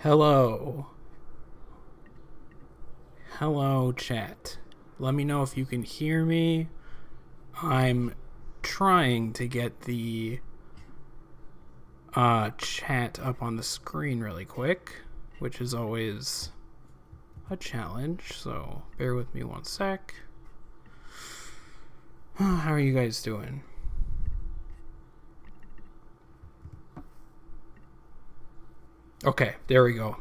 Hello. Hello, chat. Let me know if you can hear me. I'm trying to get the chat up on the screen really quick, which is always a challenge, so bear with me one sec. How are you guys doing? Okay, there we go.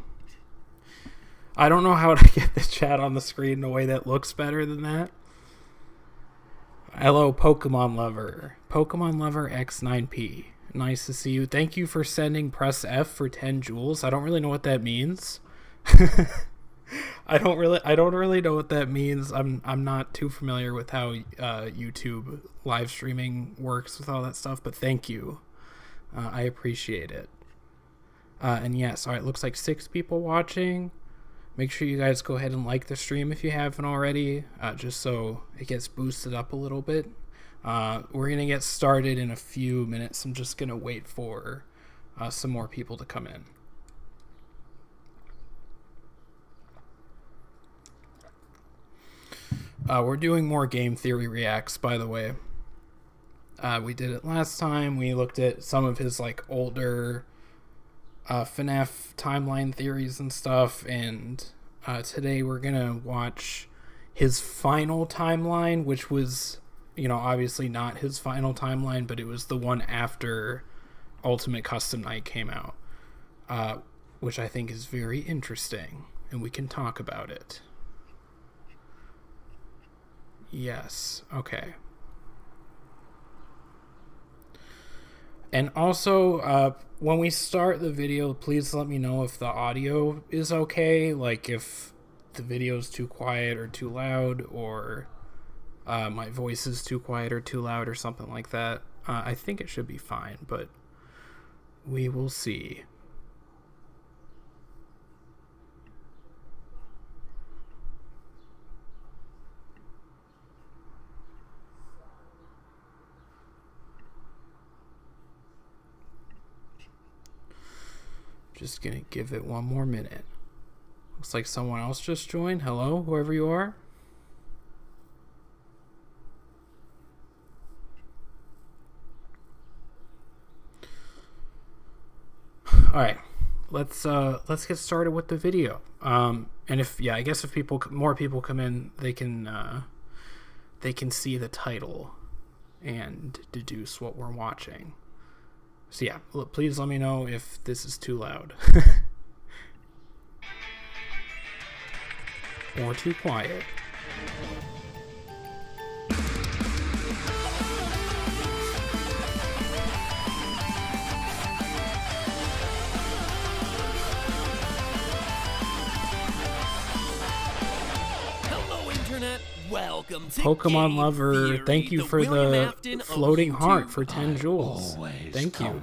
I don't know how to get the chat on the screen in a way that looks better than that. Hello, Pokemon Lover. Pokemon Lover X9P. Nice to see you. Thank you for sending press F for 10 joules. I don't really know what that means. I don't really know what that means. I'm not too familiar with how YouTube live streaming works with all that stuff, but thank you. I appreciate it. And yes, all right, looks like 6 people watching. Make sure you guys go ahead and like the stream if you haven't already, just so it gets boosted up a little bit. We're going to get started in a few minutes. I'm just going to wait for some more people to come in. We're doing more game theory reacts, by the way. We did it last time. We looked at some of his older FNAF timeline theories and stuff, and today we're gonna watch his final timeline, which was, obviously not his final timeline, but it was the one after Ultimate Custom Night came out, which I think is very interesting, and we can talk about it. Yes, okay. And also, when we start the video, please let me know if the audio is okay, like if the video is too quiet or too loud, or my voice is too quiet or too loud or something like that. I think it should be fine, but we will see. Just gonna give it one more minute. Looks like someone else just joined. Hello, whoever you are. All right, let's get started with the video. And I guess if more people come in, they can see the title and deduce what we're watching. So yeah, please let me know if this is too loud or too quiet. Hello, Internet. Welcome to Pokemon Game Lover, Theory, thank you the for William the Afton of floating heart YouTube. for 10 joules. Thank you.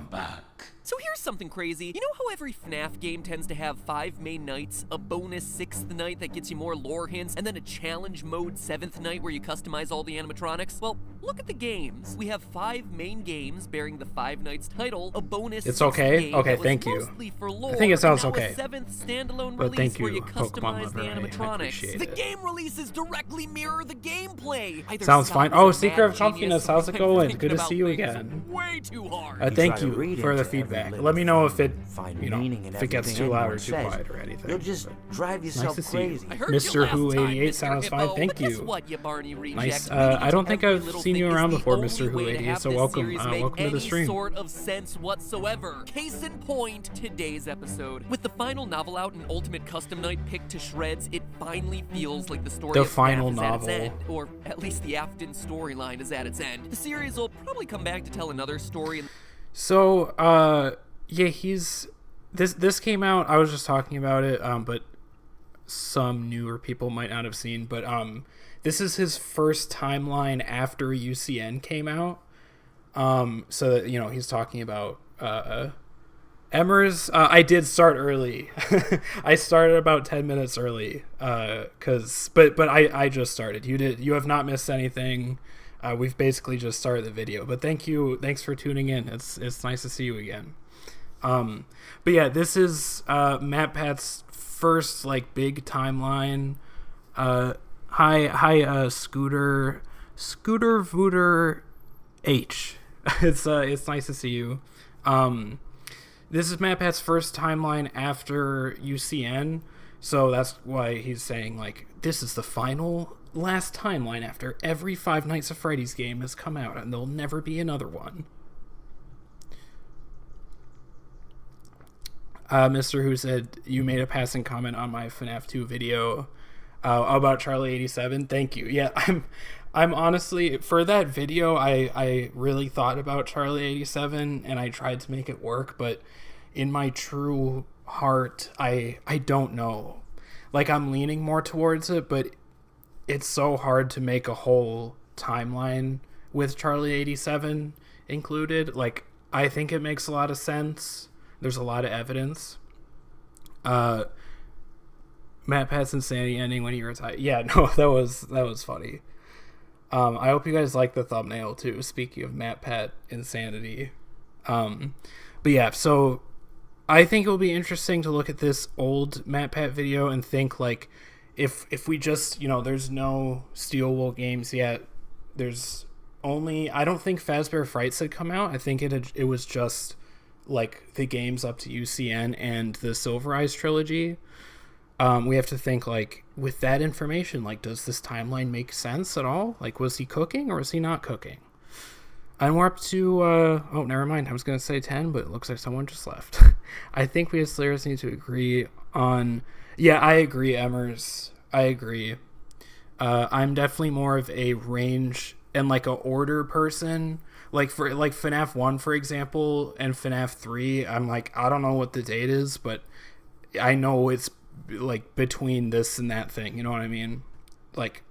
So here's something crazy. You know how every FNAF game tends to have 5 main nights, a bonus 6th night that gets you more lore hints, and then a challenge mode 7th night where you customize all the animatronics? Well, look at the games. We have 5 main games bearing the 5 nights title, a bonus It's 6th okay? game Okay, that was thank you. mostly for lore, I think it sounds and now okay. a 7th standalone But release thank where you, you Pokemon customize the Lover. I animatronics. appreciate The it. game releases directly mirror the gameplay. Either Sounds Scott fine. is Oh, a Secret mad of Comfiness, genius, how's it or going? thinking Good to about see you things again. way too hard. Thank you for the into every feedback. little Let me know if it, find you know, meaning in if it gets everything too loud or anyone too says. quiet or anything. You'll just drive Nice yourself to see you. crazy. I heard Mr. you last Who time, 88 Mr. sounds Hippo. fine. Thank But guess you. what, you Barney Nice. reject? I Meaning don't to think every I've little seen you thing is around the before, only Mr. Who way to 88. have So this welcome. series make Welcome to the any stream. sort of sense whatsoever. Case in point, today's episode. With the final novel out and Ultimate Custom Night picked to shreds, it finally feels like the story The of final FNAF is novel. at its end, or at least the Afton storyline is at its end. The series will probably come back to tell another story. So, yeah, this came out. I was just talking about it, but some newer people might not have seen. But this is his first timeline after UCN came out. So that, you know, he's talking about Emmers. I did start early. I started about 10 minutes early. But I just started. You have not missed anything. We've basically just started the video. But thanks for tuning in. It's nice to see you again. But yeah, this is MatPat's first like big timeline. Hi, Scooter Vooter H. It's nice to see you. This is MatPat's first timeline after UCN, so that's why he's saying like this is the last timeline after every Five Nights at Freddy's game has come out, and there'll never be another one. Mr. Who said, you made a passing comment on my FNAF 2 video about Charlie 87. Thank you. Yeah, I'm honestly, for that video, I really thought about Charlie 87, and I tried to make it work, but in my true heart, I don't know. Like, I'm leaning more towards it, but it's so hard to make a whole timeline with Charlie 87 included. Like, I think it makes a lot of sense. There's a lot of evidence. MatPat's insanity ending when he retired. Yeah, no, that was funny. I hope you guys like the thumbnail too. Speaking of MatPat insanity, but yeah, so I think it'll be interesting to look at this old MatPat video and think like, if we just there's no Steel Wool games yet. There's only, I don't think Fazbear Frights had come out. I think it was just like the games up to UCN and the Silver Eyes trilogy. We have to think like, with that information, like, does this timeline make sense at all? Like, was he cooking or was he not cooking? And we're up to oh, never mind, I was gonna say 10, but it looks like someone just left. I think we as Slayers need to agree on, yeah, I agree, Emmers, I agree. I'm definitely more of a range and like a order person. Like for like FNAF 1, for example, and FNAF 3, I'm like, I don't know what the date is, but I know it's like between this and that thing, you know what I mean? Like,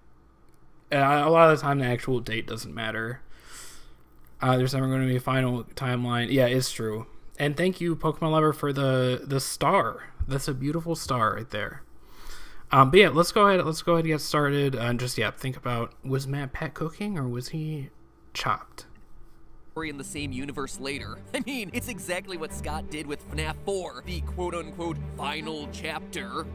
a lot of the time the actual date doesn't matter. There's never going to be a final timeline. Yeah, it's true. And thank you, Pokemon Lover, for the star. That's a beautiful star right there. But yeah, let's go ahead and get started. And just think about, was MatPat cooking or was he chopped? In the same universe later. I mean, it's exactly what Scott did with FNAF 4, the quote-unquote final chapter, ...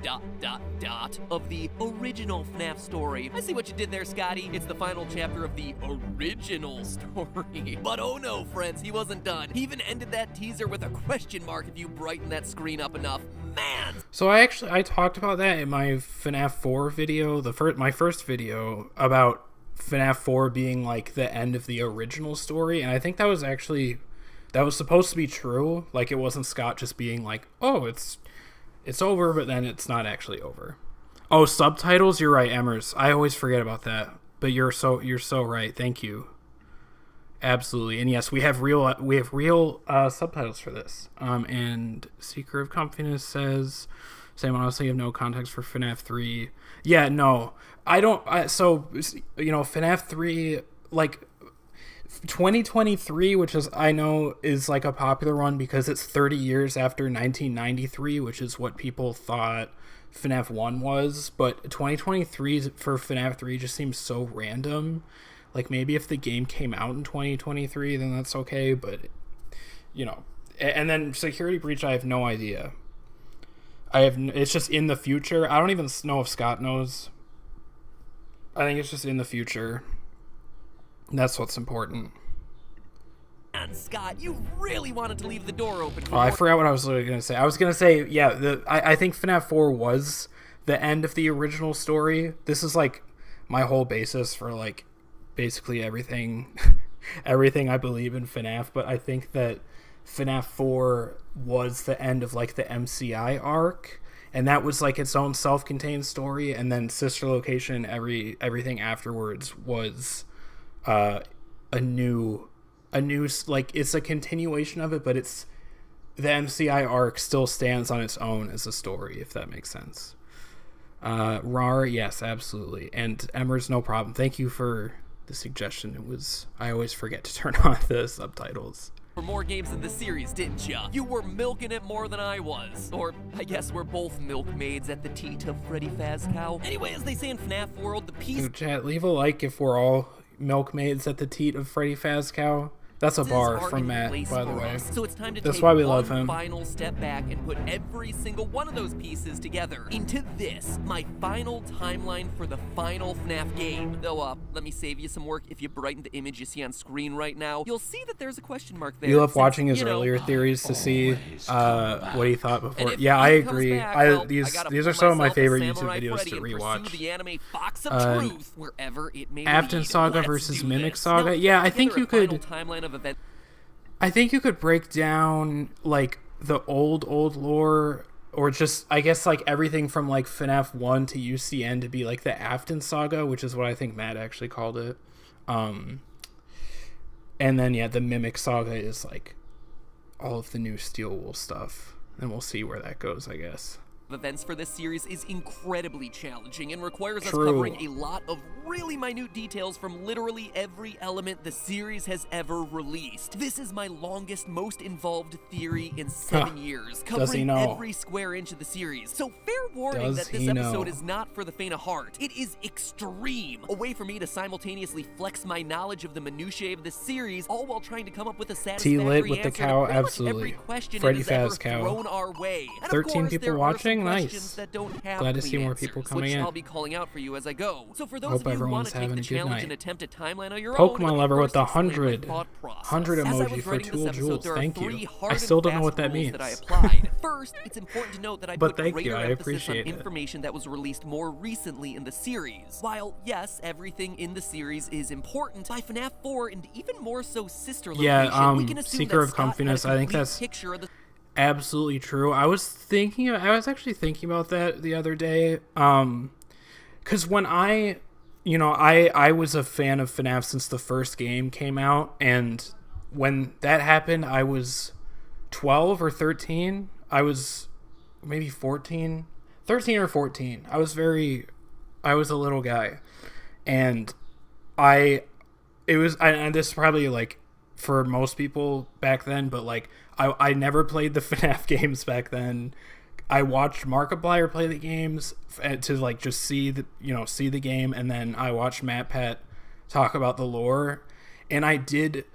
of the original FNAF story. I see what you did there, Scotty. It's the final chapter of the original story. But oh no, friends, he wasn't done. He even ended that teaser with a question mark if you brighten that screen up enough. Man! So I talked about that in my FNAF 4 video, my first video, about FNAF 4 being like the end of the original story, and I think that was supposed to be true. Like, it wasn't Scott just being like, oh, it's over, but then it's not actually over. Oh, subtitles, you're right, Emmers, I always forget about that, but you're so right. Thank you. Absolutely. And yes, we have real subtitles for this. And Seeker of Confidence says, Sam, honestly, you have no context for FNAF 3. Yeah, no, I don't. FNAF 3, like 2023, which I know is like a popular one because it's 30 years after 1993, which is what people thought FNAF 1 was. But 2023 for FNAF 3 just seems so random. Like, maybe if the game came out in 2023, then that's okay. But, and then Security Breach, I have no idea. It's just in the future. I don't even know if Scott knows. I think it's just in the future. That's what's important. And Scott, you really wanted to leave the door open for I forgot what I was going to say. I was going to say, yeah, I think FNAF 4 was the end of the original story. This is like my whole basis for like basically everything I believe in FNAF, but I think that FNAF 4 was the end of like the MCI arc, and that was like its own self-contained story, and then Sister Location, everything afterwards was a new like, it's a continuation of it, but it's the MCI arc still stands on its own as a story, if that makes sense. RAR, yes, absolutely. And Emmers, no problem. Thank you for the suggestion. I always forget to turn on the subtitles. For more games in the series, didn't ya? You were milking it more than I was. Or, I guess we're both milkmaids at the teat of Freddy Fazcow. Anyway, as they say in FNAF World, the piece... Chat, leave a like if we're all milkmaids at the teat of Freddy Fazcow. That's a bar are from in Matt, place by the for way. us. So it's time to That's take why we love one him. final step back and put every single one of those pieces together into this, my final timeline for the final FNAF game. Though, let me save you some work. If you brighten the image you see on screen right now, you'll see that there's a question mark there. You love since, watching his you know, earlier theories to see what he thought before. if Yeah, I he comes agree. back, well, I These gotta are pull some of my myself a favorite YouTube Samurai videos Freddy to and pursue rewatch. the anime Fox of Truth, wherever it may Afton lead. Saga Let's versus do Mimic this. Saga. Now, Yeah, I think together you a could. final timeline of events. I think you could break down like the old lore, or just I guess like everything from like FNAF 1 to UCN to be like the Afton Saga, which is what I think Matt actually called it. And then yeah, the Mimic Saga is like all of the new Steel Wool stuff, and we'll see where that goes, I guess. Events for this series is incredibly challenging and requires us True. covering a lot of really minute details from literally every element the series has ever released. This is my longest, most involved theory in 7 years, covering every square inch of the series. So fair warning that this episode is not for the faint of heart. It is extreme. A way for me to simultaneously flex my knowledge of the minutiae of the series, all while trying to come up with a satisfactory T-lit with the answer cow, to pretty much absolutely. every question Freddy it has ever Faz cow. thrown our way. And of 13 course, people there are watching? some Nice. questions that don't have Glad to see clean more answers, people coming which in. I'll be calling out for you as I go. So for those Hope of you who want everyone's to take having the a good challenge night. and attempt a timeline on your Pokemon own, lover with the first explain my 100 thought process. 100 As I emoji was for writing this 2 episode, jewels. there are Thank three you. hard I still don't know and what fast that rules means. that I applied. First, it's important to note that I But put thank greater you, I emphasis on appreciate it. information that was released more recently in the series. While, yes, everything in the series is important, by FNAF 4 and even more so Sister Location, Yeah, we can assume Seeker that of Scott had a Comfiness, I think complete that's picture of the absolutely true. I was actually thinking about that the other day. Because when I was a fan of FNAF since the first game came out, and when that happened, I was 12 or 13. I was maybe 13 or 14. I was a little guy, and and this is probably like for most people back then, but like I never played the FNAF games back then. I watched Markiplier play the games to like just see the game, and then I watched MatPat talk about the lore, and I didn't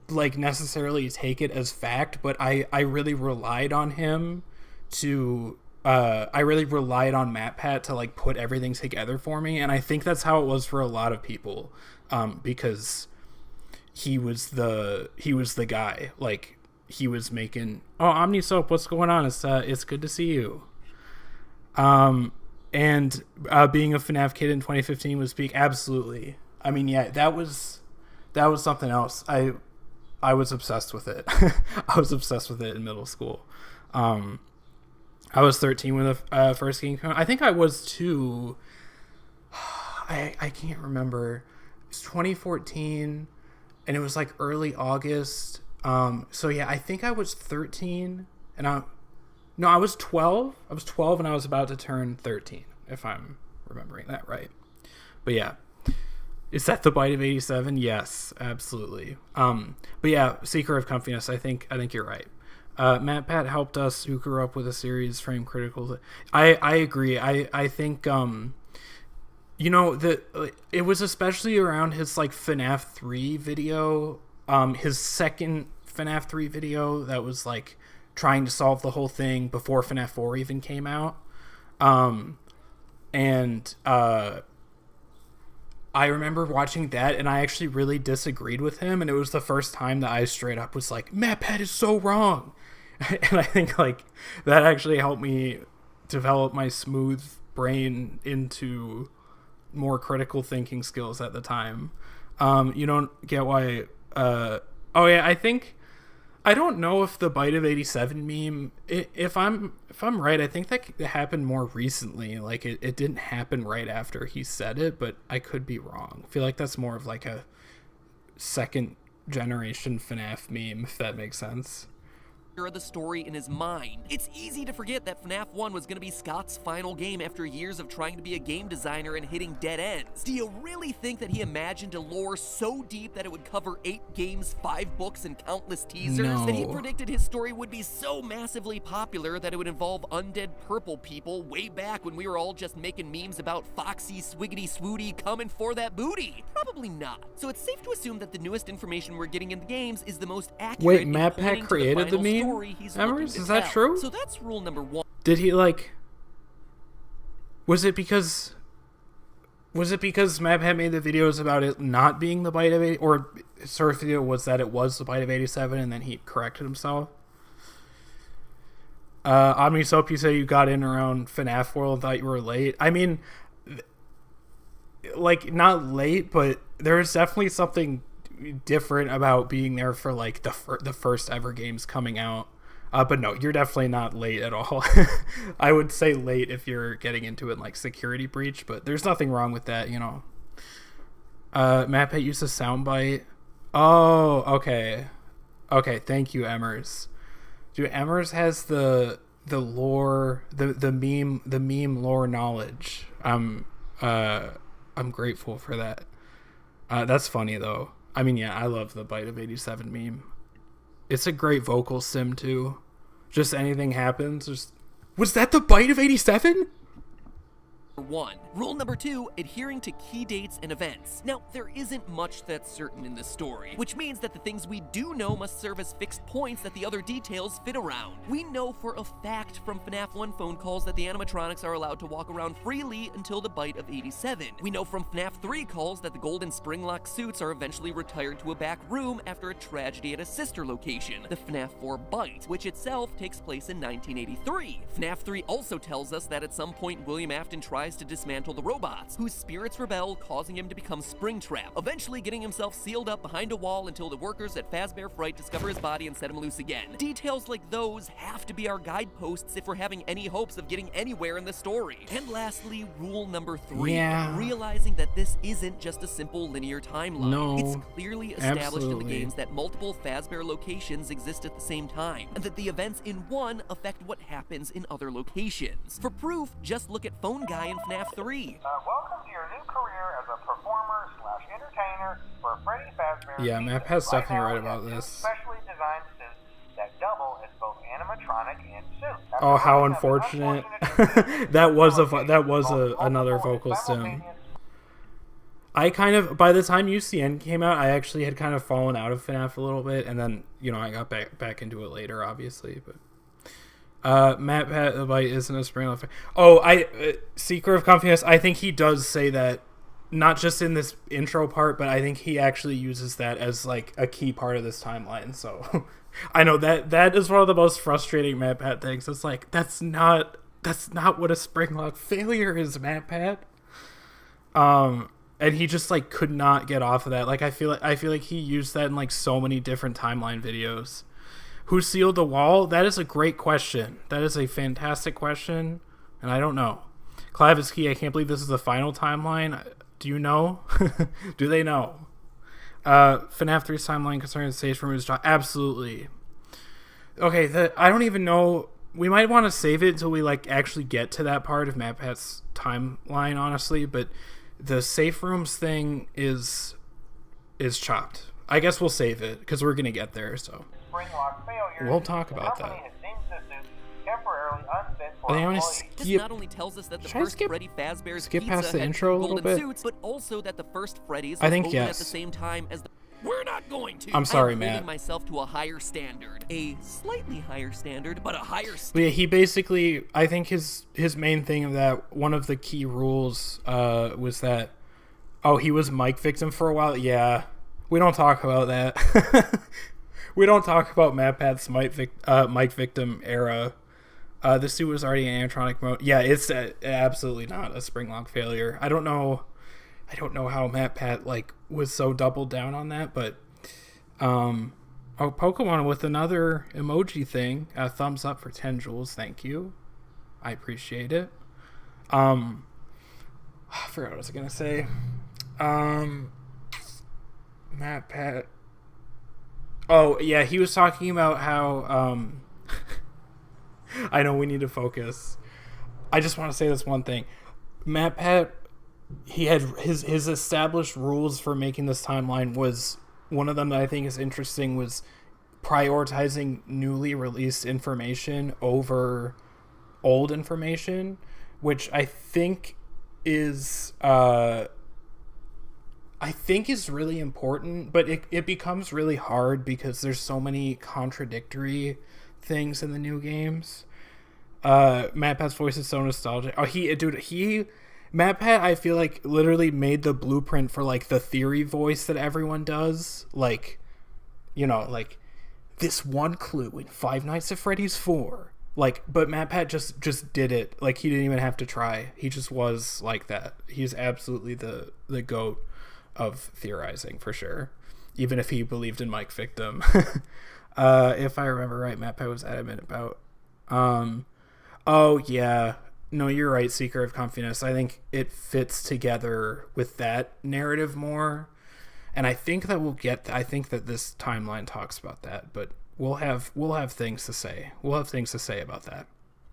like necessarily take it as fact, but I really relied on him to I really relied on MatPat to like put everything together for me, and I think that's how it was for a lot of people, because he was the guy. Like, he was making, oh, Omnisoap, what's going on? It's good to see you. And being a FNAF kid in 2015 was peak. Absolutely. I mean, yeah, that was something else. I was obsessed with it. I was obsessed with it in middle school. I was 13 when the first game came out. I think I was too. I can't remember. It's 2014, and it was like early August. So yeah, I think I was 13, and I was 12. I was 12, and I was about to turn 13, if I'm remembering that right. But yeah, is that the bite of 87? Yes, absolutely. But yeah, Seeker of Comfiness, I think you're right. MatPat helped us who grew up with a series frame critical. I agree. I think it was especially around his like FNAF 3 video, his second FNAF 3 video that was like trying to solve the whole thing before FNAF 4 even came out. I remember watching that, and I actually really disagreed with him, and it was the first time that I straight up was like, MatPat is so wrong. And I think like that actually helped me develop my smooth brain into more critical thinking skills at the time. You don't get why. I don't know if the bite of 87 meme, if I'm right, I think that happened more recently. Like it didn't happen right after he said it, but I could be wrong. I feel like that's more of like a second generation FNAF meme, if that makes sense. of the story in his mind. It's easy to forget that FNAF 1 was going to be Scott's final game after years of trying to be a game designer and hitting dead ends. Do you really think that he imagined a lore so deep that it would cover 8 games, 5 books, and countless teasers? No. That he predicted his story would be so massively popular that it would involve undead purple people way back when we were all just making memes about Foxy Swiggity Swooty coming for that booty? Probably not. So it's safe to assume that the newest information we're getting in the games is the most accurate. Wait, MatPat created the meme? Emmers, is that true? So that's rule number 1. Did he was it because MatPat made the videos about it not being the bite of 80, or his first video was that it was the bite of 87 and then he corrected himself? OmniSoap, you say you got in around FNAF World and thought you were late. I mean, not late, but there's definitely something different about being there for the first ever games coming out. But no, you're definitely not late at all. I would say late if you're getting into it like Security Breach, but there's nothing wrong with that, MatPat used a soundbite. Oh, okay. Okay, thank you, Emmers. Dude, Emmers has the lore, the meme lore knowledge. I'm grateful for that. That's funny though. I mean, yeah, I love the Bite of 87 meme. It's a great vocal sim too. Just anything happens. Was that the Bite of 87? 1. Rule number 2, adhering to key dates and events. Now, there isn't much that's certain in this story, which means that the things we do know must serve as fixed points that the other details fit around. We know for a fact from FNAF 1 phone calls that the animatronics are allowed to walk around freely until the Bite of 87. We know from FNAF 3 calls that the golden spring-lock suits are eventually retired to a back room after a tragedy at a sister location, the FNAF 4 Bite, which itself takes place in 1983. FNAF 3 also tells us that at some point William Afton tries to dismantle the robots, whose spirits rebel, causing him to become Springtrap, eventually getting himself sealed up behind a wall until the workers at Fazbear Fright discover his body and set him loose again. Details like those have to be our guideposts if we're having any hopes of getting anywhere in the story. And lastly, rule number 3, realizing that this isn't just a simple linear timeline. No, it's clearly established absolutely. in the games that multiple Fazbear locations exist at the same time, and that the events in one affect what happens in other locations. For proof, just look at Phone Guy in FNAF 3. Welcome to your new career as a performer/entertainer for Freddy Fazbear's. Yeah, MatPat's definitely right about this. Specially designed suits that double as both animatronic and suit. Oh, how unfortunate! that was another vocal sim. I kind of, by the time UCN came out, I actually had kind of fallen out of FNAF a little bit, and then I got back into it later, obviously, but. MatPat the Bite isn't a spring off. Seeker of Confidence, I think he does say that, not just in this intro part, but I think he actually uses that as like a key part of this timeline. So I know that is one of the most frustrating MatPat things. It's like that's not what a springlock failure is, MatPat. And he just like could not get off of that. Like I feel like he used that in like so many different timeline videos. Who sealed the wall? That is a great question. That is a fantastic question, and I don't know. Clavis Key, I can't believe this is the final timeline. Do you know? Do they know? FNAF 3's timeline concerning the stage room is absolutely. Okay, I don't even know. We might want to save it until we like actually get to that part of MatPat's timeline, honestly. But the safe rooms thing is chopped. I guess we'll save it because we're gonna get there. So. We'll talk about that. This not only tells us that the first Freddy Fazbear's skip Pizza past the had intro a little golden bit? suits, but also that the first Freddy's was I think opened yes. at the same time as the... We're not going to. I'm sorry, I'm Matt. holding myself to a higher standard. A slightly higher standard, but a higher standard. But yeah, he basically, I think his main thing of that, one of the key rules was that, he was mic victim for a while. Yeah, we don't talk about that. We don't talk about MatPat's mic victim era. The suit was already in animatronic mode. Yeah, it's absolutely not a springlock failure. I don't know how MatPat like was so doubled down on that, but Pokemon with another emoji thing. Thumbs up for 10 jewels. Thank you. I appreciate it. I forgot what I was gonna say. MatPat. Oh, yeah, he was talking about how, I know we need to focus. I just want to say this one thing. MatPat, he had his established rules for making this timeline was, one of them that I think is interesting was prioritizing newly released information over old information, which I think is really important, but it becomes really hard because there's so many contradictory things in the new games. MatPat's voice is so nostalgic. Oh, MatPat, I feel like, literally made the blueprint for, like, the theory voice that everyone does. Like, you know, like, this one clue in Five Nights at Freddy's 4. Like, but MatPat just did it. Like, he didn't even have to try. He just was like that. He's absolutely the GOAT of theorizing, for sure. Even if he believed in Mike Victim. If I remember right, MatPat was adamant about... oh, yeah. No, you're right, Seeker of Comfiness. I think it fits together with that narrative more. And I think that I think that this timeline talks about that, but we'll have things to say. We'll have things to say about that.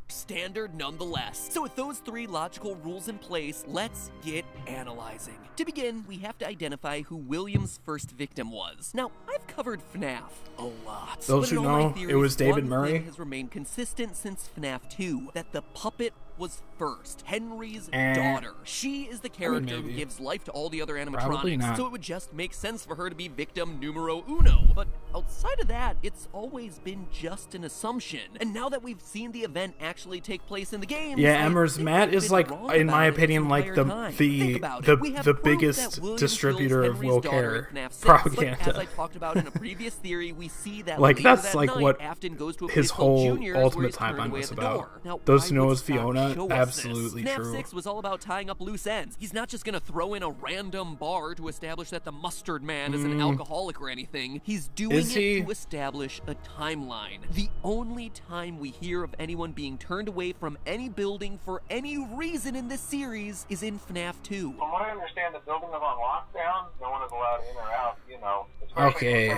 Standard nonetheless. So with those 3 logical rules in place, let's get analyzing. To begin, we have to identify who William's first victim was. Now, I've covered FNAF a lot. Those who know, it was David Murray. One thing has remained consistent since FNAF 2, that the puppet was first. Henry's daughter. She is the character who gives life to all the other animatronics, so it would just make sense for her to be victim numero uno. But outside of that, it's always been just an assumption. And now that we've seen the event actually take place in the game, yeah, Emmer's Matt is, like, in my opinion, like the biggest distributor of will care propaganda. But as I talked about in a previous theory, we see that like that's that like night, what Afton goes to a his whole Junior's, ultimate timeline was about. Now, those who know as Fiona, absolutely FNAF true. 6 was all about tying up loose ends. He's not just gonna throw in a random bar to establish that the mustard man is an alcoholic or anything. He's doing it to establish a timeline. The only time we hear of anyone being turned away from any building for any reason in this series is in FNAF 2. From what I understand, the building is on lockdown. No one is allowed in or out, Okay,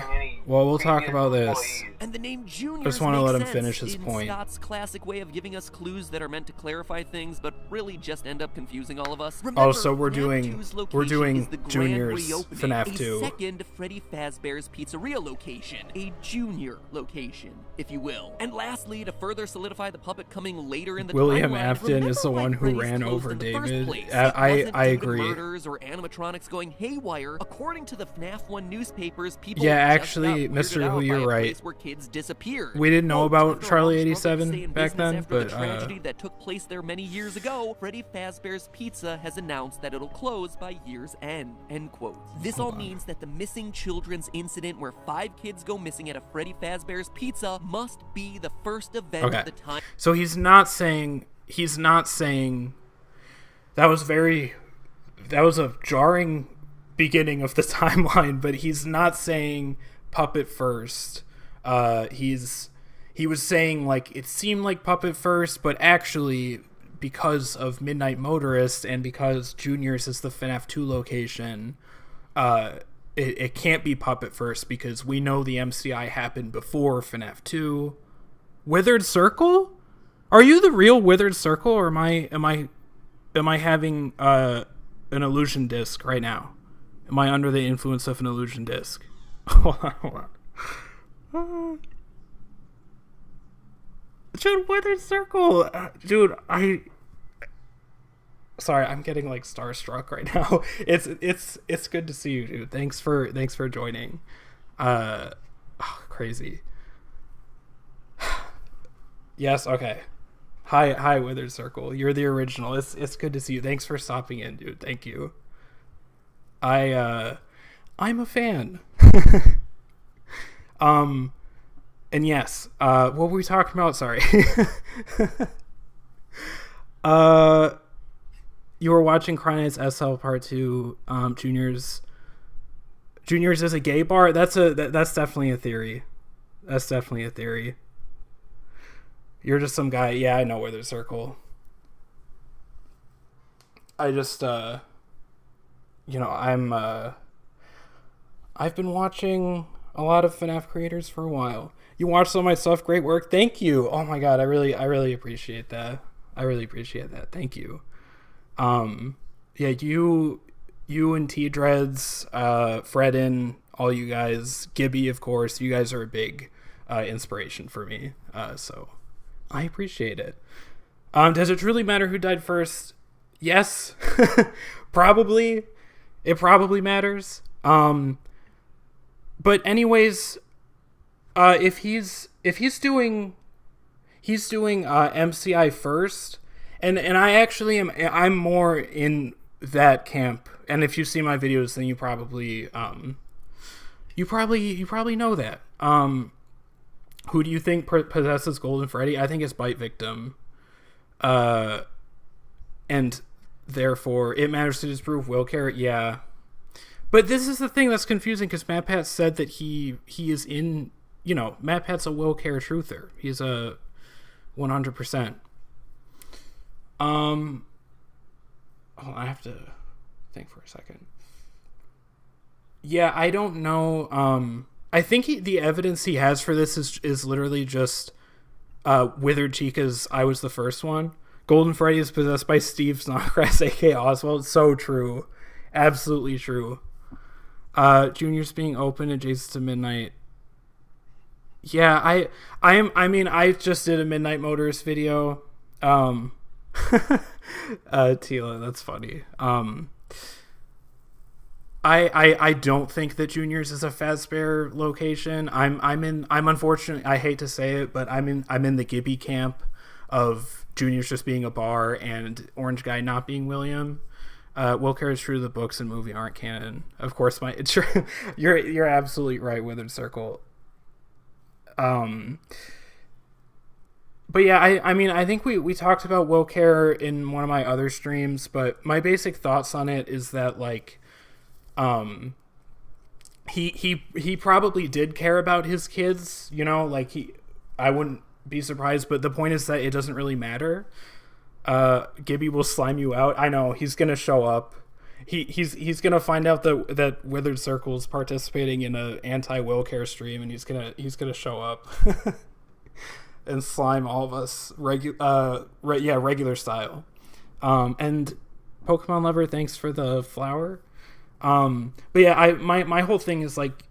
well, we'll talk about this. And the name Junior. I just want to let him finish his point. Scott's classic way of giving us clues that are meant to clarify things, but really just end up confusing all of us. Remember, so we're doing Junior's FNAF 2. A second Freddy Fazbear's Pizzeria location, a junior location, if you will. And lastly, to further solidify the puppet coming later in the William timeline, Afton is the one who ran over David. I agree. Murders or animatronics going haywire. According to the FNAF 1 newspapers, people actually, Mr. Who, you're right. Where kids disappeared. We didn't know about Charlie 87 back then, but the tragedy that took place there many years ago, Freddy Fazbear's Pizza has announced that it'll close by year's end. End quote. This all means that the missing children's incident where 5 kids go missing at a Freddy Fazbear's Pizza must be the first event of the time. So he's not saying that was a jarring beginning of the timeline, but he's not saying puppet first. He was saying, like, it seemed like puppet first, but actually, because of Midnight Motorist and because Junior's is the FNAF 2 location, it can't be puppet first because we know the MCI happened before FNAF 2. Withered Circle? Are you the real Withered Circle, or am I having an illusion disc right now? Am I under the influence of an illusion disc? Hold on. Dude, Withered Circle. Dude, sorry, I'm getting, like, starstruck right now. It's good to see you, dude. Thanks for joining. Crazy. Yes, okay. Hi, Withered Circle. You're the original. It's good to see you. Thanks for stopping in, dude. Thank you. I'm a fan. And yes, what were we talking about? Sorry. You were watching Cry Nights SL Part 2, Junior's is a gay bar? That's definitely a theory. That's definitely a theory. You're just some guy. Yeah, I know Withered Circle. I just, I've been watching a lot of FNAF creators for a while. You watched all my stuff. Great work. Thank you. Oh my god, I really appreciate that. I really appreciate that. Thank you. Yeah, you and T-Dreads, Fredin, all you guys, Gibby, of course, you guys are a big inspiration for me. So I appreciate it. Does it truly matter who died first? Yes, probably. It probably matters. But anyways, if he's doing MCI first, and I actually I'm more in that camp. And if you see my videos, then you probably know that. Who do you think possesses Golden Freddy? I think it's Bite Victim. And therefore it matters to disprove Will Carrot. Yeah. But this is the thing that's confusing, because MatPat said that he is in, MatPat's a Will Care truther. He's a 100%. Hold on, I have to think for a second. Yeah, I don't know. I think the evidence he has for this is literally just Withered Chica's I Was the First One. Golden Freddy is possessed by Steve Snodgrass, aka Oswald. So true. Absolutely true. Junior's being open adjacent to Midnight. Yeah, I just did a Midnight Motorist video. Tila, that's funny. I don't think that Junior's is a Fazbear location. I'm unfortunately, I hate to say it, but I'm in the Gibby camp of Junior's just being a bar and Orange Guy not being William. Will Care is true. The books and movie aren't canon. Of course, you're absolutely right, Withered Circle. But yeah, I think we talked about Will Care in one of my other streams, but my basic thoughts on it is that, like, he probably did care about his kids, I wouldn't be surprised, but the point is that it doesn't really matter. Gibby will slime you out. I know, he's gonna show up. He's gonna find out that Withered Circle's participating in a anti-Will Care stream, and he's gonna show up and slime all of us regular style. And Pokemon Lover, thanks for the flower. But yeah, my whole thing is, like,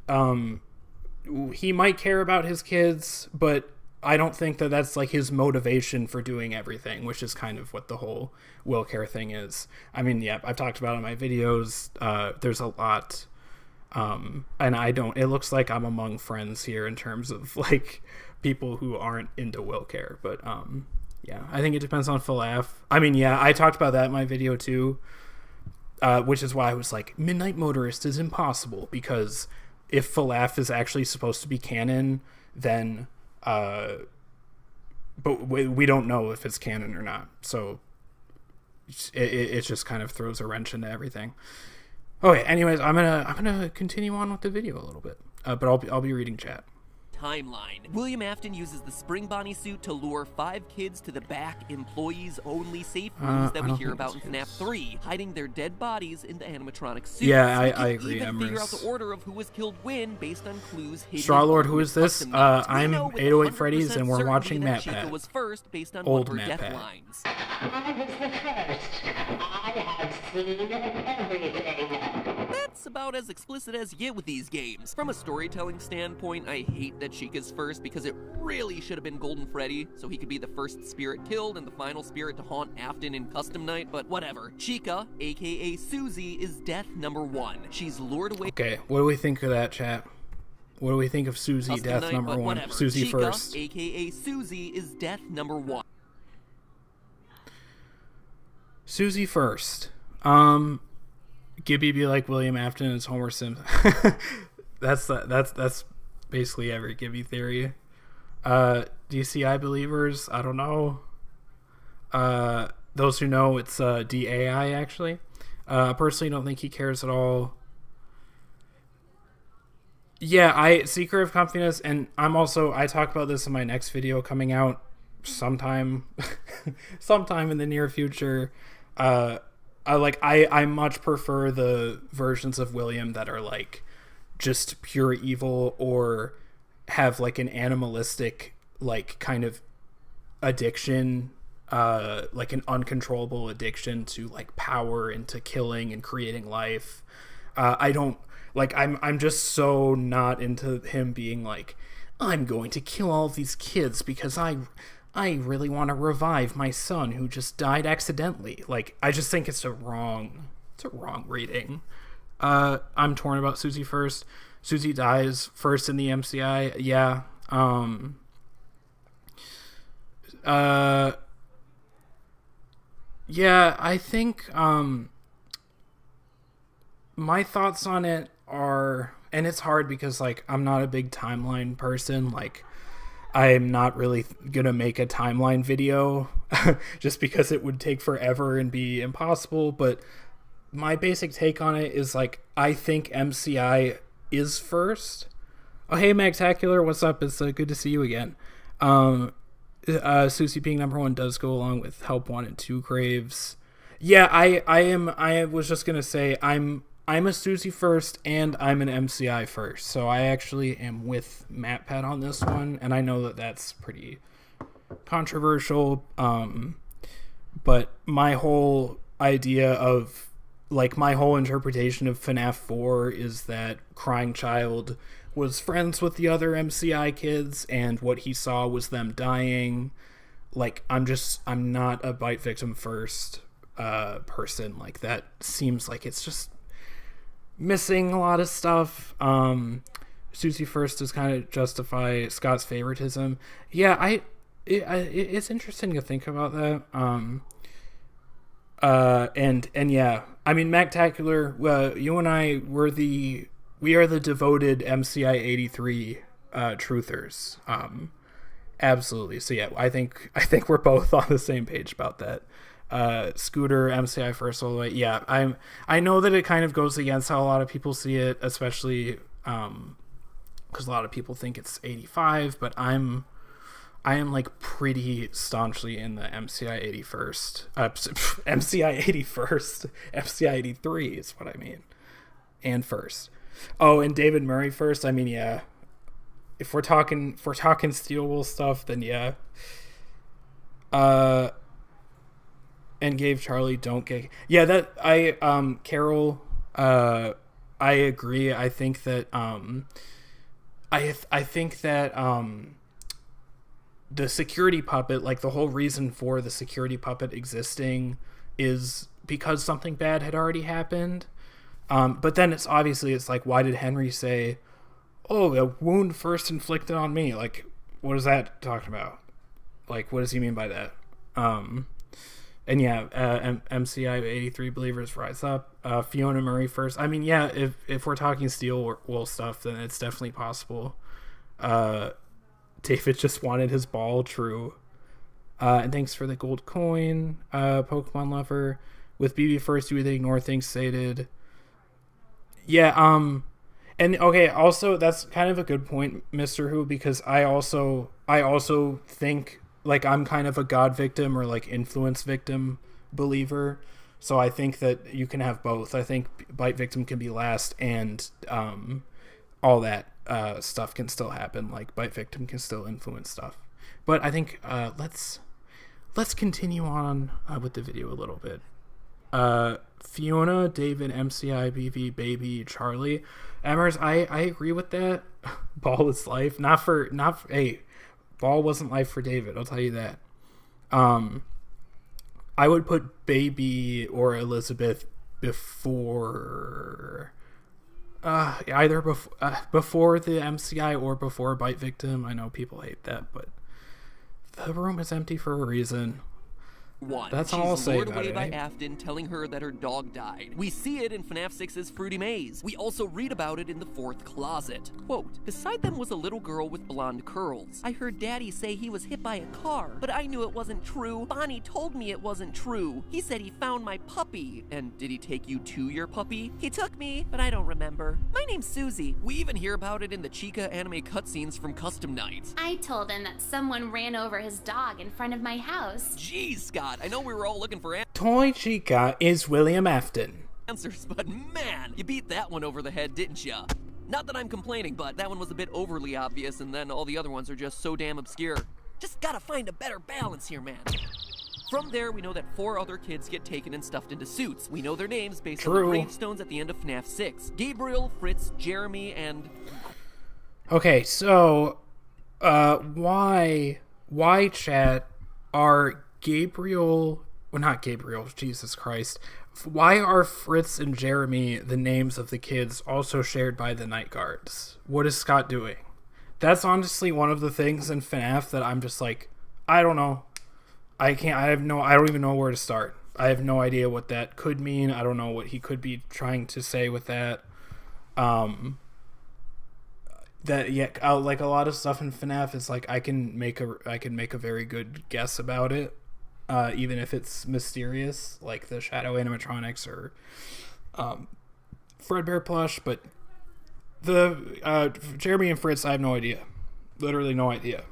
he might care about his kids, but I don't think that that's, like, his motivation for doing everything, which is kind of what the whole Will Care thing is. I mean, yeah, I've talked about it in my videos. There's a lot. And it looks like I'm among friends here in terms of, like, people who aren't into Will Care. But, yeah, I think it depends on FNAF. I mean, yeah, I talked about that in my video too. Which is why I was like, Midnight Motorist is impossible, because if FNAF is actually supposed to be canon, then but we don't know if it's canon or not, so it just kind of throws a wrench into everything. Okay, anyways, I'm gonna continue on with the video a little bit, but I'll be reading chat. Timeline. William Afton uses the Spring Bonnie suit to lure 5 kids to the back employees-only safe rooms that we hear about in FNAF 3, hiding their dead bodies in the animatronic suits. Yeah, I agree, even figure out the order of who was killed when based on clues hidden. Strawlord, who is this? I'm 808 Freddy's, and we're watching MatPat. Chica was first based on Old one of her MatPat. death lines. I was the first. I have seen everything. That's about as explicit as you get with these games. From a storytelling standpoint, I hate that Chica's first, because it really should have been Golden Freddy, so he could be the first spirit killed and the final spirit to haunt Afton in Custom Night, but whatever. Chica, aka Susie, is death number 1. She's lured away. Okay, what do we think of that, chat? What do we think of Susie, Custom death Night, number but 1? whatever. Susie Chica, first. aka Susie, is death number 1. Susie first. Gibby be like William Afton, it's Homer Simpson. That's basically every Gibby theory. DCI believers, I don't know. Those who know, it's DAI actually. I personally don't think he cares at all. Yeah, Seeker of Comfiness, and I talk about this in my next video coming out sometime in the near future. I much prefer the versions of William that are, like, just pure evil or have like an animalistic like kind of addiction, like an uncontrollable addiction to like power and to killing and creating life. I don't like, I'm just so not into him being like, I'm going to kill all of these kids because I really want to revive my son who just died accidentally. Like, I just think it's a wrong reading. I'm torn about Susie first. Susie dies first in the MCI. Yeah. Yeah, I think, my thoughts on it are, and it's hard because, like, I'm not a big timeline person. Like, I'm not really gonna make a timeline video just because it would take forever and be impossible. But my basic take on it is, like, I think MCI is first. Oh, hey, Magtacular, what's up? It's good to see you again. Susie being number one does go along with Help 1 and 2 Graves. Yeah, I was just gonna say I'm a Susie first and I'm an MCI first. So I actually am with MatPat on this one, and I know that that's pretty controversial. But my whole idea of, like, my whole interpretation of FNAF 4 is that Crying Child was friends with the other MCI kids, and what he saw was them dying. Like, I'm not a Bite Victim first person. Like, that seems like it's just missing a lot of stuff. Susie first is kind of justify Scott's favoritism. Yeah, it's interesting to think about that. And yeah, I mean, Magtacular, you and I we are the devoted MCI 83 truthers. Absolutely. So yeah, I think we're both on the same page about that. Scooter, MCI first all the way. Yeah, I know that it kind of goes against how a lot of people see it, especially because a lot of people think it's 85, but I am like pretty staunchly in the MCI 81st. MCI 81st. MCI 83 is what I mean. And first. Oh, and David Murray first. I mean, yeah. If we're talking Steel Wool stuff, then yeah. And gave Charlie don't get. Yeah, that Carol. I agree. I think that I think that the security puppet, like, the whole reason for the security puppet existing is because something bad had already happened. But then it's like, why did Henry say, oh, a wound first inflicted on me? Like, what is that talking about? Like, what does he mean by that? And yeah, MCI 83 believers rise up. Fiona Murray first. I mean, yeah, if we're talking Steel Wool stuff, then it's definitely possible. David just wanted his ball, true. And thanks for the gold coin, Pokemon Lover. With BB first, you would ignore things stated. Yeah, and okay, also, that's kind of a good point, Mr. Who, because I also think, like, I'm kind of a God victim or, like, influence victim believer. So I think that you can have both. I think Bite Victim can be last, and all that stuff can still happen. Like, Bite Victim can still influence stuff. But I think let's continue on with the video a little bit. Fiona, David, MCI, BV, Baby, Charlie, Emmers. I agree with that. Ball is life. Hey, Ball wasn't life for David, I'll tell you that. I would put Baby or Elizabeth before either before the MCI or before Bite Victim. I know people hate that, but the room is empty for a reason. That's all I'll say lured about away it. by Afton, telling her that her dog died. We see it in FNAF 6's Fruity Maze. We also read about it in the fourth closet. Quote, beside them was a little girl with blonde curls. I heard Daddy say he was hit by a car, but I knew it wasn't true. Bonnie told me it wasn't true. He said he found my puppy. And did he take you to your puppy? He took me, but I don't remember. My name's Susie. We even hear about it in the Chica anime cutscenes from Custom Nights. I told him that someone ran over his dog in front of my house. Jeez, Scott. I know we were all looking for Toy Chica is William Afton. answers, but man, you beat that one over the head, didn't ya? Not that I'm complaining, but that one was a bit overly obvious, and then all the other ones are just so damn obscure. Just gotta find a better balance here, man. From there, we know that 4 other kids get taken and stuffed into suits. We know their names based on the gravestones at the end of FNAF 6. Gabriel, Fritz, Jeremy, and... Okay, so, why, chat, are Gabriel... Well, not Gabriel, Jesus Christ. Why are Fritz and Jeremy the names of the kids also shared by the Night Guards? What is Scott doing? That's honestly one of the things in FNAF that I'm just like, I don't know. I don't even know where to start. I have no idea what that could mean. I don't know what he could be trying to say with that. Like a lot of stuff in FNAF is like I can make a very good guess about it, even if it's mysterious, like the shadow animatronics or Fredbear plush. But the Jeremy and Fritz, I have no idea. Literally no idea.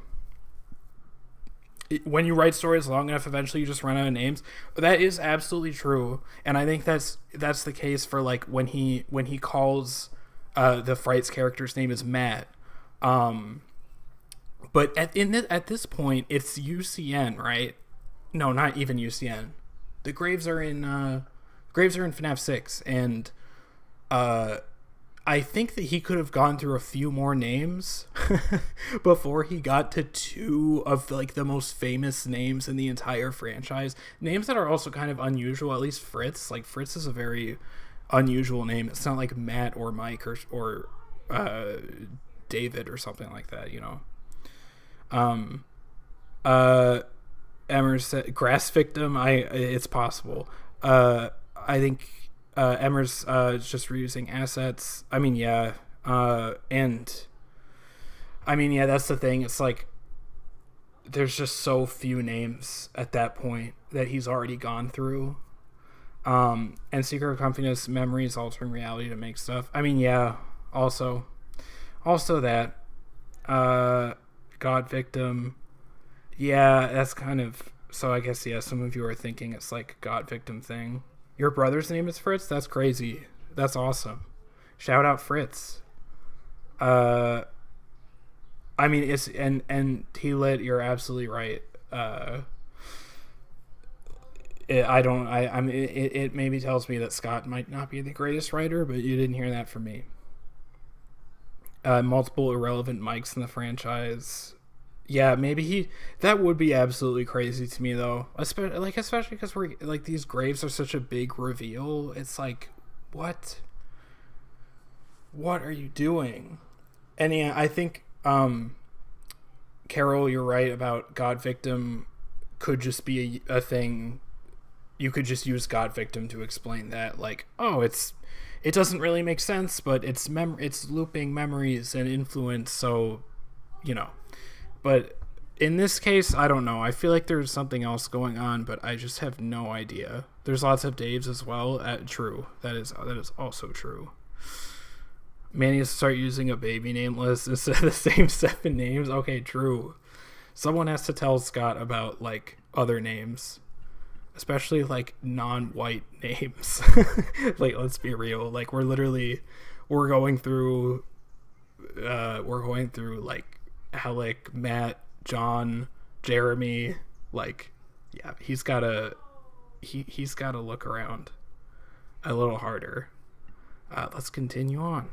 When you write stories long enough, eventually you just run out of names. That is absolutely true, and I think that's the case for like when he calls the Frights character's name is Matt. But at this point, it's UCN, right? No, not even UCN. The graves are in FNAF 6, and I think that he could have gone through a few more names before he got to 2 of like the most famous names in the entire franchise. Names that are also kind of unusual, at least Fritz. Like Fritz is a very unusual name. It's not like Matt or Mike or David or something like that, you know. Emmer said grass victim. It's possible. I think Emmer's just reusing assets. I mean, yeah. And I mean, yeah, that's the thing. It's like there's just so few names at that point that he's already gone through. And Secret Accompanist memories altering reality to make stuff. I mean, yeah, also that. God victim. Yeah, that's kind of, so I guess, yeah, some of you are thinking it's like a God victim thing. Your brother's name is Fritz? That's crazy. That's awesome. Shout out Fritz. I mean, it's, and T-Lit, you're absolutely right. It maybe tells me that Scott might not be the greatest writer, but you didn't hear that from me. Multiple irrelevant mics in the franchise. Yeah, maybe that would be absolutely crazy to me though. Especially because we're like, these graves are such a big reveal. It's like, what are you doing? And yeah, I think Carol, you're right about God victim could just be a thing. You could just use God victim to explain that, like, oh, it doesn't really make sense, but it's looping memories and influence, so, you know. But in this case, I don't know. I feel like there's something else going on, but I just have no idea. There's lots of Daves as well. True. That is also true. Man needs to start using a baby name list instead of the same 7 names. Okay, true. Someone has to tell Scott about, like, other names. Especially, like, non-white names. Like, let's be real. Like, we're going through, like, Alec, Matt, John, Jeremy. Like, yeah, he's gotta look around a little harder. Let's continue on.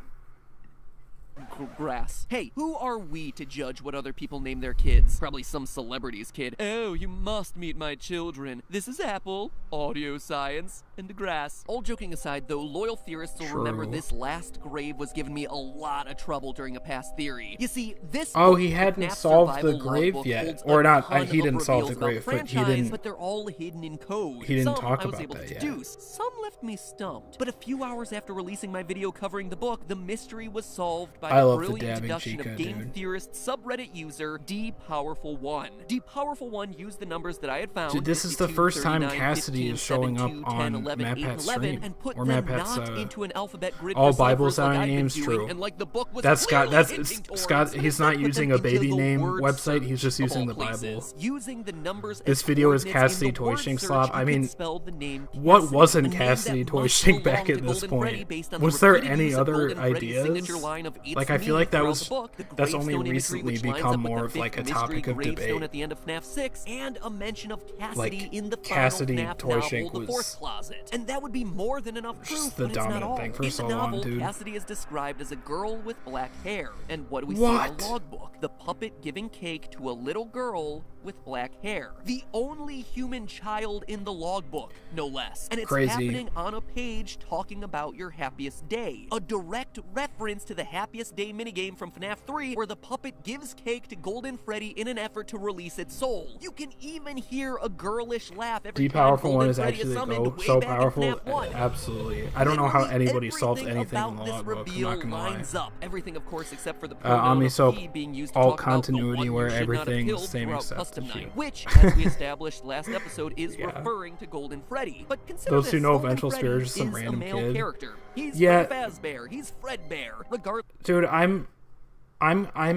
Grass. Hey, who are we to judge what other people name their kids? Probably some celebrity's kid. Oh, you must meet my children. This is Apple, audio science, and grass. All joking aside, though, loyal theorists will remember this last grave was giving me a lot of trouble during a past theory. You see, this he hadn't solved the grave yet, or not. He didn't solve the grave, but he didn't. But they're all hidden in code. He didn't talk I was about able that to yet. deduce. Some left me stumped. But a few hours after releasing my video covering the book, the mystery was solved by I the love the brilliant dabbing deduction chica, of game dude. theorist subreddit user DPowerful1. DPowerful1 used the numbers that I had found, Dude, this is the 52, first time 39, Cassidy 15, is showing up 72, 10, on 11, 8, and MatPat's 11, stream, and put or them MatPat's, not into an alphabet grid all for Bible ciphers like sounding I've been names, doing, true. and like the book was That's Scott. clearly That's hinting towards. Scott. He's not Put using them a baby into the name word website. He's just search of using all the Bible. places. Using the numbers This as video is coordinates in Cassidy the Toy word Shink search, Slop. you I can mean, spell the name what Cassidy, wasn't a name Cassidy that Toy must Shink belong back to at this Golden Freddy point? based on the Was there repeated any use of other Golden Freddy's ideas? signature line of, "It's Like, I me," feel like that throughout was the book, the that's only gravestone imagery, recently which lines become up with more the of like a fifth topic mystery of gravestone debate. at the end of FNAF 6, and a mention of Cassidy Like, in the Cassidy final FNAF Toy novel, Shink The was Fourth Closet. And that would be more than enough proof, just the but it's not dominant all. thing for In so the long, novel, dude. Cassidy is described as a girl with black hair. And what do we see What? in the logbook? The puppet giving cake to a little girl with black hair. The only human child in the logbook, no less. And it's Crazy. happening on a page talking about your happiest day. A direct reference to the happiest day minigame from FNAF 3, where the puppet gives cake to Golden Freddy in an effort to release its soul. You can even hear a girlish laugh every time Powerful Golden one is Freddy actually summoned way so back in powerful. FNAF 1. Absolutely. I don't know how Literally anybody solves everything anything in about the this logbook. I'm reveal not gonna lie. lines up. Everything, of course, except for the OmniSoap, P being used to all talk about the continuity one where you should not have everything's killed same throughout except Custom the Night, shoe. which, as we established last episode, is Yeah. referring to Golden Freddy. But consider Those this, who know Golden Vengeful Freddy Spirit is some is random a male kid. character. He's Yeah. Freddy Fazbear. He's Fredbear. Regardless. Dude, I'm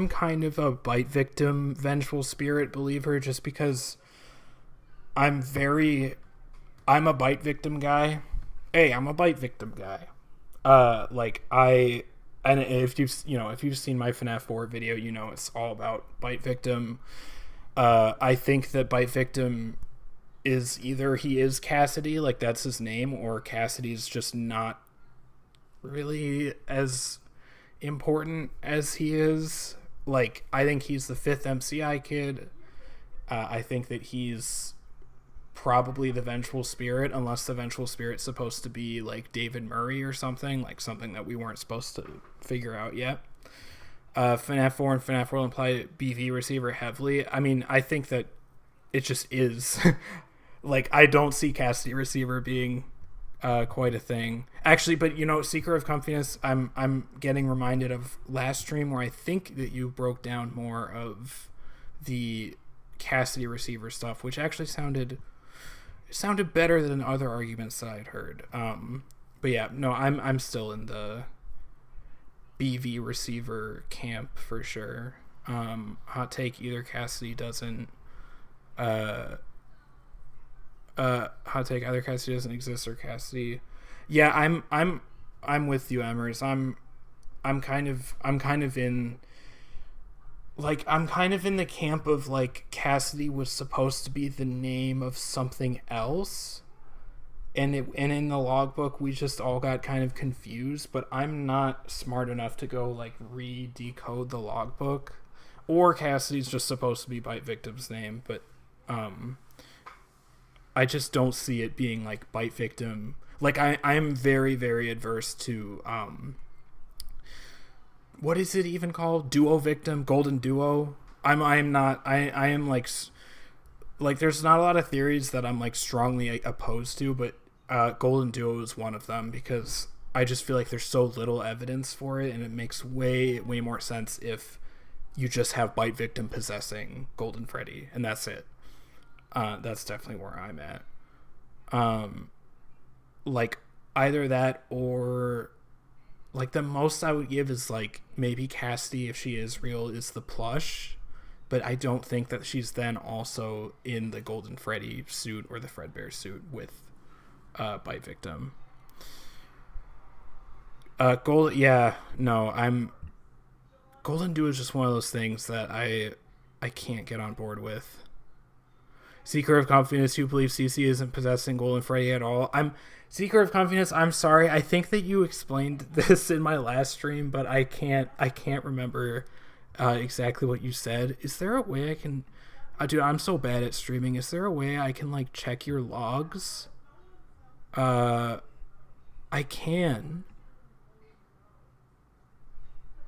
kind of a bite victim, vengeful spirit believer, just because I'm a bite victim guy. Hey, I'm a bite victim guy. And if you've seen my FNAF 4 video, you know it's all about bite victim. I think that bite victim is either he is Cassidy, like that's his name, or Cassidy's just not really as important as he is. Like, I think he's the 5th MCI kid. I think that he's probably the vengeful spirit, unless the vengeful spirit's supposed to be like David Murray or something, like something that we weren't supposed to figure out yet. FNAF 4 and FNAF World imply BV receiver heavily. I mean, I think that it just is. Like, I don't see Cassidy receiver being quite a thing. Actually, but you know, Seeker of Comfiness, I'm getting reminded of last stream where I think that you broke down more of the Cassidy receiver stuff, which actually sounded better than other arguments that I'd heard. But yeah, no, I'm still in the BV receiver camp for sure. Hot take: either Cassidy doesn't. Hot take: either Cassidy doesn't exist or Cassidy. Yeah, I'm with you, Emmers. I'm kind of in. Like, I'm kind of in the camp of, like, Cassidy was supposed to be the name of something else, and in the logbook we just all got kind of confused, but I'm not smart enough to go, like, re-decode the logbook, or Cassidy's just supposed to be Bite Victim's name, but, I just don't see it being, like, Bite Victim. Like, I'm very, very adverse to, what is it even called? Duo victim, golden duo. I am like there's not a lot of theories that I'm like strongly opposed to, but golden duo is one of them because I just feel like there's so little evidence for it, and it makes way more sense if you just have Bite Victim possessing Golden Freddy, and that's it. That's definitely where I'm at. Like either that or. Like, the most I would give is, like, maybe Cassidy, if she is real, is the plush. But I don't think that she's then also in the Golden Freddy suit or the Fredbear suit with Bite Victim. Golden Duo is just one of those things that I can't get on board with. Seeker of Confidence, who believes CC isn't possessing Golden Freddy at all. Seeker of Confidence, I'm sorry. I think that you explained this in my last stream, but I can't remember exactly what you said. Is there a way I can... dude, I'm so bad at streaming. Is there a way I can, like, check your logs? I can.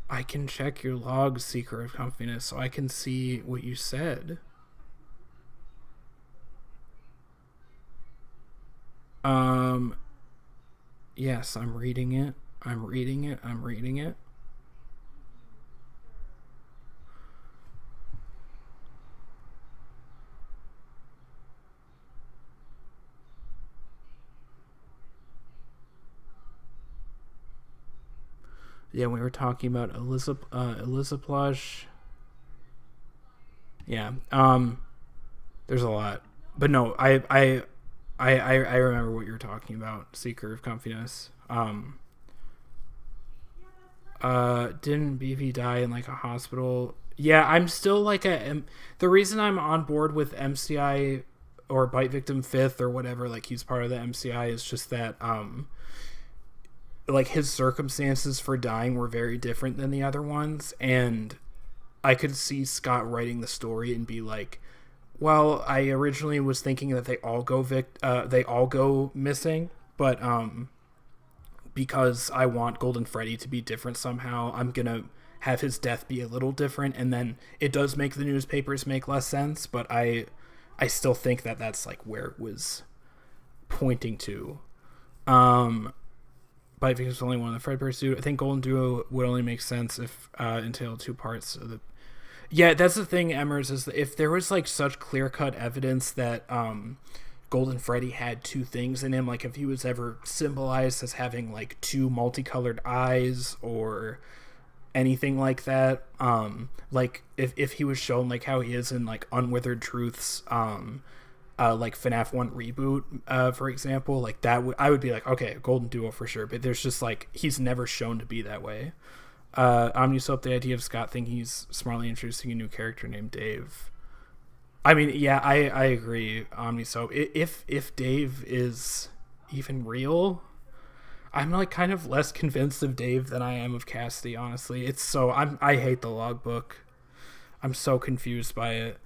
I can check your logs, Seeker of Confidence, so I can see what you said. Yes, I'm reading it. Yeah, we were talking about Elizabeth Plush. Yeah. There's a lot. But no, I remember what you're talking about. Seeker of Comfiness. Didn't BV die in like a hospital? Yeah, I'm still like the reason I'm on board with MCI or Bite Victim 5th or whatever, like he's part of the MCI, is just that like his circumstances for dying were very different than the other ones, and I could see Scott writing the story and be like, well, I originally was thinking that they all go missing, but because I want Golden Freddy to be different somehow, I'm gonna have his death be a little different, and then it does make the newspapers make less sense, but I still think that that's like where it was pointing to. Bite Victim is only one of the Fredbear's do. I think Golden Duo would only make sense if entailed 2 parts of the. Yeah, that's the thing, Emmers, is that if there was like such clear-cut evidence that Golden Freddy had 2 things in him, like if he was ever symbolized as having like 2 multicolored eyes or anything like that, like if he was shown like how he is in like Unwithered Truths, like FNAF 1 reboot, for example, like that I would be like, okay, Golden Duo for sure, but there's just like he's never shown to be that way. Omnisoap, the idea of Scott thinking he's smartly introducing a new character named Dave. I mean, yeah, I agree, Omnisoap. If Dave is even real, I'm like kind of less convinced of Dave than I am of Cassidy, honestly. I hate the logbook. I'm so confused by it.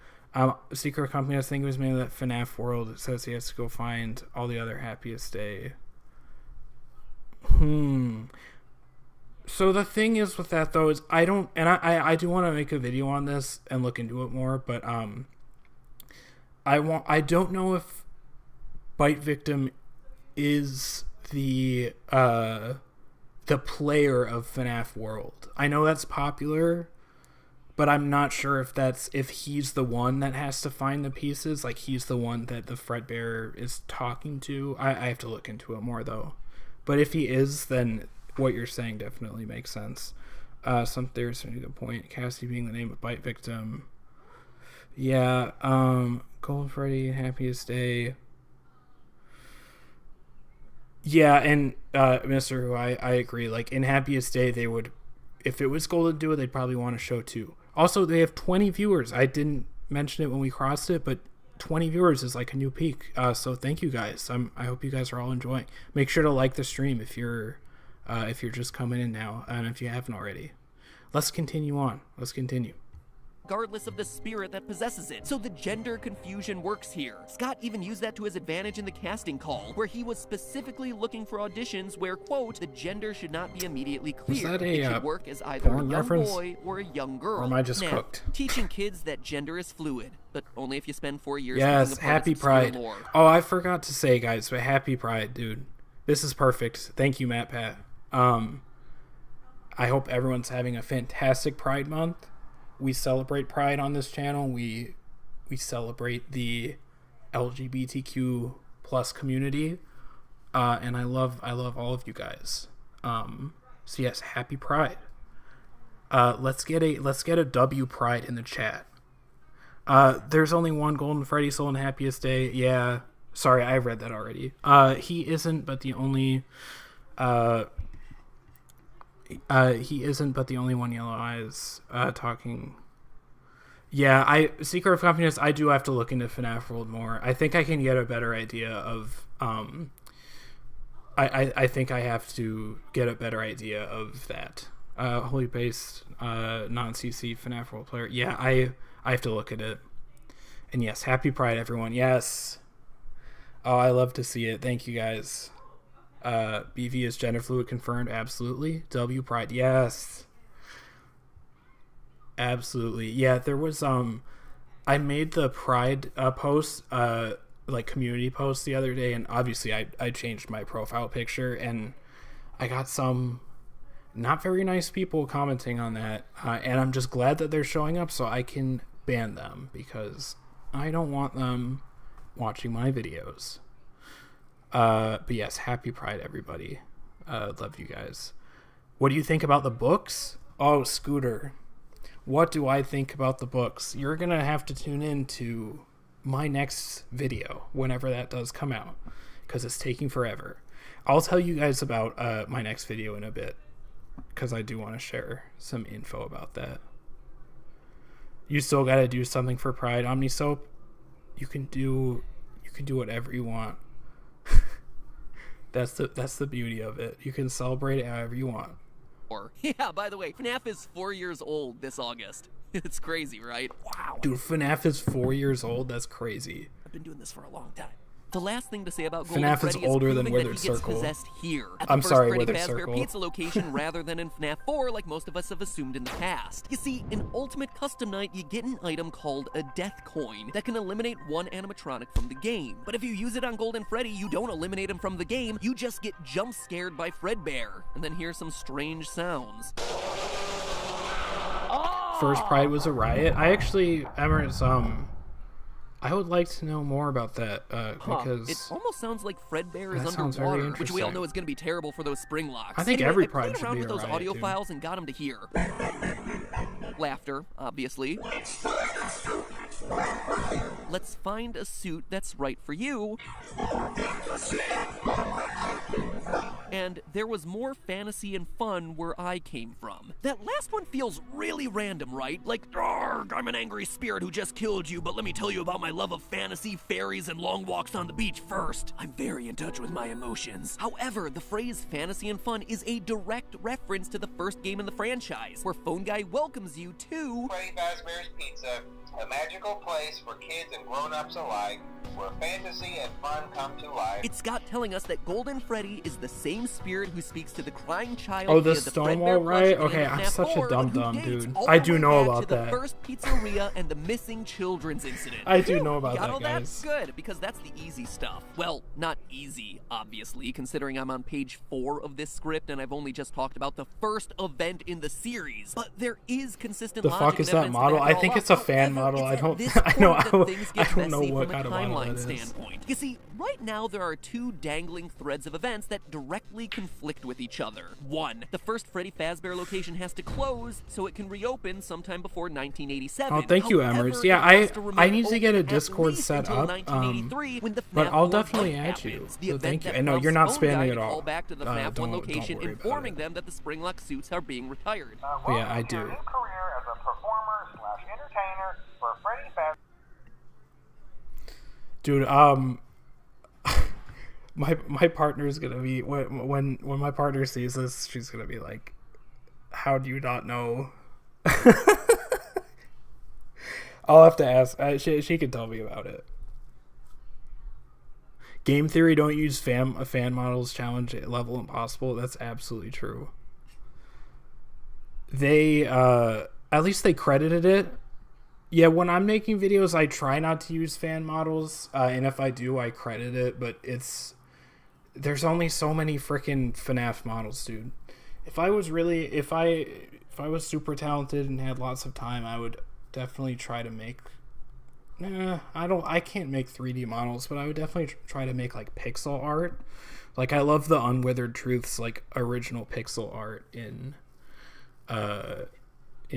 Secret Company, I think it was made in that FNAF world. It says he has to go find all the other Happiest Day. So the thing is with that though is I do want to make a video on this and look into it more, but I don't know if Bite Victim is the player of FNAF world. I know that's popular, but I'm not sure if he's the one that has to find the pieces, like he's the one that the Fredbear is talking to. I have to look into it more though. But if he is, then what you're saying definitely makes sense. Some theorists make a good point. Cassidy being the name of Bite Victim. Yeah, Golden Freddy, Happiest Day. Yeah, and Mr. Who, I agree. Like in Happiest Day, they would, if it was Golden Duo, they'd probably want to show 2. Also, they have 20 viewers. I didn't mention it when we crossed it, but 20 viewers is like a new peak. So thank you guys. I hope you guys are all enjoying. Make sure to like the stream if you're just coming in now, and if you haven't already. Let's continue on. Let's continue. Regardless of the spirit that possesses it. So the gender confusion works here. Scott even used that to his advantage in the casting call, where he was specifically looking for auditions where, quote, the gender should not be immediately clear. It should work as either a young boy or a young girl. Or am I just cooked? Teaching kids that gender is fluid, but only if you spend 4 years. Yes, happy Pride. Oh, I forgot to say, guys, but happy Pride, dude. This is perfect. Thank you, MatPat. I hope everyone's having a fantastic Pride Month. We celebrate Pride on this channel. We celebrate the LGBTQ plus community, and I love all of you guys. So yes, happy Pride. Let's get a W Pride in the chat. There's only one Golden Freddy soul in Happiest Day. Yeah, sorry, I read that already. He isn't, but the only. He isn't, but the only one. Yellow Eyes talking. Yeah, Secret of Confidence. I do have to look into FNAF World more. I think I can get a better idea of. I think I have to get a better idea of that. Holy based non-CC FNAF World player. Yeah, I have to look at it. And yes, happy Pride, everyone. Yes. Oh, I love to see it. Thank you guys. BV is gender fluid confirmed. Absolutely. W Pride. Yes. Absolutely. Yeah, there was I made the Pride post like community post the other day, and obviously I changed my profile picture, and I got some not very nice people commenting on that, and I'm just glad that they're showing up so I can ban them, because I don't want them watching my videos. But yes, happy Pride, everybody. Love you guys. What do you think about the books? Oh, Scooter. What do I think about the books? You're going to have to tune in to my next video, whenever that does come out, because it's taking forever. I'll tell you guys about my next video in a bit, because I do want to share some info about that. You still got to do something for Pride, OmniSoap. You can do whatever you want. That's the beauty of it. You can celebrate it however you want. Yeah, by the way, FNAF is 4 years old this August. It's crazy, right? Wow. Dude, FNAF is 4 years old. That's crazy. I've been doing this for a long time. The last thing to say about Golden FNAF Freddy is older than proving that Withered he gets Circle. possessed here at the I'm first sorry, Freddy Withered Fazbear Circle. Pizza location rather than in FNAF 4 like most of us have assumed in the past. You see, in Ultimate Custom Night, you get an item called a Death Coin that can eliminate one animatronic from the game. But if you use it on Golden Freddy, you don't eliminate him from the game, you just get jump scared by Fredbear, and then hear some strange sounds. First Pride was a riot. I actually, Emirates, I would like to know more about that, because It almost sounds like Fredbear is that sounds very underwater, which we all interesting. know is going to be terrible for those spring locks. I think Anyway, every I Pride played should around be with a those riot, audio dude. files and got them to hear. Laughter, obviously. Let's find a suit that's right for you. And there was more fantasy and fun where I came from. That last one feels really random, right? Like, "Arrgh, I'm an angry spirit who just killed you, but let me tell you about my love of fantasy, fairies, and long walks on the beach first. I'm very in touch with my emotions." However, the phrase fantasy and fun is a direct reference to the first game in the franchise, where Phone Guy welcomes you to Freddy Fazbear's Pizza, a magical place for kids and grown-ups alike, where fantasy and fun come to life. It's Scott telling us that Golden Freddy is the same spirit who speaks to the crying child. Oh, the via Stonewall Fredbear riot? plushie Okay, in I'm FNAF such a 4, dum-dum, but who dates dude. all I the do way know back about to the that. first pizzeria and the missing children's incident. I do Phew, know about got that, all guys. That? Good, because that's the easy stuff. Well, not easy, obviously, considering I'm on page 4 of this script and I've only just talked about the first event in the series. But there is consistent The logic fuck is and that evidence to model? back it I think all it's a up. fan However, model. it's I at don't. this I know. point that things get I don't know messy what from a kind of model timeline that is. standpoint. You see, right now there are two dangling threads of events that directly conflict with each other. One, the first Freddy Fazbear location has to close so it can reopen sometime before 1987. Oh, thank you, However, Emers. Yeah, it has to I remain need to get a open at Discord least set until up. 1983, when the But FNAF I'll 1 definitely fight add you. happens. The So event thank you. that And no, you're not prompts Phone spamming Guy at to all. call back to the FNAF 1 don't location, worry about informing it. them that the Springlock suits are being retired. Oh, yeah, I welcome to your do. new career as a performer/entertainer for Freddy Fazbear. Dude, my partner's gonna be when my partner sees this, she's gonna be like, "How do you not know?" I'll have to ask. She can tell me about it. Game theory: don't use fan models. Challenge level impossible. That's absolutely true. They at least they credited it. Yeah, when I'm making videos, I try not to use fan models, and if I do, I credit it. But there's only so many freaking FNAF models, dude. If I was super talented and had lots of time, I would definitely try to make. I can't make 3D models, but I would definitely try to make like pixel art. Like I love the Unwithered Truth's like original pixel art in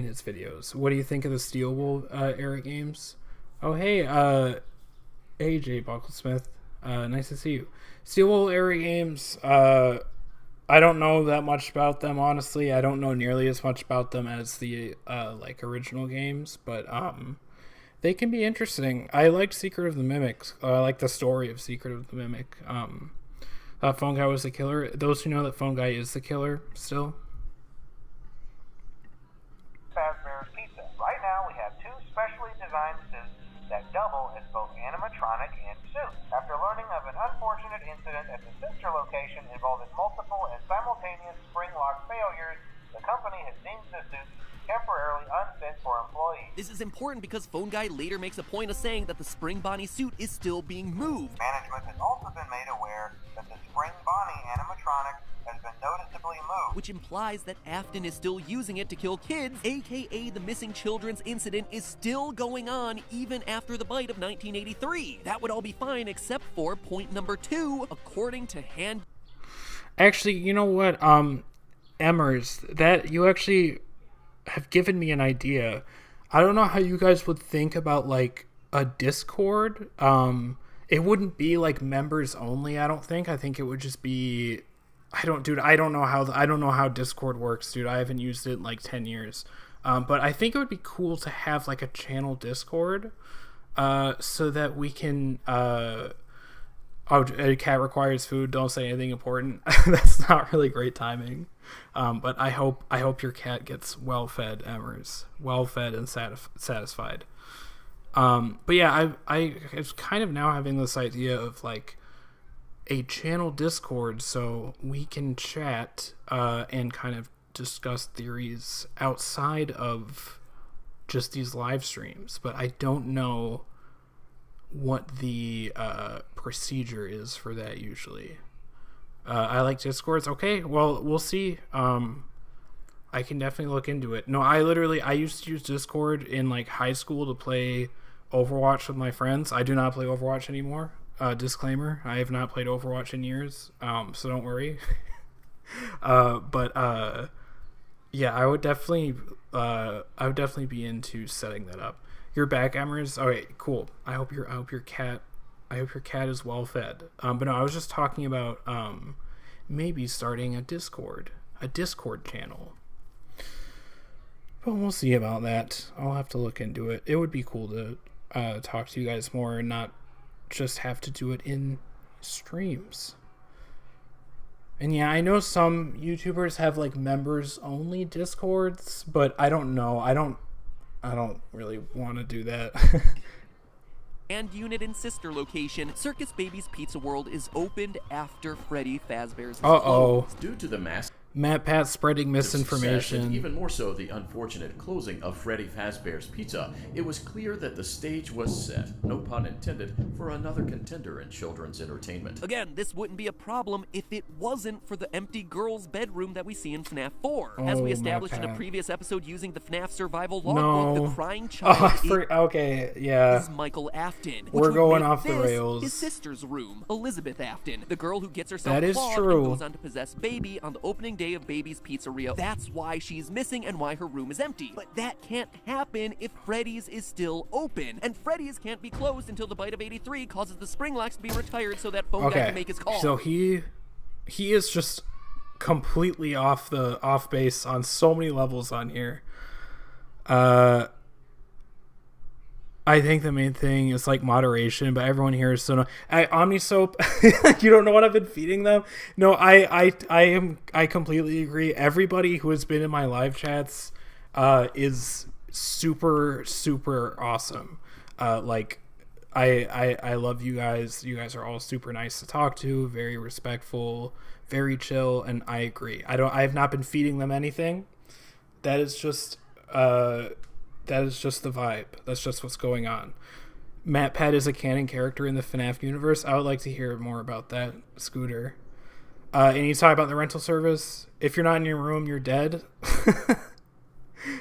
his videos. What do you think of the Steel Wool era games? Oh hey, Jay Bucklesmith, nice to see you. Steel Wool era games. I don't know that much about them, honestly. I don't know nearly as much about them as the like original games, but they can be interesting. I liked Secret of the Mimic. I like the story of Secret of the Mimic. Phone Guy was the killer. Those who know that Phone Guy is the killer still. Fazbear's Pizza. Right now, we have two specially designed suits that double as both animatronic and suit. After learning of an unfortunate incident at the sister location involving multiple and simultaneous spring lock failures, the company has deemed the suits temporarily unfit for employees. This is important because Phone Guy later makes a point of saying that the Spring Bonnie suit is still being moved. Management has also been made aware that the Spring Bonnie animatronic has been noticeably moved. Which implies that Afton is still using it to kill kids, aka the missing children's incident is still going on even after the bite of 1983. That would all be fine except for point number 2, according to Hand... Actually, you know what? Emmers, that you actually have given me an idea. I don't know how you guys would think about like a Discord. It wouldn't be like members only. I don't think. I think it would just be. I don't know how Discord works, dude. I haven't used it in like 10 years. But I think it would be cool to have like a channel Discord, so that we can. A cat requires food. Don't say anything important. That's not really great timing. But I hope your cat gets well fed, Emmers. Well fed and satisfied. But yeah, I was kind of now having this idea of like a channel Discord so we can chat and kind of discuss theories outside of just these live streams. But I don't know what the procedure is for that usually. I like Discords. Okay, well, we'll see. I can definitely look into it. No, I used to use Discord in like high school to play Overwatch with my friends. I do not play Overwatch anymore. Disclaimer, I have not played Overwatch in years, so don't worry. But yeah, I would definitely be into setting that up. You're back, Emmers. All right, cool. I hope your cat is well fed. But no, I was just talking about maybe starting a Discord channel. But we'll see about that. I'll have to look into it. It would be cool to talk to you guys more and not just have to do it in streams. And yeah, I know some YouTubers have like members only Discords, but I don't know. I don't really want to do that. And unit and sister location, Circus Baby's Pizza World is opened after Freddy Fazbear's closed. Due to the mass MatPat spreading success, misinformation. and even more so the unfortunate closing of Freddy Fazbear's Pizza, it was clear that the stage was set, no pun intended, for another contender in children's entertainment. Again, this wouldn't be a problem if it wasn't for the empty girl's bedroom that we see in FNAF 4. As we established in a previous episode using the FNAF survival logbook, the crying child is Michael Afton. We're going off the rails. His sister's room, Elizabeth Afton, the girl who gets herself that is clawed true. and goes on to possess Baby on the opening day of Baby's Pizzeria. That's why she's missing and why her room is empty. But that can't happen if Freddy's is still open. And Freddy's can't be closed until the bite of 83 causes the spring locks to be retired so that phone guy can make his call. So he is just completely off base on so many levels on here. I think the main thing is like moderation, but everyone here is so no. Omnisoap, you don't know what I've been feeding them. No, I completely agree. Everybody who has been in my live chats is super awesome. Like I love you guys. You guys are all super nice to talk to, very respectful, very chill, and I agree. I have not been feeding them anything. That is just the vibe. That's just what's going on. MatPat is a canon character in the FNAF universe. I would like to hear more about that, Scooter. And you talk about the rental service. If you're not in your room, you're dead.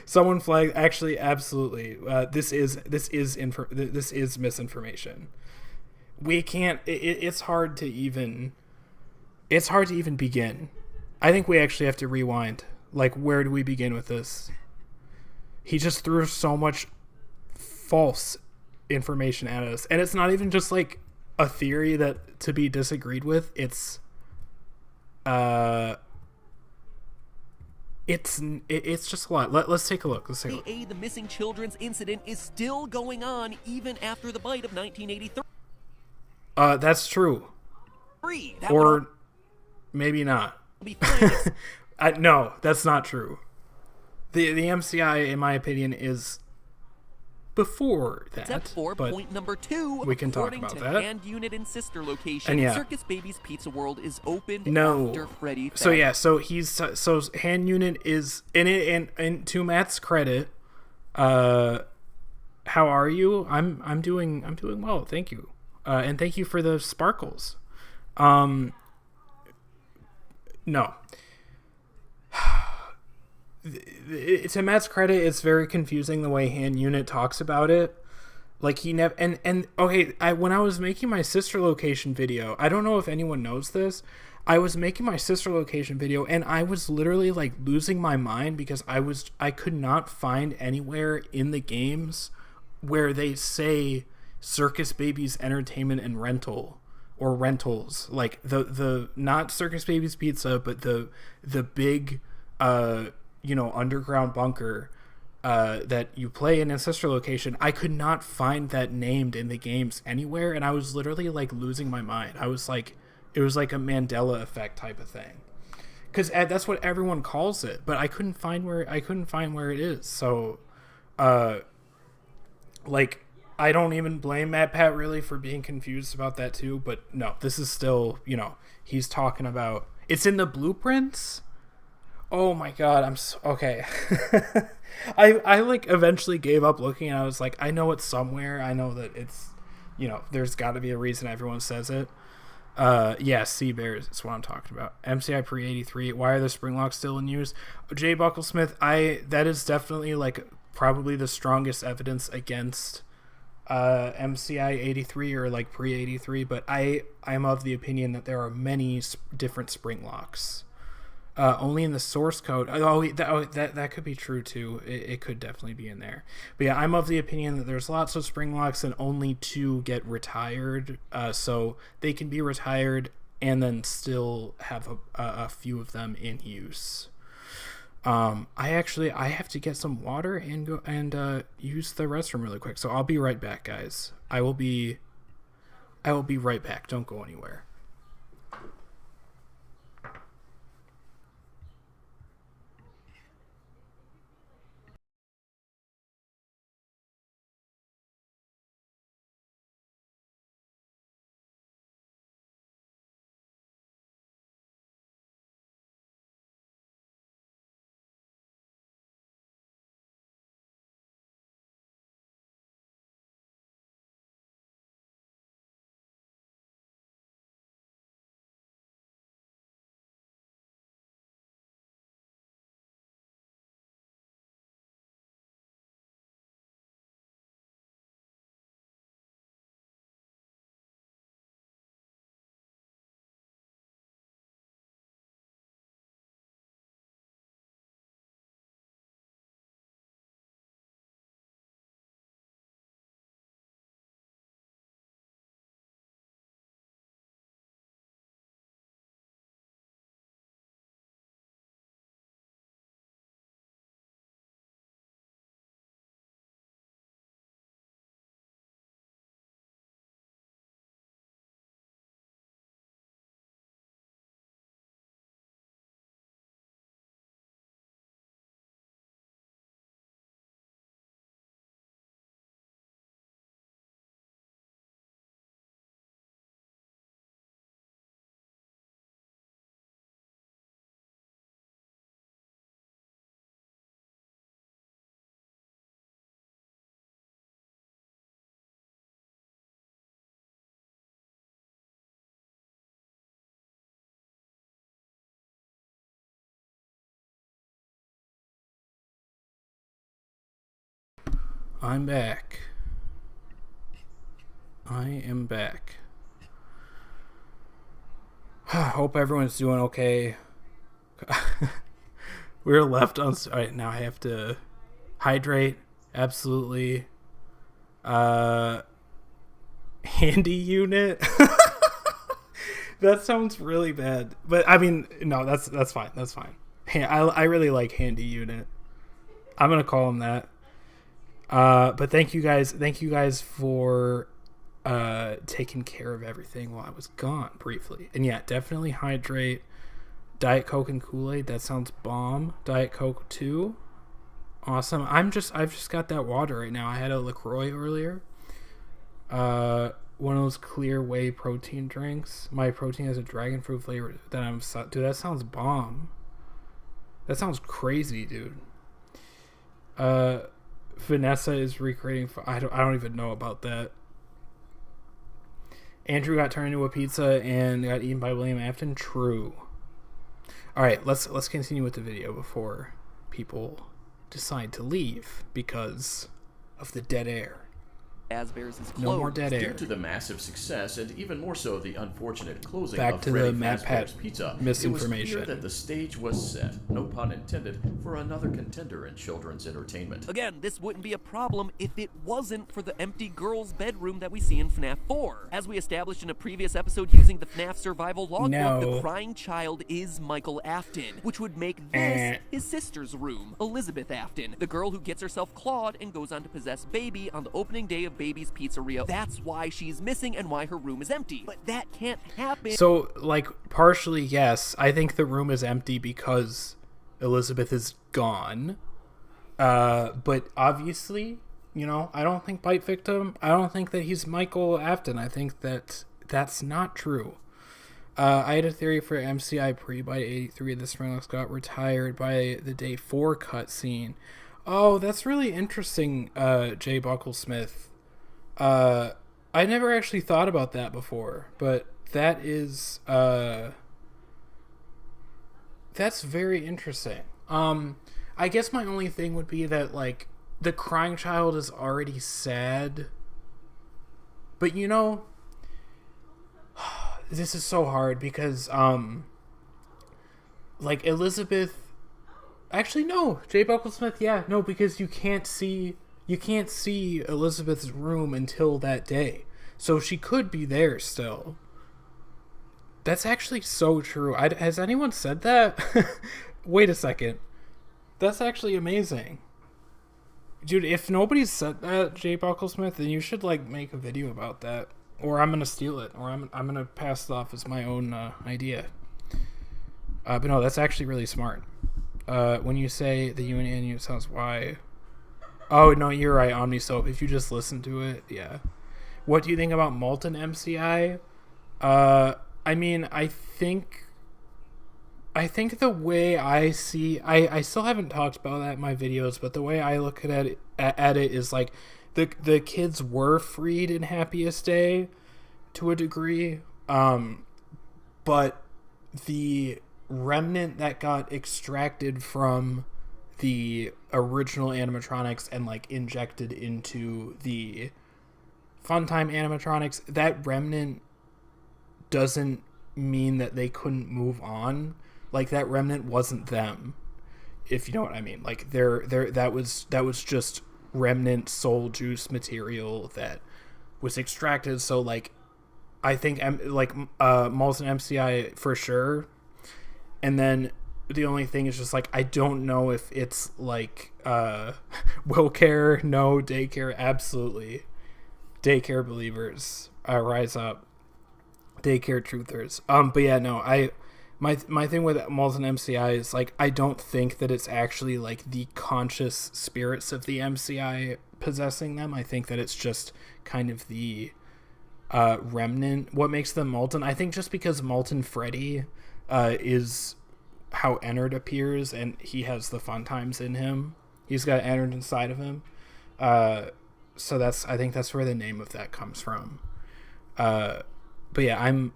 Someone flagged. Actually, absolutely. This is misinformation. We can't. It's hard to even. It's hard to even begin. I think we actually have to rewind. Like, where do we begin with this? He just threw so much false information at us. And it's not even just like a theory that to be disagreed with. It's just a lot. Let's take a look. The missing children's incident is still going on even after the bite of 1983. That's true. Or maybe not. No, that's not true. The MCI, in my opinion, is before that. Except for point number 2, we can talk about that. Hand unit and sister location, and Circus Baby's Pizza World is opened after Freddy. So hand unit is in it, and to Matt's credit, how are you? I'm doing well, thank you, and thank you for the sparkles. No. To Matt's credit, it's very confusing the way hand unit talks about it. Like he never when I was making my sister location video, I don't know if anyone knows this. I was making my sister location video, and I was literally like losing my mind because I could not find anywhere in the games where they say Circus Babies Entertainment and Rental or rentals, like the not Circus Babies Pizza, but the big underground bunker that you play in a sister location. I could not find that named in the games anywhere, and I was literally like losing my mind. I was like, it was like a Mandela effect type of thing, because that's what everyone calls it, but I couldn't find where it is. So like, I don't even blame MatPat really for being confused about that too, but no, this is still, he's talking about, it's in the blueprints. Oh my god, okay. I like eventually gave up looking, and I was like, I know it's somewhere. I know that it's, there's got to be a reason everyone says it. Yeah, Sea Bears is what I'm talking about. MCI pre-83. Why are the spring locks still in use? Jay Bucklesmith, that is definitely like probably the strongest evidence against MCI 83 or like pre-83, but I'm of the opinion that there are many different spring locks. Only in the source code. That could be true too. It could definitely be in there. But yeah, I'm of the opinion that there's lots of spring locks and only 2 get retired. So they can be retired and then still have a few of them in use. I have to get some water and go and use the restroom really quick. So I'll be right back, guys. I will be right back. Don't go anywhere. I'm back. I am back. Hope everyone's doing okay. We're left on. Alright, now I have to hydrate. Absolutely. Handy unit. That sounds really bad, but I mean, no, that's fine. That's fine. I really like handy unit. I'm gonna call him that. But thank you guys for taking care of everything while I was gone briefly. And yeah, definitely hydrate. Diet Coke and Kool-Aid, that sounds bomb. Diet Coke too. Awesome. I've just got that water right now. I had a LaCroix earlier. One of those clear whey protein drinks. My protein has a dragon fruit flavor. Dude, that sounds bomb. That sounds crazy, dude. Vanessa is recreating. I don't even know about that. Andrew got turned into a pizza and got eaten by William Afton. True. All right, let's continue with the video before people decide to leave because of the dead air. Fazbear's is closed. No more dead Due air. to the massive success, and even more so the unfortunate closing Back of to the Freddy MatPat Fazbear's Pizza, misinformation. it was clear that the stage was set, no pun intended, for another contender in children's entertainment. Again, this wouldn't be a problem if it wasn't for the empty girl's bedroom that we see in FNAF 4. As we established in a previous episode using the FNAF survival logbook, the crying child is Michael Afton, which would make this his sister's room, Elizabeth Afton, the girl who gets herself clawed and goes on to possess Baby on the opening day of Baby's Pizzeria. That's why she's missing and why her room is empty. But that can't happen. So, like, partially, yes. I think the room is empty because Elizabeth is gone. But obviously, you know, I don't think Bite Victim, I don't think that he's Michael Afton. I think that that's not true. I had a theory for MCI pre-Bite 83. The Springlocks got retired by the day 4 cutscene. Oh, that's really interesting, Jay Bucklesmith. I never actually thought about that before, but that is, that's very interesting. I guess my only thing would be that, like, the crying child is already sad, but, you know, this is so hard because, like, Elizabeth, actually, no, Jay Bucklesmith, yeah, no, because you can't see Elizabeth's room until that day. So she could be there still. That's actually so true. Has anyone said that? Wait a second. That's actually amazing. Dude, if nobody's said that, Jay Bucklesmith, then you should, like, make a video about that. Or I'm gonna steal it. Or I'm gonna pass it off as my own idea. But no, that's actually really smart. When you say the union sounds why... Oh, no, you're right, OmniSoap. If you just listen to it, yeah. What do you think about Molten MCI? I mean, I think the way I see... I still haven't talked about that in my videos, but the way I look at it is, like, the kids were freed in Happiest Day to a degree, but the remnant that got extracted from the original animatronics and, like, injected into the Funtime animatronics, that remnant doesn't mean that they couldn't move on. Like, that remnant wasn't them, if you know what I mean. Like, that was just remnant soul juice material that was extracted. So, like, I think Molten MCI for sure. And then the only thing is just, like, I don't know if it's, like, will care, no, daycare, absolutely. Daycare believers, rise up. Daycare truthers. But yeah, no, my thing with Molten MCI is, like, I don't think that it's actually, like, the conscious spirits of the MCI possessing them. I think that it's just kind of the remnant. What makes them Molten? I think just because Molten Freddy is how Ennard appears, and he has the fun times in him. He's got Ennard inside of him. So I think that's where the name of that comes from. But yeah, I'm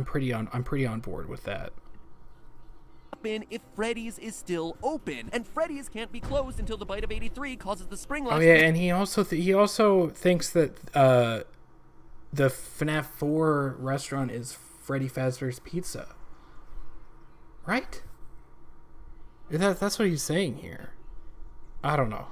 pretty on board with that. If Freddy's is still open, and Freddy's can't be closed until the Bite of 83 causes the Springlocks. Oh yeah, and he also thinks that the FNAF 4 restaurant is Freddy Fazbear's Pizza, right? That's what he's saying here. I don't know.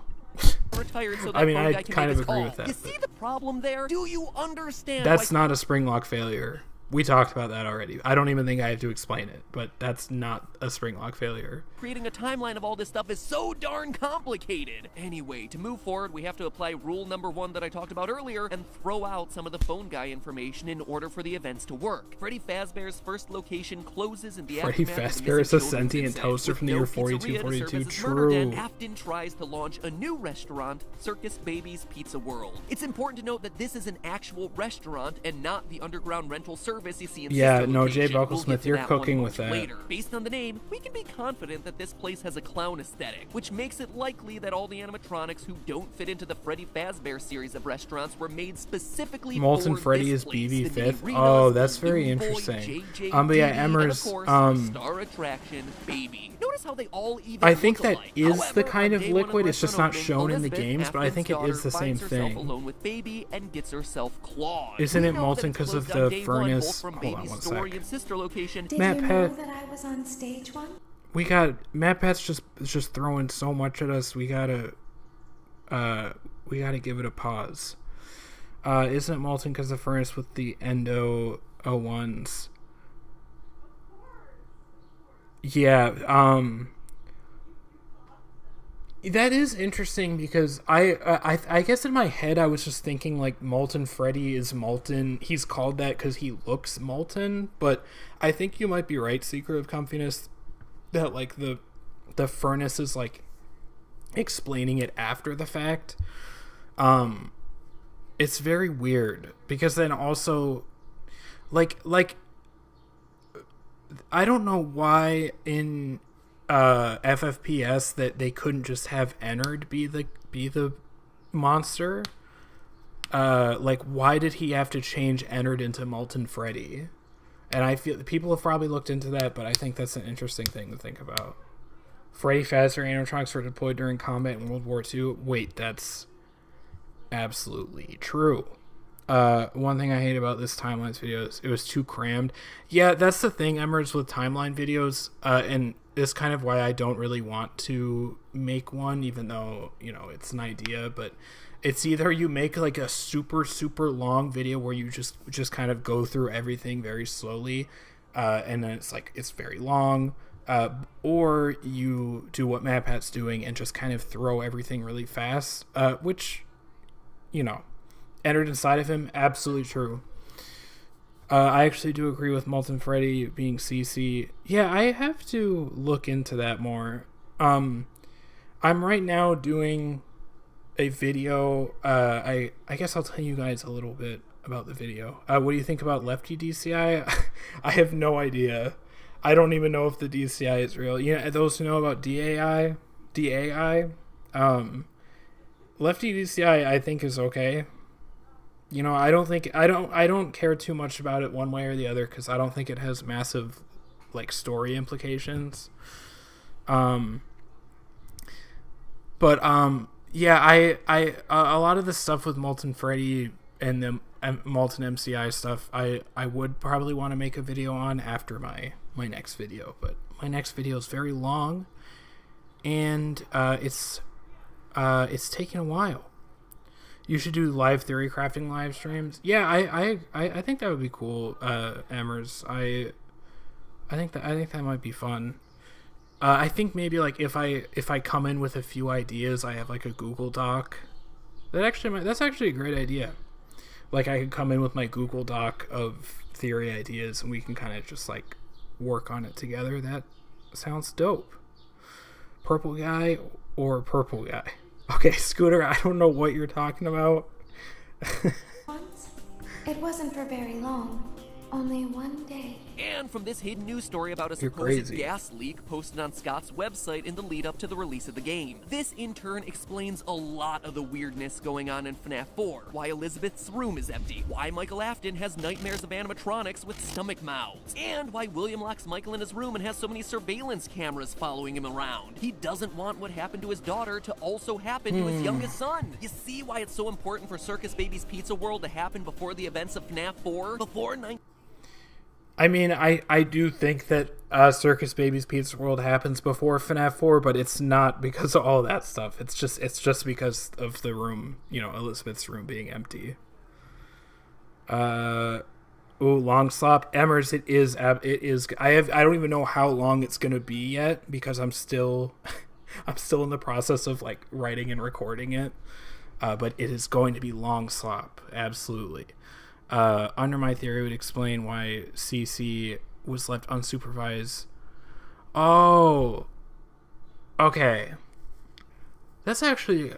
Retired so that I mean, guy I can kind make of his agree call. with that. You see the problem there? Do you understand? That's not a Springlock failure. We talked about that already. I don't even think I have to explain it, but that's not a Springlock failure. Creating a timeline of all this stuff is so darn complicated. Anyway, to move forward, we have to apply rule number 1 that I talked about earlier and throw out some of the phone guy information in order for the events to work. Freddy Fazbear's first location closes in the Freddy Fazbear is a sentient toaster from the year 4242. True. Afton tries to launch a new restaurant, Circus Baby's Pizza World. It's important to note that this is an actual restaurant and not the underground rental service service you see in Yeah, Sister no, Jay Location. We'll Bucklesmith, get to you're that one cooking much with that. later. Based on the name, we can be confident that this place has a clown aesthetic, which makes it likely that all the animatronics who don't fit into the Freddy Fazbear series of restaurants were made specifically Molten for Freddy this is place. BB The Fifth. Marinas, Oh, that's the very Loon Boy, interesting. JJ, But yeah, and of Emmer's, course, the star attraction, Baby. Notice how they all even I think look that alike. is However, the kind on of day one liquid. the It's just restaurant not opening, shown in the Elizabeth, games, but I think it is the Afton's same daughter, finds herself thing. alone with Baby and gets herself clawed. Isn't We it know molten that it's 'cause of closed on the day one, both furnace? from Hold on Baby's one story sec. and sister location. Did Matt you know Pat- that I was on stage one? We got MatPat's just throwing so much at us. We gotta give it a pause. Isn't it molten because the furnace with the endo O1s? Yeah. That is interesting because I guess in my head I was just thinking like Molten Freddy is molten. He's called that because he looks molten, but I think you might be right, Secret of Comfiness, that like the furnace is like explaining it after the fact. It's very weird because then also like I don't know why in FFPS that they couldn't just have Ennard be the monster. Like why did he have to change Ennard into Molten Freddy? And I feel people have probably looked into that, but I think that's an interesting thing to think about. Freddy Fazbear animatronics were deployed during combat in World War II. Wait, that's absolutely true. One thing I hate about this timelines videos, it was too crammed. Yeah, that's the thing, Emmers, with timeline videos, and it's kind of why I don't really want to make one, even though, you know, it's an idea, but it's either you make like a super long video where you just kind of go through everything very slowly, and then it's like it's very long, or you do what MatPat's doing and just kind of throw everything really fast, which, you know, entered inside of him, absolutely true. I actually do agree with Molten Freddy being CC. Yeah, I have to look into that more. I'm right now doing a video. I guess I'll tell you guys a little bit about the video. What do you think about Lefty DCI? I have no idea. I don't even know if the DCI is real. You know, those who know about DAI, Lefty DCI I think is okay. You know, I don't care too much about it one way or the other because I don't think it has massive like story implications. Yeah, I a lot of the stuff with Molten Freddy and the Molten MCI stuff I would probably want to make a video on after my next video, but my next video is very long and it's taking a while. You should do live theory crafting live streams. Yeah, I think that would be cool, Emmers. I think that might be fun. I think maybe like if I come in with a few ideas, I have like a Google Doc. That's actually a great idea. Like I could come in with my Google Doc of theory ideas and we can kind of just like work on it together. That sounds dope. Purple guy or purple guy? Okay, Scooter, I don't know what you're talking about. Once. It wasn't for very long. Only one day. And from this hidden news story about a You're supposed crazy. gas leak posted on Scott's website in the lead up to the release of the game. This in turn explains a lot of the weirdness going on in FNAF 4. Why Elizabeth's room is empty. Why Michael Afton has nightmares of animatronics with stomach mouths. And why William locks Michael in his room and has so many surveillance cameras following him around. He doesn't want what happened to his daughter to also happen to his youngest son. You see why it's so important for Circus Baby's Pizza World to happen before the events of FNAF 4? Before I mean, I do think that Circus Baby's Pizza World happens before FNAF 4, but it's not because of all that stuff. It's just because of the room, you know, Elizabeth's room being empty. Long slop, Emmers. It is. I don't even know how long it's gonna be yet because I'm still in the process of like writing and recording it. But it is going to be long slop, absolutely. Under my theory would explain why CC was left unsupervised. Oh, okay. That's actually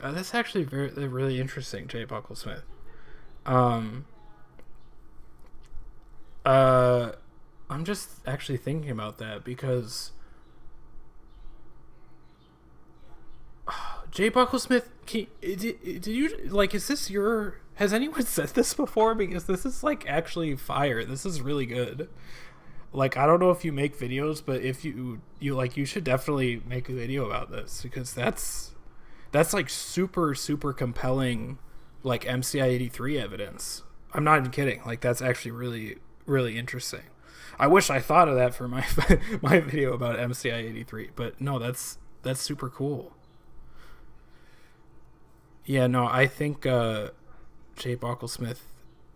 really interesting, Jay Bucklesmith. I'm just actually thinking about that because Jay Bucklesmith, did you like? Is this your? Has anyone said this before? Because this is like actually fire. This is really good. Like, I don't know if you make videos, but if you like, you should definitely make a video about this because that's like super compelling, like MCI 83 evidence. I'm not even kidding. Like, that's actually really interesting. I wish I thought of that for my my video about MCI 83, but no, that's super cool. Yeah, no, I think Jay Bucklesmith,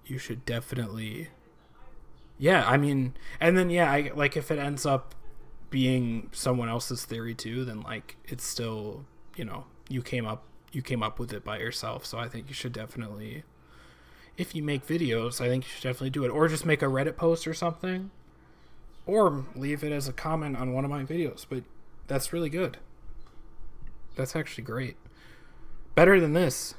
you should definitely. Yeah, I mean, and then yeah, I like if it ends up being someone else's theory too, then like it's still, you know, you came up with it by yourself. So I think you should definitely, if you make videos, I think you should definitely do it, or just make a Reddit post or something, or leave it as a comment on one of my videos. But that's really good. That's actually great. Better than this.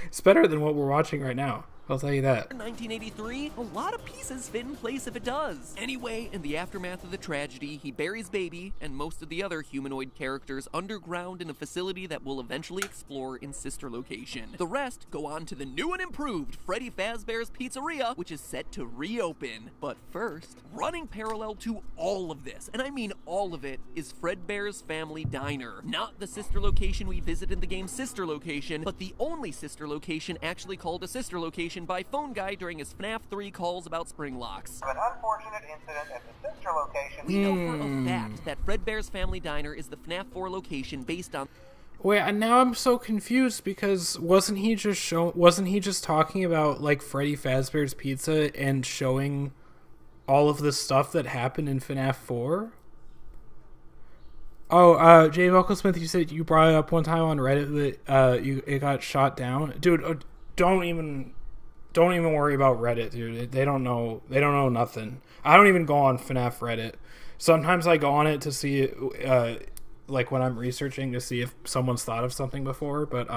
It's better than what we're watching right now. I'll tell you that. In 1983, a lot of pieces fit in place if it does. Anyway, in the aftermath of the tragedy, he buries Baby and most of the other humanoid characters underground in a facility that we'll eventually explore in sister location. The rest go on to the new and improved Freddy Fazbear's Pizzeria, which is set to reopen. But first, running parallel to all of this, and I mean all of it, is Fredbear's Family Diner. Not the sister location we visit in the game's sister location, but the only sister location actually called a sister location by Phone Guy during his FNAF 3 calls about spring locks. An unfortunate incident at the sister location. We know for a fact that Fredbear's Family Diner is the FNAF 4 location based on. Wait, and now I'm so confused because wasn't he just talking about like Freddy Fazbear's Pizza and showing all of the stuff that happened in FNAF 4? Oh, Jay Bucklesmith, you said you brought it up one time on Reddit that it got shot down. Dude, don't even worry about Reddit, dude. They don't know nothing. I don't even go on FNAF Reddit. Sometimes I go on it to see like when I'm researching to see if someone's thought of something before, but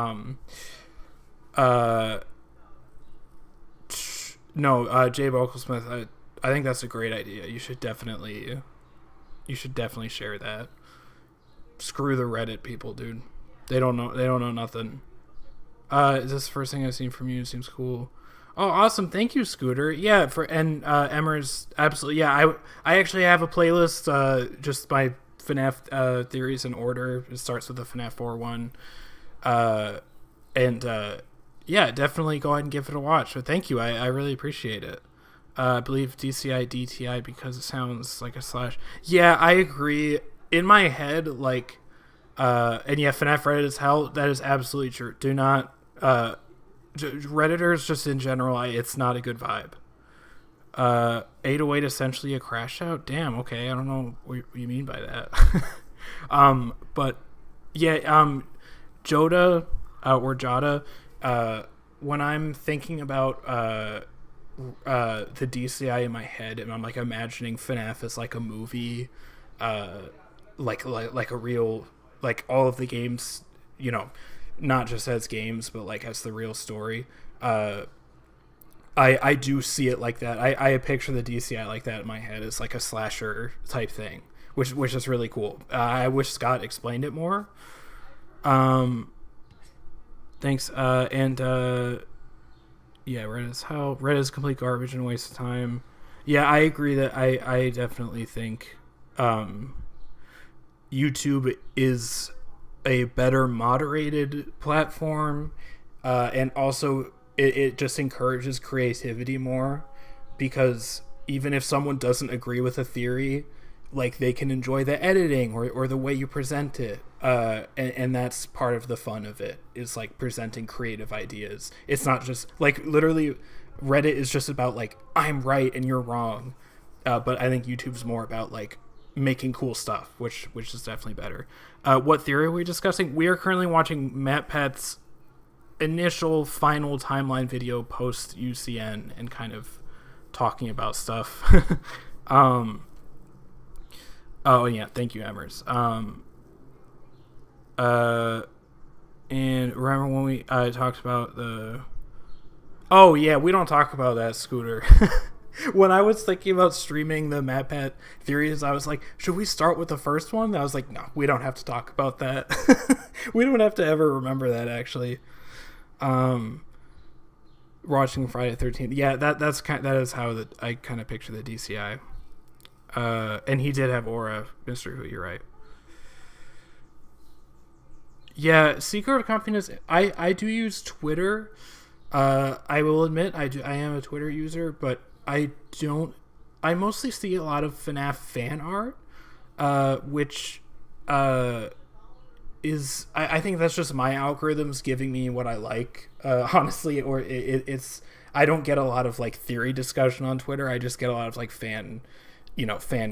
no, Jay Bucklesmith, I think that's a great idea. You should definitely share that. Screw the Reddit people, dude. They don't know nothing. Is this the first thing I've seen from you? It seems cool. Oh, awesome. Thank you, Scooter. Yeah, Emmer's absolutely. Yeah, I actually have a playlist, just my FNAF theories in order. It starts with the FNAF 4 one. Yeah, definitely go ahead and give it a watch. But thank you. I really appreciate it. I believe DCI DTI because it sounds like a slash. Yeah, I agree. In my head, like, and yeah, FNAF Reddit is hell. That is absolutely true. Do not, Redditors just in general, it's not a good vibe. 808 essentially a crash out. Damn. Okay, I don't know what you mean by that. But yeah, Joda or Jada. When I'm thinking about the DCI in my head, and I'm like imagining FNAF as like a movie, like a real, like all of the games, you know, not just as games, but like as the real story. I do see it like that. I picture the DCI like that in my head as like a slasher type thing, which is really cool. I wish Scott explained it more. Thanks. Yeah, Reddit is complete garbage and a waste of time. Yeah, I agree that I definitely think YouTube is a better moderated platform, and also it just encourages creativity more, because even if someone doesn't agree with a theory, like they can enjoy the editing or the way you present it, and that's part of the fun of it, is like presenting creative ideas. It's not just like literally Reddit is just about like I'm right and you're wrong, but I think YouTube's more about like making cool stuff, which is definitely better. What theory are we discussing? We are currently watching MatPat's initial final timeline video post UCN and kind of talking about stuff. Oh yeah, thank you, Emmers. And remember when we talked about the... Oh yeah, we don't talk about that, Scooter. When I was thinking about streaming the MatPat theories, I was like, should we start with the first one? I was like, no, we don't have to talk about that. We don't have to ever remember that, actually. Watching Friday the 13th. Yeah, that is how I kind of picture the DCI. And he did have aura, Mr. Who, you're right. Yeah, Seeker of Confidence. I do use Twitter. I will admit I am a Twitter user, but I mostly see a lot of FNAF fan art, which is I think that's just my algorithms giving me what I like, honestly, or it's I don't get a lot of like theory discussion on Twitter. I just get a lot of like fan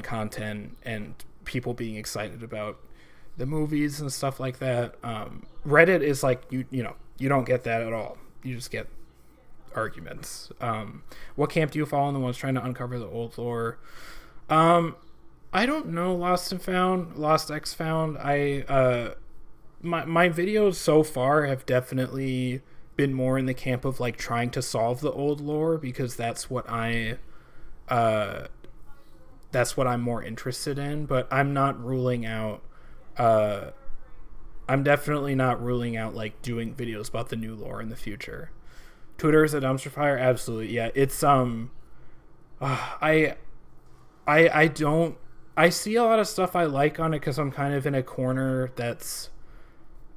content and people being excited about the movies and stuff like that. Reddit is like you don't get that at all. You just get arguments. What camp do you fall in? The ones trying to uncover the old lore. I don't know. Lost X Found. My videos so far have definitely been more in the camp of like trying to solve the old lore, because that's what I'm more interested in. But I'm not ruling out. I'm definitely not ruling out like doing videos about the new lore in the future. Twitter is a dumpster fire, absolutely. Yeah, it's I see a lot of stuff I like on it because I'm kind of in a corner that's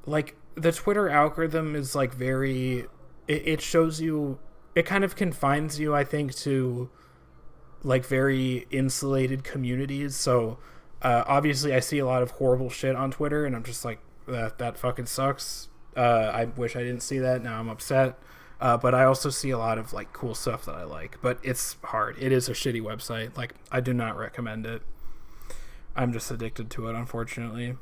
like the Twitter algorithm is like very. It shows you. It kind of confines you, I think, to like very insulated communities. So obviously, I see a lot of horrible shit on Twitter, and I'm just like, that fucking sucks. I wish I didn't see that. Now I'm upset. But I also see a lot of like cool stuff that I like. But it's hard. It is a shitty website. Like, I do not recommend it. I'm just addicted to it, unfortunately.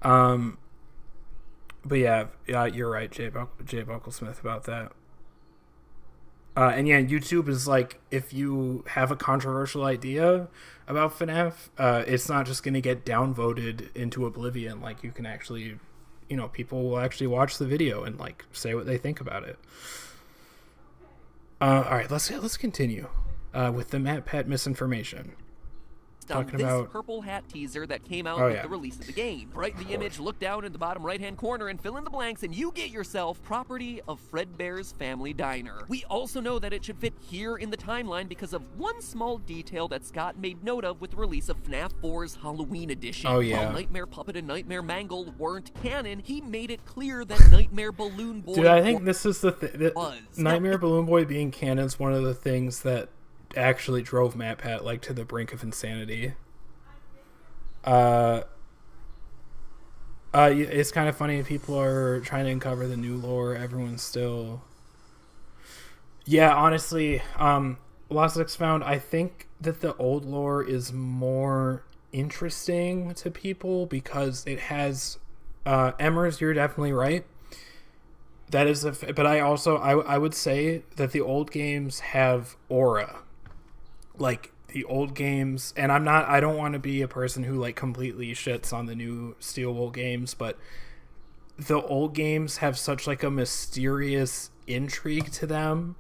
But yeah, you're right, Jay Bucklesmith, about that. And yeah, YouTube is like, if you have a controversial idea about FNAF, it's not just going to get downvoted into oblivion. Like, you can actually, people will actually watch the video and like say what they think about it. All right, let's continue with the MatPat misinformation. On this purple hat teaser that came out with the release of the game. Right in the image, look down in the bottom right-hand corner and fill in the blanks, and you get yourself property of Fredbear's Family Diner. We also know that it should fit here in the timeline because of one small detail that Scott made note of with the release of FNAF 4's Halloween edition. Oh, yeah. While Nightmare Puppet and Nightmare Mangle weren't canon, he made it clear that Nightmare Balloon Boy... Dude, I think this is the thing. Nightmare Balloon Boy being canon is one of the things that actually drove MatPat like to the brink of insanity. It's kind of funny, people are trying to uncover the new lore. Everyone's still, honestly, Lost X Found, I think that the old lore is more interesting to people because it has Emmers, you're definitely right. That is but I would say that the old games have aura. Like the old games, and I don't want to be a person who like completely shits on the new Steel Wool games, but the old games have such like a mysterious intrigue to them,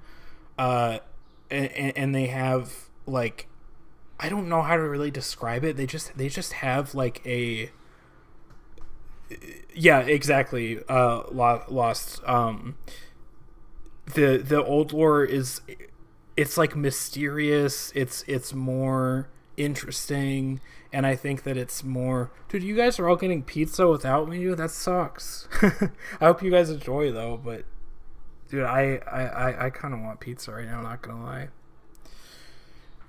and they have like, I don't know how to really describe it. They just have like a, yeah, exactly. Lost. The old lore is. It's like mysterious. It's more interesting, and I think that it's more. Dude, you guys are all getting pizza without me. That sucks. I hope you guys enjoy though. But dude, I kind of want pizza right now. Not gonna lie.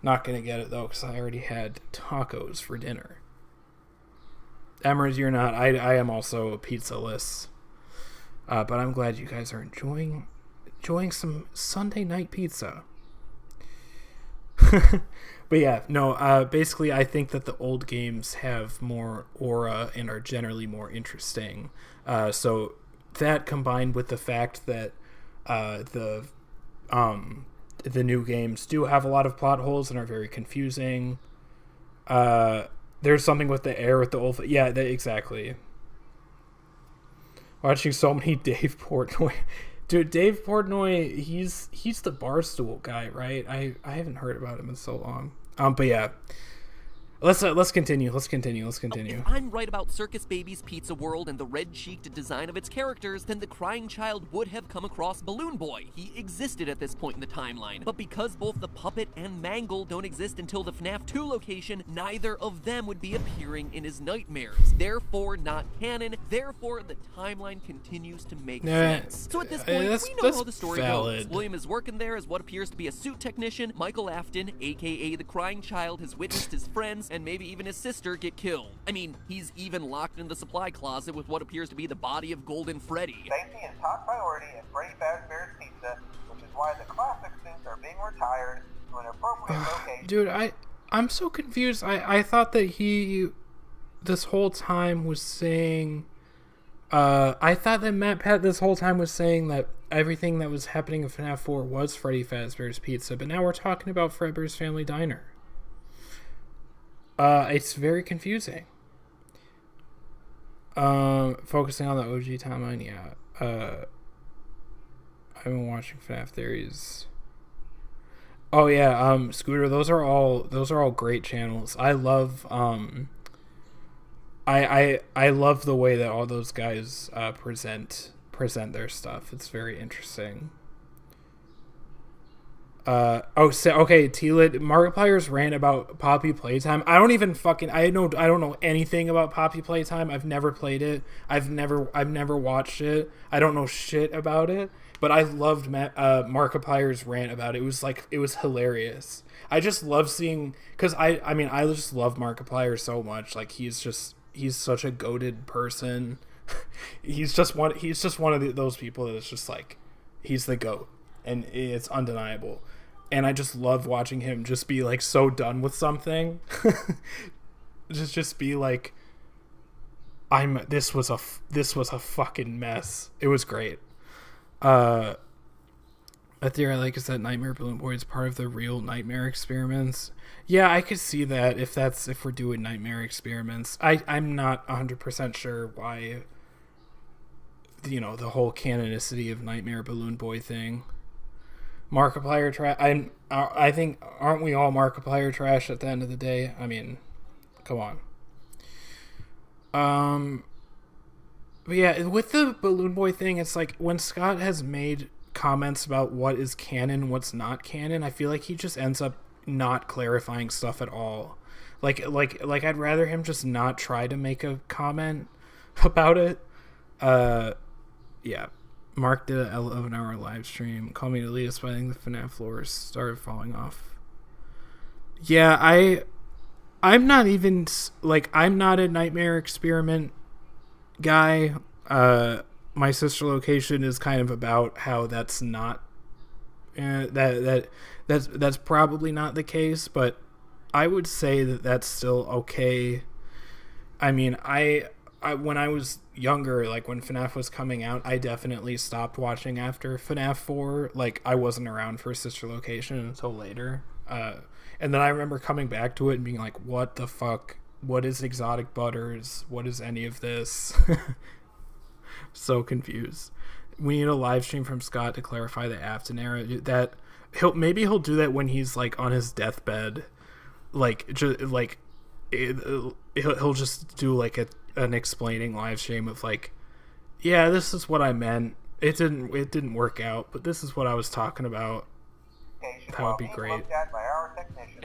Not gonna get it though because I already had tacos for dinner. Emmers, you're not. I am also pizzaless. But I'm glad you guys are enjoying some Sunday night pizza. But yeah, no, basically I think that the old games have more aura and are generally more interesting. So that combined with the fact that the new games do have a lot of plot holes and are very confusing. There's something with the air with the old... Yeah, exactly. Watching so many Dave Portnoy... Dude, Dave Portnoy, he's the Barstool guy, right? I haven't heard about him in so long. But yeah. Let's continue. If I'm right about Circus Baby's Pizza World and the red-cheeked design of its characters, then the crying child would have come across Balloon Boy. He existed at this point in the timeline. But because both the puppet and Mangle don't exist until the FNAF 2 location, neither of them would be appearing in his nightmares. Therefore, not canon. Therefore, the timeline continues to make sense. So at this point, we know how the story goes. William is working there as what appears to be a suit technician. Michael Afton, aka the crying child, has witnessed his friends and maybe even his sister get killed. I mean, he's even locked in the supply closet with what appears to be the body of Golden Freddy. Safety is top priority at Freddy Fazbear's Pizza, which is why the classic suits are being retired to an appropriate location. Dude, I'm so confused. I thought that he this whole time was saying I thought that MatPat this whole time was saying that everything that was happening in FNAF 4 was Freddy Fazbear's Pizza, but now we're talking about Fredbear's Family Diner. It's very confusing. Focusing on the OG timeline, yeah. I've been watching FNAF theories. Oh yeah, Scooter, those are all great channels. I love I love the way that all those guys present their stuff. It's very interesting. Okay, T-Lit, Markiplier's rant about Poppy Playtime. I don't know anything about Poppy Playtime. I've never played it. I've never watched it. I don't know shit about it, but I loved Markiplier's rant about it. It was hilarious. I just love seeing, cuz I just love Markiplier so much. Like he's such a goated person. he's just one of those people that is just like, he's the GOAT. And it's undeniable. And I just love watching him just be like so done with something. just be like, this was a fucking mess. It was great. A theory I like is that Nightmare Balloon Boy is part of the real nightmare experiments. Yeah, I could see that if we're doing nightmare experiments. I'm not 100% sure why, the whole canonicity of Nightmare Balloon Boy thing. Markiplier trash. I think, aren't we all Markiplier trash at the end of the day? I mean, come on. But yeah, with the Balloon Boy thing, it's like when Scott has made comments about what is canon, what's not canon, I feel like he just ends up not clarifying stuff at all. Like I'd rather him just not try to make a comment about it. Yeah. Mark did an 11-hour live stream. Call me elitist, but I think the FNAF floors started falling off. Yeah, I'm not even, I'm not a nightmare experiment guy. My sister location is kind of about how that's not, that's probably not the case, but I would say that that's still okay. I mean, I when I was younger, like when FNAF was coming out, I definitely stopped watching after FNAF 4. Like I wasn't around for Sister Location until later. And then I remember coming back to it and being like, what the fuck? What is Exotic Butters? What is any of this? So confused. We need a live stream from Scott to clarify the Afton era. That he'll do that when he's like on his deathbed. He'll just do like an explaining live stream of like, yeah, this is what I meant. It didn't work out, but this is what I was talking about. That would be great.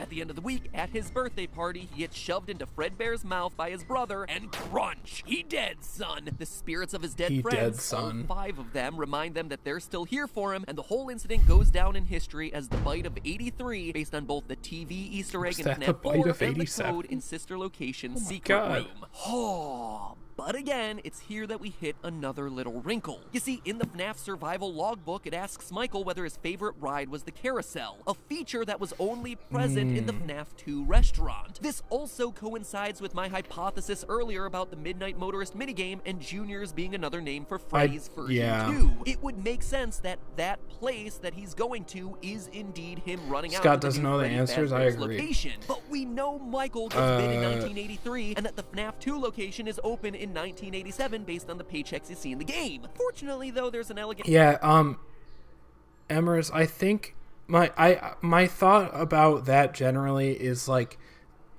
At the end of the week, at his birthday party, he gets shoved into Fredbear's mouth by his brother, and crunch! He dead, son! The spirits of his dead friends, all 5 of them, remind them that they're still here for him, and the whole incident goes down in history as the bite of 83, based on both the TV Easter egg in FNAF 4 and the code in Sister Location's secret room. Oh, but again, it's here that we hit another little wrinkle. You see, in the FNAF survival logbook, it asks Michael whether his favorite ride was the carousel, a feature that was only present in the FNAF 2 restaurant. This also coincides with my hypothesis earlier about the Midnight Motorist minigame and Junior's being another name for Freddy's version 2. It would make sense that that place that he's going to is indeed him running out. Scott doesn't know the answers, I agree. Location. But we know Michael was bid in 1983 and that the FNAF 2 location is open in in 1987 based on the paychecks you see in the game. Fortunately, though, there's an elegant... Yeah, Emrys, I think my thought about that generally is like,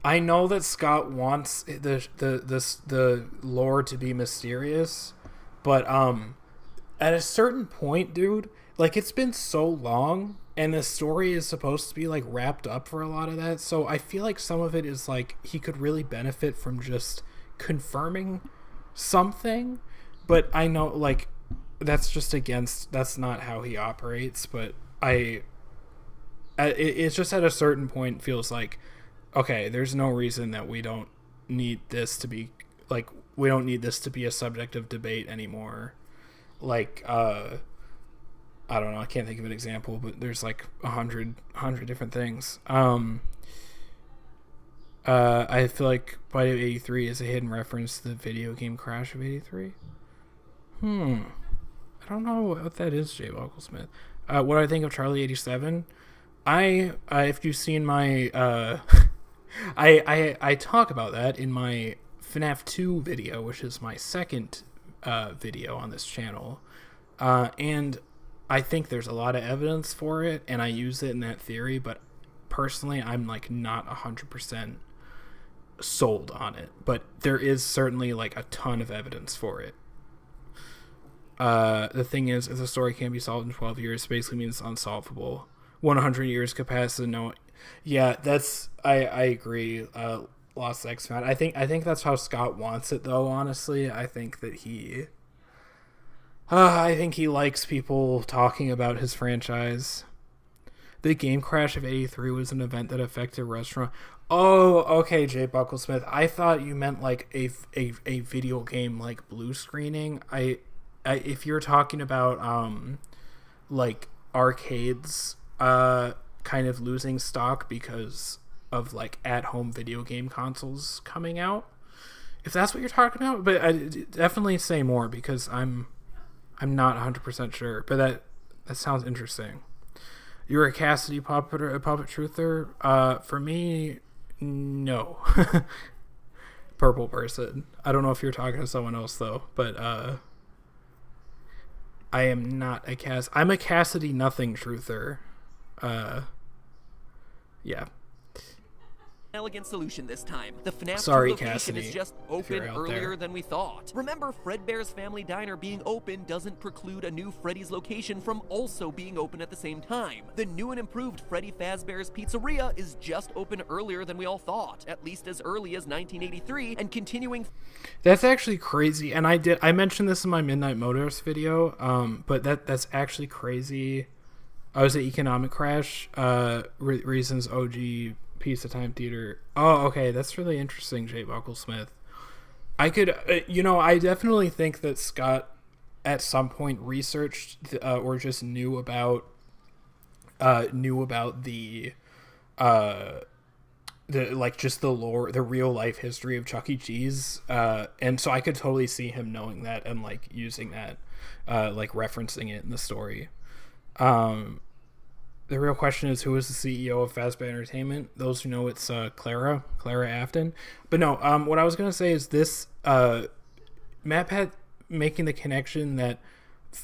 I know that Scott wants the lore to be mysterious, but at a certain point, dude, like, it's been so long and the story is supposed to be like wrapped up for a lot of that, so I feel like some of it is like he could really benefit from just confirming something. But I know, like, that's not how he operates, but it's just at a certain point feels like, okay, there's no reason that we don't need this to be like, we don't need this to be a subject of debate anymore. Like, I don't know, I can't think of an example, but there's like 100 different things. I feel like Bite of 83 is a hidden reference to the video game Crash of 83. I don't know what that is, Jay Bucklesmith. What I think of Charlie 87, if you've seen my I talk about that in my FNAF 2 video, which is my second video on this channel, and I think there's a lot of evidence for it, and I use it in that theory, but personally I'm like not 100% sold on it, but there is certainly like a ton of evidence for it. The thing is, if the story can't be solved in 12 years, it basically means it's unsolvable. 100 years could pass and no... Yeah, that's... I agree. Lost X-Man. I think that's how Scott wants it, though, honestly. I think that he likes people talking about his franchise. The game Crash of 83 was an event that affected restaurant... Oh, okay, Jay Bucklesmith. I thought you meant like a video game like blue screening. If you're talking about like arcades kind of losing stock because of like at-home video game consoles coming out, if that's what you're talking about, but I definitely say more because I'm not 100% sure, but that sounds interesting. You're a Cassidy puppet truther? For me, no. Purple person. I don't know if you're talking to someone else though, but I am not a I'm a Cassidy nothing truther. Yeah. Elegant solution this time. The FNAF 2 Sorry, location Cassidy, is just open earlier than we thought. Remember, Fredbear's Family Diner being open doesn't preclude a new Freddy's location from also being open at the same time. The new and improved Freddy Fazbear's Pizzeria is just open earlier than we all thought, at least as early as 1983, and continuing... That's actually crazy, and I mentioned this in my Midnight Motorist video, but that's actually crazy. I was at Economic Crash, Reasons OG Pizza Time Theater. Oh, okay, that's really interesting, Jay Bucklesmith. I could, I definitely think that Scott at some point researched or just knew about the like just the lore, the real life history of Chuck E. Cheese, and so I could totally see him knowing that and like using that, like referencing it in the story. The real question is, who is the CEO of Fazbear Entertainment? Those who know, it's Clara Afton. But no, what I was going to say is this, MatPat making the connection that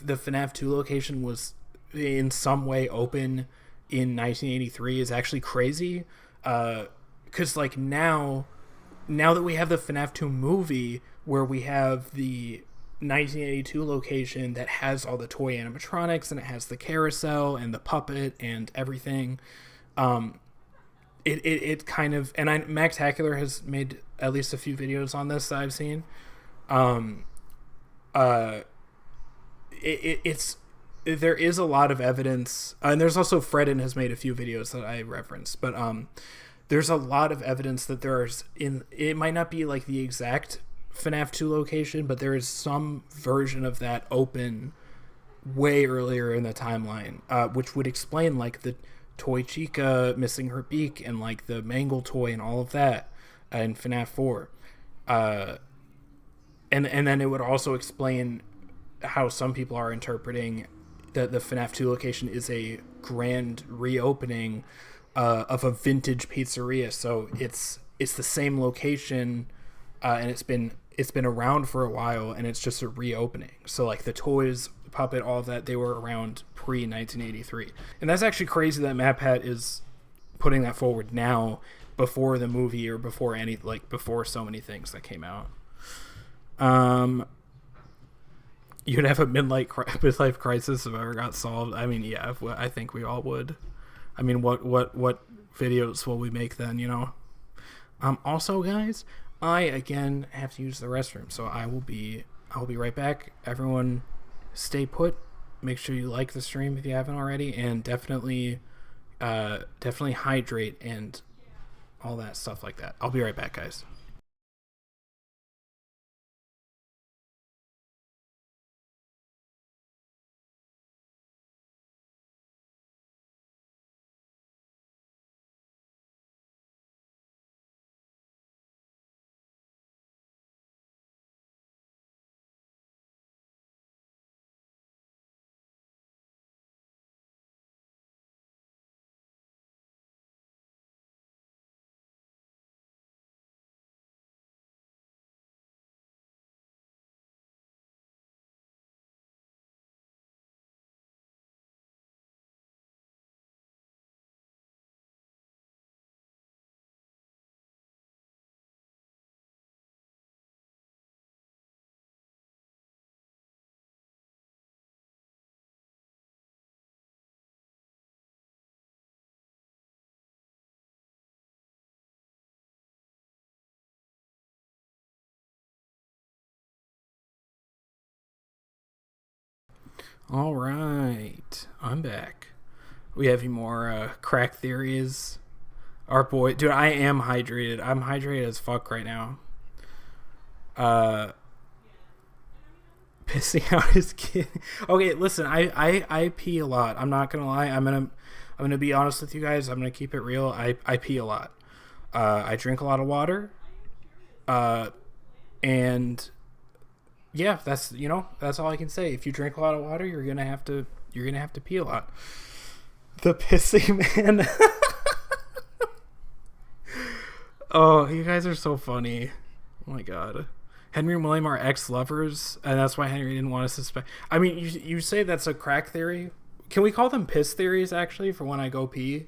the FNAF 2 location was in some way open in 1983 is actually crazy. Because like now that we have the FNAF 2 movie where we have the 1982 location that has all the toy animatronics and it has the carousel and the puppet and everything, it kind of, and Mactacular has made at least a few videos on this that I've seen. There is a lot of evidence, and there's also Fredden has made a few videos that I referenced, but there's a lot of evidence that it might not be like the exact FNAF 2 location, but there is some version of that open way earlier in the timeline, which would explain like the toy Chica missing her beak and like the Mangle toy and all of that in FNAF 4. And then it would also explain how some people are interpreting that the FNAF 2 location is a grand reopening of a vintage pizzeria. So it's the same location, and it's been it's been around for a while, and it's just a reopening. So like the toys, puppet, all of that, they were around pre-1983, and that's actually crazy that MatPat is putting that forward now, before the movie or before before so many things that came out. You'd have a midlife crisis if it ever got solved. I mean, yeah, I think we all would. I mean, what videos will we make then, you know? Also, guys, I again have to use the restroom, so I will be right back. Everyone, stay put. Make sure you like the stream if you haven't already, and definitely hydrate and all that stuff like that. I'll be right back, guys. All right, I'm back. We have more crack theories. Our boy, dude, I am hydrated. I'm hydrated as fuck right now. Pissing out his kid. Okay, listen, I pee a lot. I'm not gonna lie. I'm gonna be honest with you guys. I'm gonna keep it real. I pee a lot. I drink a lot of water. And yeah, that's all I can say. If you drink a lot of water, you're gonna have to pee a lot. The pissing man. Oh, you guys are so funny. Oh my god. Henry and William are ex-lovers, and that's why Henry didn't want to suspect. I mean, you say that's a crack theory. Can we call them piss theories, actually, for when I go pee?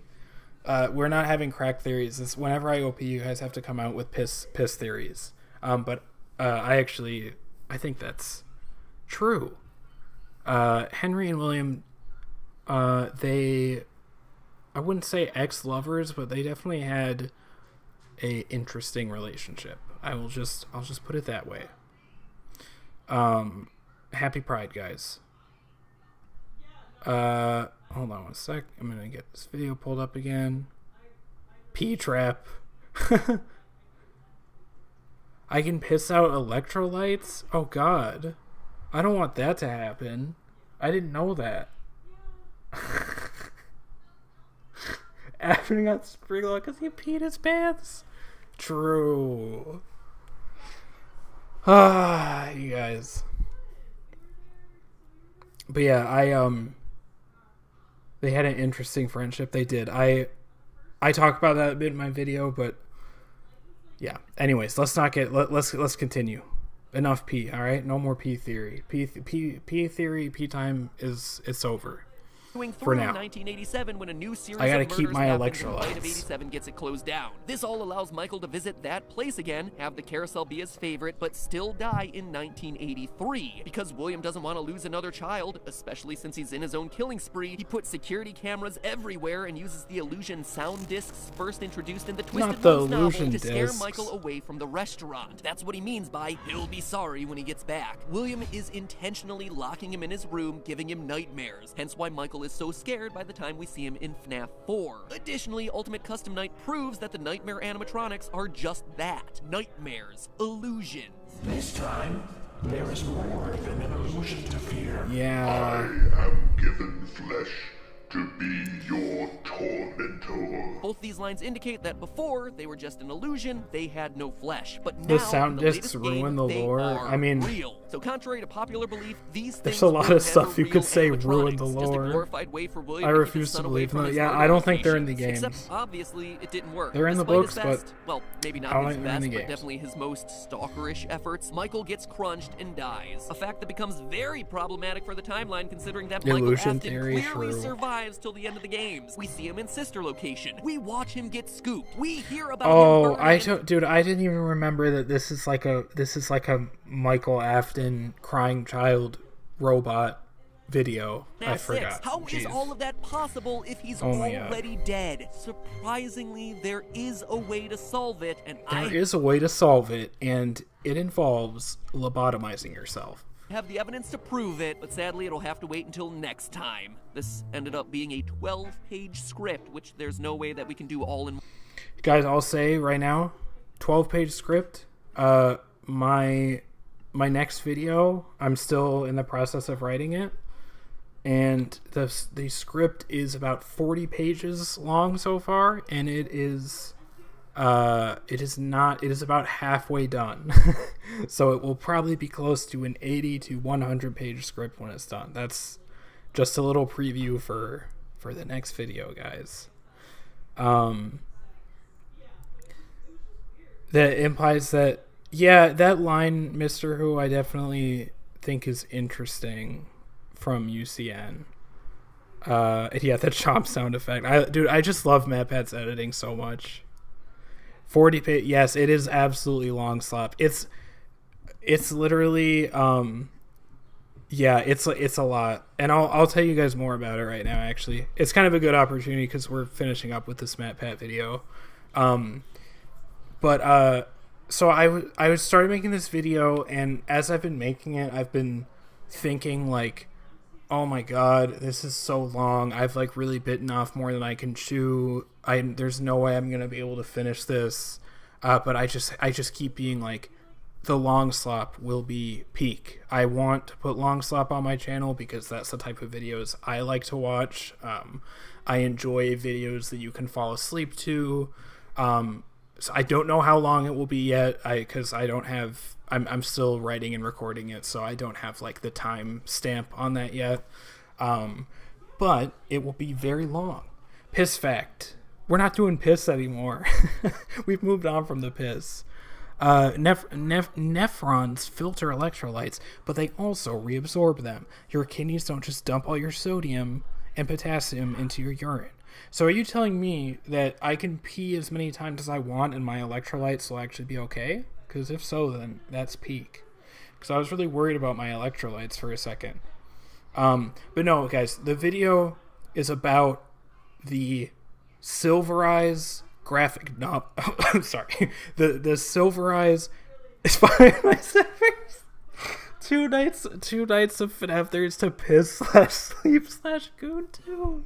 We're not having crack theories. Whenever I go pee, you guys have to come out with piss theories. But I think that's true. Henry and William, I wouldn't say ex-lovers, but they definitely had a interesting relationship. I'll just put it that way. Happy Pride, guys. Hold on one sec. I'm gonna get this video pulled up again. P-trap. I can piss out electrolytes? Oh god. I don't want that to happen. I didn't know that. Afton got sprinkled because he peed his pants. True. You guys. But yeah, they had an interesting friendship. They did. I talked about that a bit in my video, but yeah. Anyways, let's continue. Enough pee, all right? No more pee theory. Pee theory, pee time it's over. For now. 1987, when a new series I gotta of keep murders my happens, and electrolytes. Light of 87 gets it closed down. This all allows Michael to visit that place again, have the carousel be his favorite, but still die in 1983. Because William doesn't want to lose another child, especially since he's in his own killing spree, he puts security cameras everywhere and uses the illusion sound discs first introduced in the Twisted Ones novel to scare Michael away from the restaurant. That's what he means by he'll be sorry when he gets back. William is intentionally locking him in his room, giving him nightmares, hence why Michael is so scared by the time we see him in FNAF 4. Additionally, Ultimate Custom Night proves that the nightmare animatronics are just that. Nightmares. Illusions. This time, there is more than an illusion to fear. Yeah. I am given flesh to be your tormentor. Both these lines indicate that before they were just an illusion, they had no flesh. But now, The sound in discs latest game, ruin the they lore. are I mean, real. So contrary to popular belief, these there's things a lot were of stuff never you could real say ruin the animatronics, just a lore. glorified way for William I to keep refuse his to son away believe from them. his Yeah, murder I don't think they're in the locations. games. Except, obviously, it didn't work. They're in the Despite books, his but best, well, maybe I not don't his think they're in best, the but games. definitely his most stalkerish efforts, Michael gets crunched and dies. A fact that becomes very problematic for the timeline, considering that Michael Illusion Afton theory, clearly true. survives till the end of the games. We see him in sister location. We watch him get scooped. We hear about Oh, him dude, I didn't even remember that this is like a Michael Afton crying child robot video. I forgot. How is Jeez. all of that possible if he's Oh my God. already dead? Surprisingly, there is a way to solve it, and There is a way to solve it, and it involves lobotomizing yourself. have the evidence to prove it, but sadly it'll have to wait until next time. This ended up being a 12-page script, which there's no way that we can do all in. Guys, I'll say right now, 12-page script. My next video, I'm still in the process of writing it, and the script is about 40 pages long so far, and it is about halfway done. So it will probably be close to an 80 to 100 page script when it's done. That's just a little preview for the next video, guys. That implies that, yeah, that line, Mr. Who, I definitely think is interesting from UCN. Yeah, the chomp sound effect. I just love MatPat's editing so much. 40 page, yes, it is absolutely long slop. It's literally, yeah, it's a lot, and I'll tell you guys more about it right now. Actually, it's kind of a good opportunity because we're finishing up with this MatPat video. So I started making this video, and as I've been making it, I've been thinking like, oh my god, this is so long. I've like really bitten off more than I can chew. There's no way I'm gonna be able to finish this. But I just keep being like, the long slop will be peak. I want to put long slop on my channel because that's the type of videos I like to watch. I enjoy videos that you can fall asleep to. So I don't know how long it will be yet, because I don't have. I'm still writing and recording it, so I don't have like the time stamp on that yet. But it will be very long. Piss fact: we're not doing piss anymore. We've moved on from the piss. Nephrons filter electrolytes, but they also reabsorb them. Your kidneys don't just dump all your sodium and potassium into your urine. So are you telling me that I can pee as many times as I want and my electrolytes will actually be okay? Because if so, then that's peak. Because I was really worried about my electrolytes for a second. But no, guys, the video is about the Silver Eyes graphic novel. I'm sorry. The Silver Eyes is fine. My settings. Two nights of FNAF. There's to piss / sleep / goon too.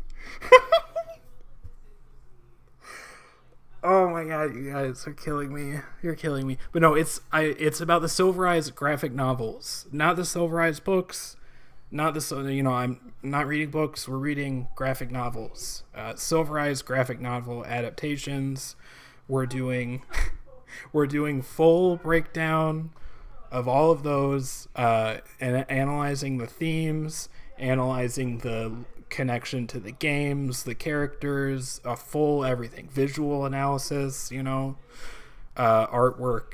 Oh my god, you guys are killing me. You're killing me. But no, it's about the Silver Eyes graphic novels, not the Silver Eyes books. Not the, I'm not reading books. We're reading graphic novels. Silver Eyes graphic novel adaptations. We're doing full breakdown of all of those, and analyzing the themes, analyzing the connection to the games, the characters, a full everything, visual analysis, artwork,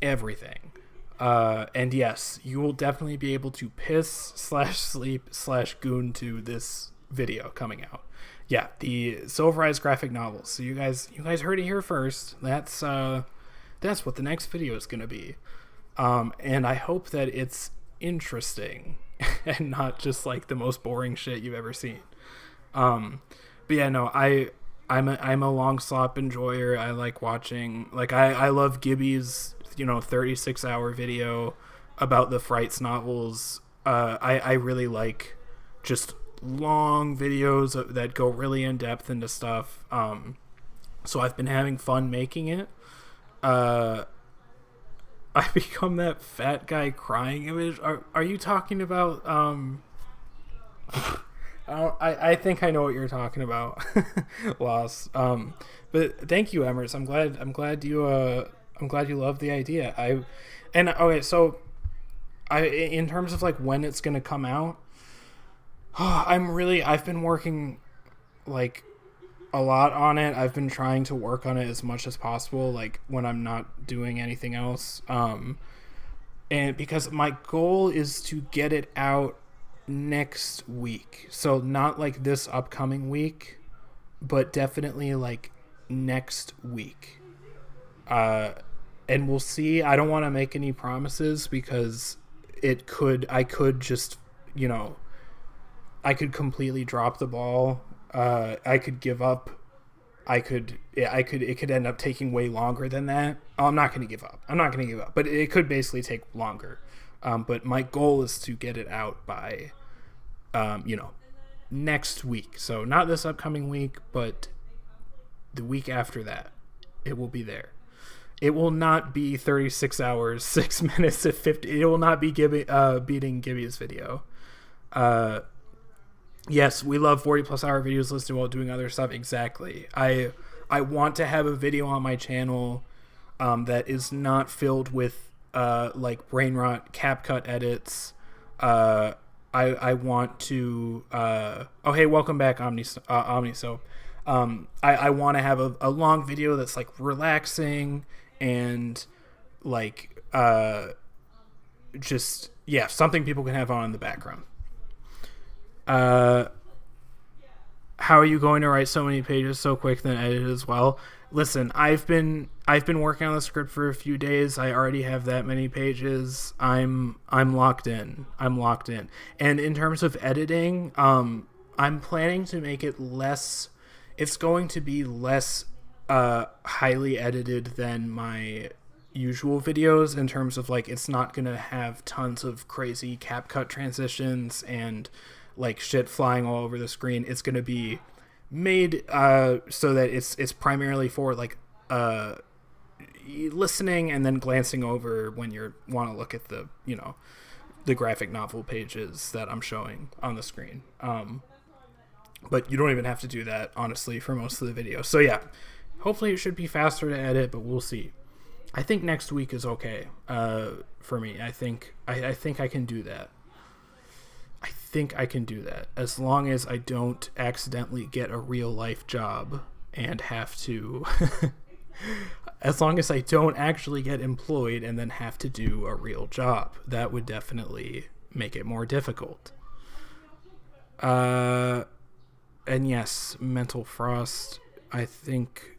everything. And yes, you will definitely be able to piss / sleep / goon to this video coming out. Yeah, the Silver Eyes graphic novels. So you guys heard it here first. That's what the next video is gonna be. And I hope that it's interesting and not just like the most boring shit you've ever seen. But yeah, no, I'm a long slop enjoyer. I like watching, like I love Gibby's 36-hour video about the Frights novels. I really like just long videos that go really in depth into stuff. So I've been having fun making it. I become that fat guy crying image. Are you talking about I think I know what you're talking about. Loss. But thank you, Emers. I'm glad you love the idea. In terms of like when it's gonna come out, I've been working like a lot on it. I've been trying to work on it as much as possible, like when I'm not doing anything else. And because my goal is to get it out next week. So not like this upcoming week, but definitely like next week. And we'll see. I don't want to make any promises because I could just, I could completely drop the ball. I could give up. It could end up taking way longer than that. I'm not going to give up, but it could basically take longer. But my goal is to get it out by, next week. So not this upcoming week, but the week after that, it will be there. It will not be 36 hours, 6 minutes at 50. It will not be beating Gibby's video. Yes, we love 40+ hour videos listed while doing other stuff. Exactly. I want to have a video on my channel that is not filled with like brain rot CapCut edits. I want to oh hey, welcome back, Omni. So I want to have a long video that's like relaxing and like just something people can have on in the background. How are you going to write so many pages so quick then edit as well? Listen, I've been working on the script for a few days. I already have that many pages. I'm locked in. And in terms of editing, I'm planning to make it less. It's going to be less highly edited than my usual videos in terms of like it's not gonna have tons of crazy CapCut transitions and like shit flying all over the screen. It's going to be made so that it's primarily for like listening and then glancing over when you want to look at the the graphic novel pages that I'm showing on the screen. But you don't even have to do that honestly for most of the video. So yeah, hopefully it should be faster to edit, but we'll see. I think next week is okay for me. I think I can do that. I think I can do that as long as I don't accidentally get a real life job and have to as long as I don't actually get employed and then have to do a real job. That would definitely make it more difficult. And yes, mental frost. I think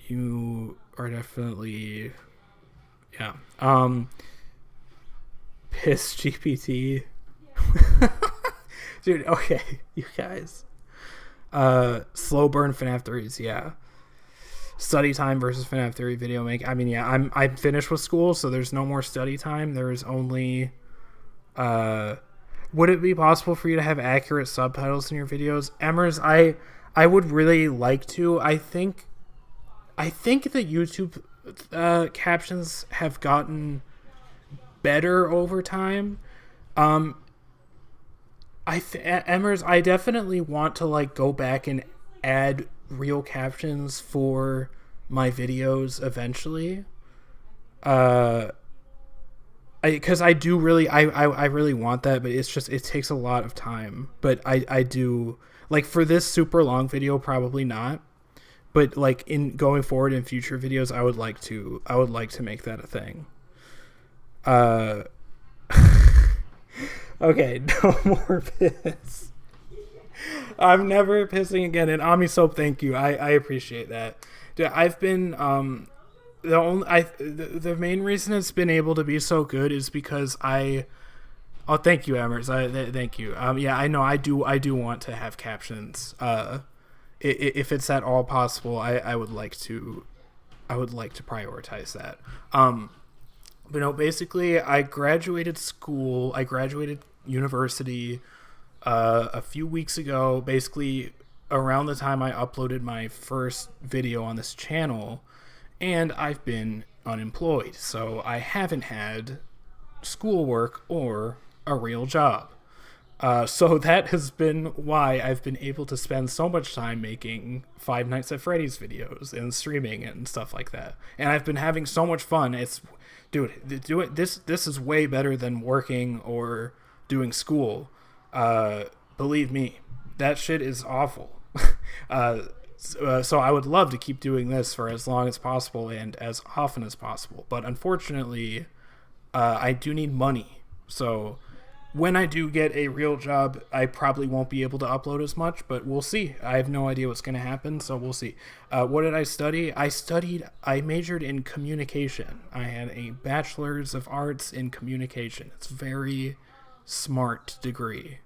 you are definitely Piss GPT. Dude, okay, you guys. Slow burn FNAF 3s, yeah. Study time versus FNAF 3 video make. I mean, yeah, I'm finished with school, so there's no more study time. There is only would it be possible for you to have accurate subtitles in your videos? Emers, I would really like to. I think that YouTube captions have better over time. Emers, I definitely want to like go back and add real captions for my videos eventually. Because I do really, I really want that, but it's just, it takes a lot of time. But I do, like for this super long video, probably not. But like in going forward in future videos, I would like to make that a thing. Okay, no more piss. I'm never pissing again. And Ami Soap, thank you. I appreciate that. Dude, I've been the main reason it's been able to be so good is because thank you, Emers. Thank you. Yeah, I know. I do want to have captions. If it's at all possible, I would like to prioritize that. But no, basically, I graduated university a few weeks ago, basically around the time I uploaded my first video on this channel, and I've been unemployed, so I haven't had schoolwork or a real job. So that has been why I've been able to spend so much time making Five Nights at Freddy's videos and streaming and stuff like that. And I've been having so much fun. This is way better than working or doing school. Believe me, that shit is awful. So I would love to keep doing this for as long as possible and as often as possible. But unfortunately, I do need money. So when I do get a real job, I probably won't be able to upload as much, but we'll see. I have no idea what's going to happen, so we'll see. What did I study? I majored in communication. I had a bachelor's of arts in communication. It's a very smart degree.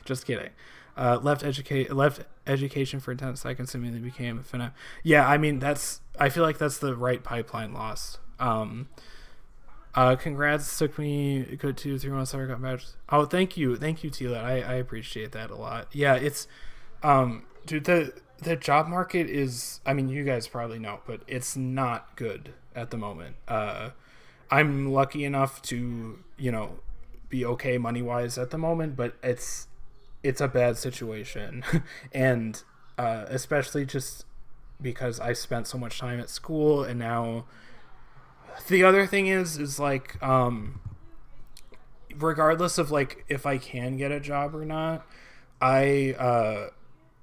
Just kidding. Left education for 10 seconds and immediately became a FNAF. Yeah, I mean, I feel like that's the right pipeline lost. Congrats, took me a good 2-3 months after I got badges. Oh, thank you, Tila. I appreciate that a lot. Yeah, it's dude, the job market is, I mean, you guys probably know, but it's not good at the moment. I'm lucky enough to, be okay money wise at the moment, but it's a bad situation. And especially just because I spent so much time at school, and now the other thing is like, regardless of like if I can get a job or not, I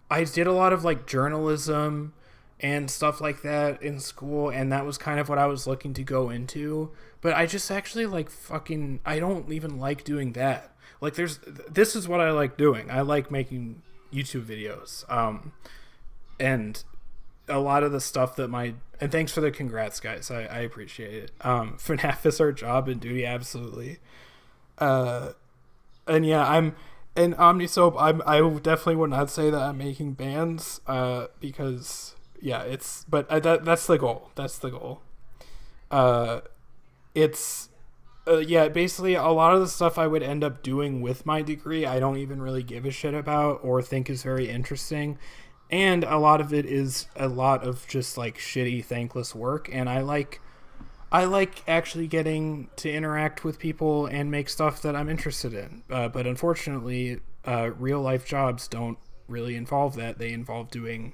did a lot of like journalism and stuff like that in school, and that was kind of what I was looking to go into. But I just actually like I don't even like doing that. Like this is what I like doing. I like making YouTube videos. And a lot of the stuff that and thanks for the congrats, guys. I appreciate it. FNAF is our job and duty, absolutely. And yeah, in Omnisoap, I definitely would not say that I'm making bands, because yeah, that's the goal. That's the goal. Yeah, basically a lot of the stuff I would end up doing with my degree, I don't even really give a shit about or think is very interesting. And a lot of it is a lot of just like shitty, thankless work. And I like actually getting to interact with people and make stuff that I'm interested in. But unfortunately, real life jobs don't really involve that. They involve doing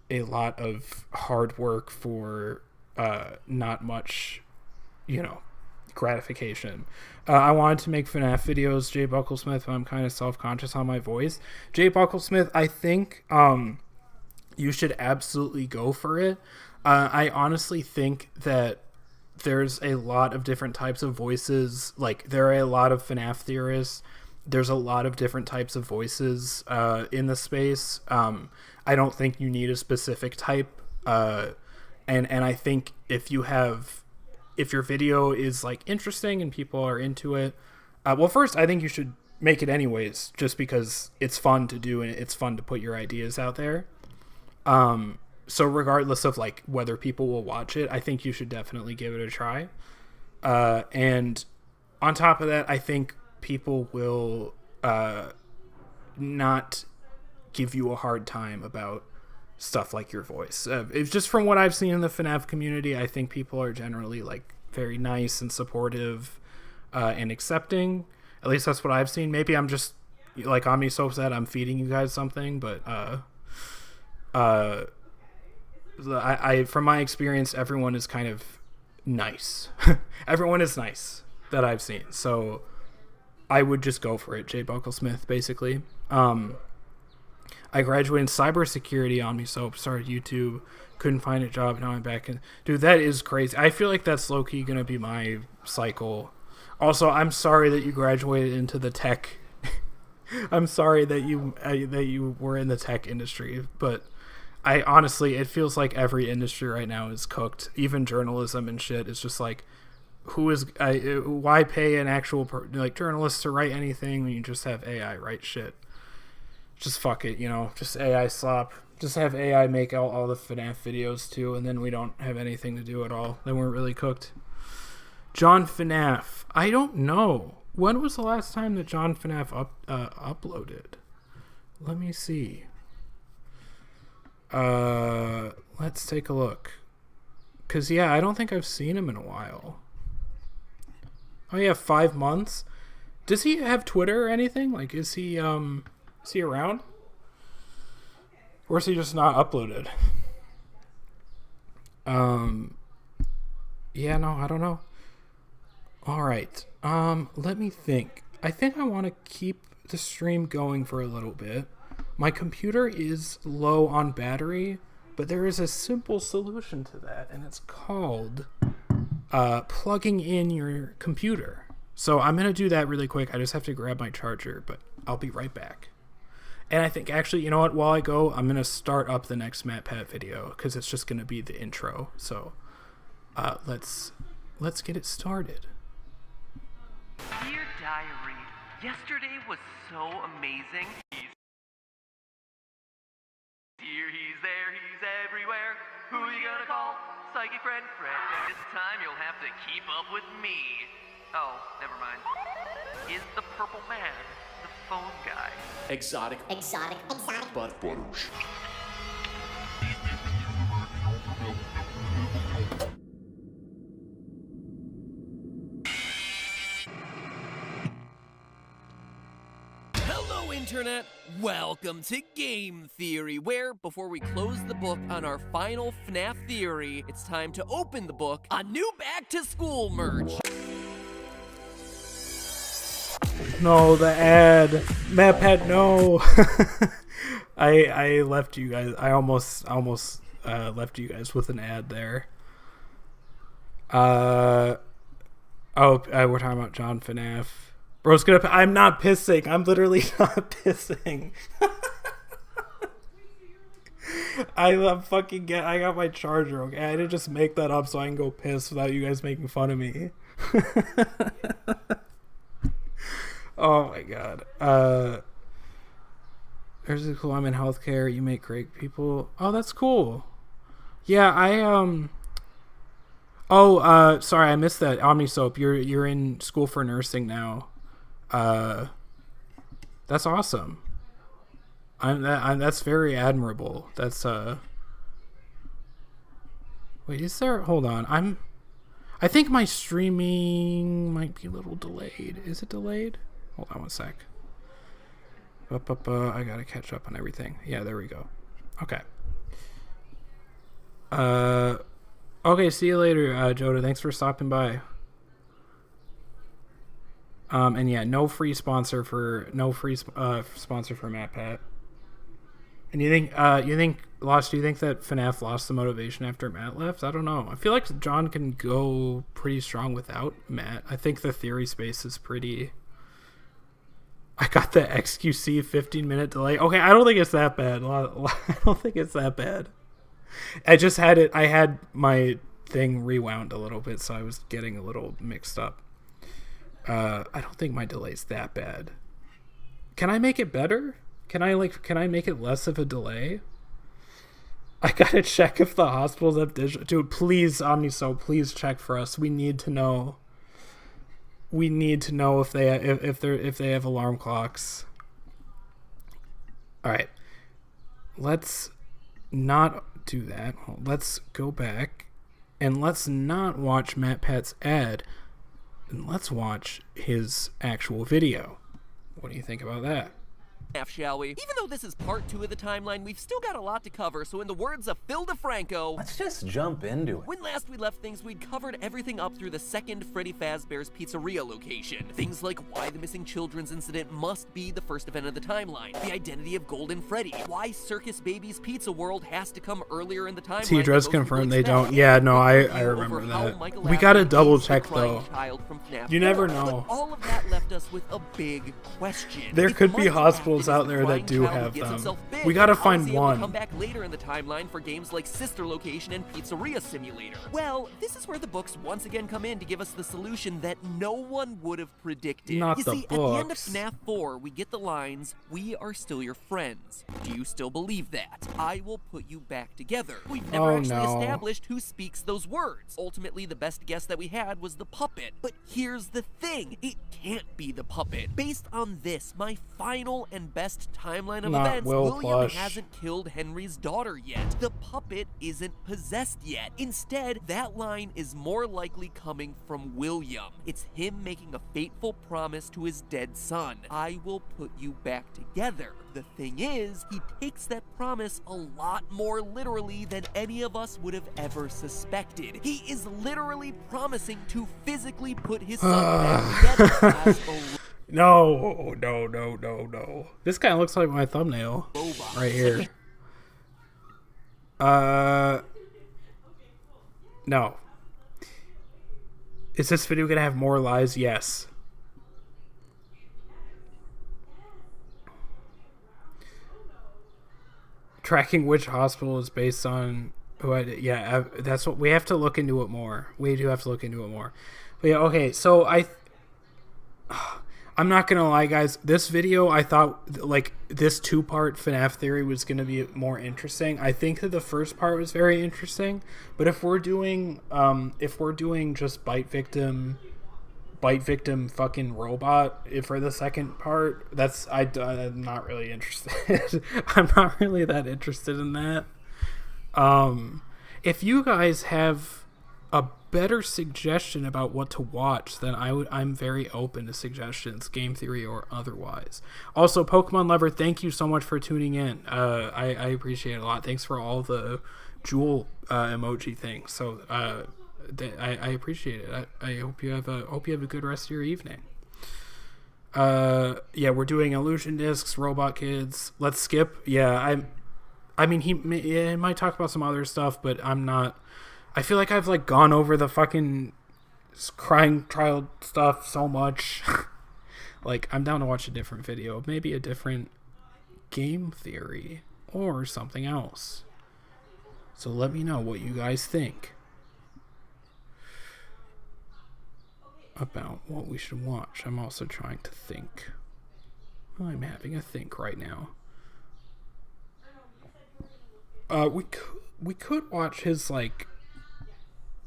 a lot of hard work for not much, gratification. I wanted to make FNAF videos, Jay Bucklesmith, but I'm kind of self-conscious on my voice. Jay Bucklesmith, I think you should absolutely go for it. I honestly think that there's a lot of different types of voices. Like, there are a lot of FNAF theorists. There's a lot of different types of voices in the space. I don't think you need a specific type. And I think if your video is like interesting and people are into it, well, first I think you should make it anyways, just because it's fun to do and it's fun to put your ideas out there. So regardless of like whether people will watch it, I think you should definitely give it a try. And on top of that, I think people will not give you a hard time about stuff like your voice. It's just from what I've seen in the FNAF community, I think people are generally like very nice and supportive and accepting. At least that's what I've seen. Maybe I'm just, like Omnisoap said, I'm feeding you guys something, but I from my experience, everyone is kind of nice. Everyone is nice that I've seen. So I would just go for it, Jay Bucklesmith, basically. I graduated in cybersecurity, Omnisoap, started YouTube, couldn't find a job, now I'm back in. Dude, that is crazy. I feel like that's low-key gonna be my cycle. Also, I'm sorry that you graduated into the tech. I'm sorry that you were in the tech industry, but I honestly, it feels like every industry right now is cooked. Even journalism and shit. It's just like, why pay an actual journalist to write anything when you just have AI write shit? Just fuck it, just AI slop. Just have AI make all the FNAF videos too, and then we don't have anything to do at all. Then we're really cooked. John FNAF. I don't know. When was the last time that John FNAF uploaded? Let me see. Let's take a look. Because, yeah, I don't think I've seen him in a while. Oh, yeah, 5 months? Does he have Twitter or anything? Like, is he around? Or is he just not uploaded? Yeah, no, I don't know. All right. Let me think. I think I want to keep the stream going for a little bit. My computer is low on battery, but there is a simple solution to that, and it's called plugging in your computer. So I'm going to do that really quick. I just have to grab my charger, but I'll be right back. And I think, actually, you know what? While I go, I'm going to start up the next MatPat video, because it's just going to be the intro. So let's get it started. Dear Diary, yesterday was so amazing. He's here, he's there, he's everywhere. Who are you gonna call? Psychic friend Fred. This time you'll have to keep up with me. Oh, never mind. Is the purple man the phone guy? Exotic. Butt butters. Hello, Internet! Welcome to Game Theory, where, before we close the book on our final FNAF theory, it's time to open the book on new Back to School merch. No, the ad. MatPat, no. I left you guys. I almost left you guys with an ad there. We're talking about John FNAF. Bro's gonna. I'm not pissing. I'm literally not pissing. I got my charger. Okay, I didn't just make that up so I can go piss without you guys making fun of me. Oh my god. There's a cool. I'm in healthcare. You make great people. Oh, that's cool. Yeah, sorry, I missed that. OmniSoap, you're in school for nursing now. That's awesome. That's very admirable. That's wait, is there? Hold on. I think my streaming might be a little delayed. Is it delayed? Hold on one sec. I gotta catch up on everything. Yeah, there we go. Okay. Okay, see you later, Joda. Thanks for stopping by. And yeah, no free sponsor for MatPat. And you think Lost? Do you think that FNAF lost the motivation after Matt left? I don't know. I feel like John can go pretty strong without Matt. I think the theory space is pretty. I got the XQC 15-minute delay. Okay, I don't think it's that bad. I don't think it's that bad. I just had it. I had my thing rewound a little bit, so I was getting a little mixed up. I don't think my delay's that bad. Can I make it better? Can I make it less of a delay? I gotta check if the hospitals have digital. Dude, please, OmniSo, please check for us. We need to know. We need to know if they have alarm clocks. All right, let's not do that. Let's go back and let's not watch MatPat's ad. And let's watch his actual video. What do you think about that? Shall we? Even though this is part 2 of the timeline, we've still got a lot to cover, so in the words of Phil DeFranco, let's just jump into it. When last we left things, we'd covered everything up through the second Freddy Fazbear's Pizzeria location. Things like why the missing children's incident must be the first event of the timeline, the identity of Golden Freddy, why Circus Baby's Pizza World has to come earlier in the timeline. T-Dress confirmed they don't. Yeah, no, I remember that. We gotta double check though. You never know. But all of that left us with a big question. There could be hospitals out there that do have them. We gotta find one. Come back later in the timeline for games like Sister Location and Pizzeria Simulator. Well, this is where the books once again come in to give us the solution that no one would have predicted. Not you the see, books. At the end of FNAF 4, we get the lines, "We are still your friends." Do you still believe that? I will put you back together. We've never actually established who speaks those words. Ultimately, the best guess that we had was the puppet. But here's the thing. It can't be the puppet. Based on this, my final and best timeline of Not events, Will William Plush. hasn't killed Henry's daughter yet. The puppet isn't possessed yet. Instead, that line is more likely coming from William. It's him making a fateful promise to his dead son. I will put you back together. The thing is, he takes that promise a lot more literally than any of us would have ever suspected. He is literally promising to physically put his son back together as a No. This kind of looks like my thumbnail robot. right here. No. Is this video gonna have more lies? Yes. Tracking which hospital is based on that's what we have to look into it more. We do have to look into it more. But yeah, okay, so I'm not gonna lie, guys. This video, I thought like this 2-part FNAF theory was gonna be more interesting. I think that the first part was very interesting, but if we're doing just bite victim fucking robot for the second part, I'm not really interested. I'm not really that interested in that. If you guys have a better suggestion about what to watch, then I'm very open to suggestions, game theory or otherwise. Also, Pokemon Lover, thank you so much for tuning in. I appreciate it a lot. Thanks for all the jewel emoji things. So I appreciate it. I hope you have a good rest of your evening. Yeah, we're doing illusion discs, robot kids. Let's skip. Yeah, I mean he might talk about some other stuff, but I'm not. I feel like I've like gone over the fucking crying child stuff so much. Like, I'm down to watch a different video, maybe a different game theory or something else. So let me know what you guys think about what we should watch. I'm also trying to think. I'm having a think right now. We could watch his like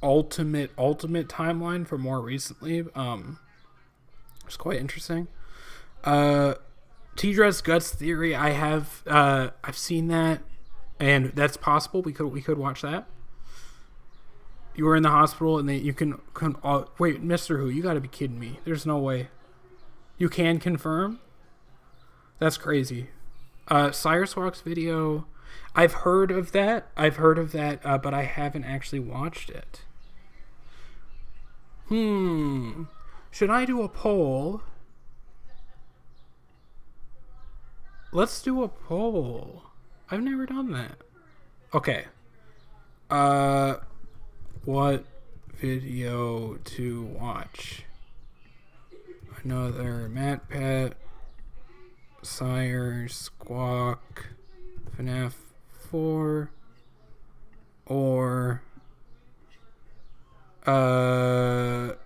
ultimate timeline for more recently. It's quite interesting. T-Dress Guts Theory, I've seen that, and that's possible. We could watch that. You were in the hospital, and then you can wait, Mr. Who, you gotta be kidding me. There's no way. You can confirm? That's crazy. Sire Squawks video, I've heard of that, but I haven't actually watched it. Should I do a poll? Let's do a poll. I've never done that. Okay. What video to watch? Another MatPat, Sire, Squawk, FNAF 4, or oh,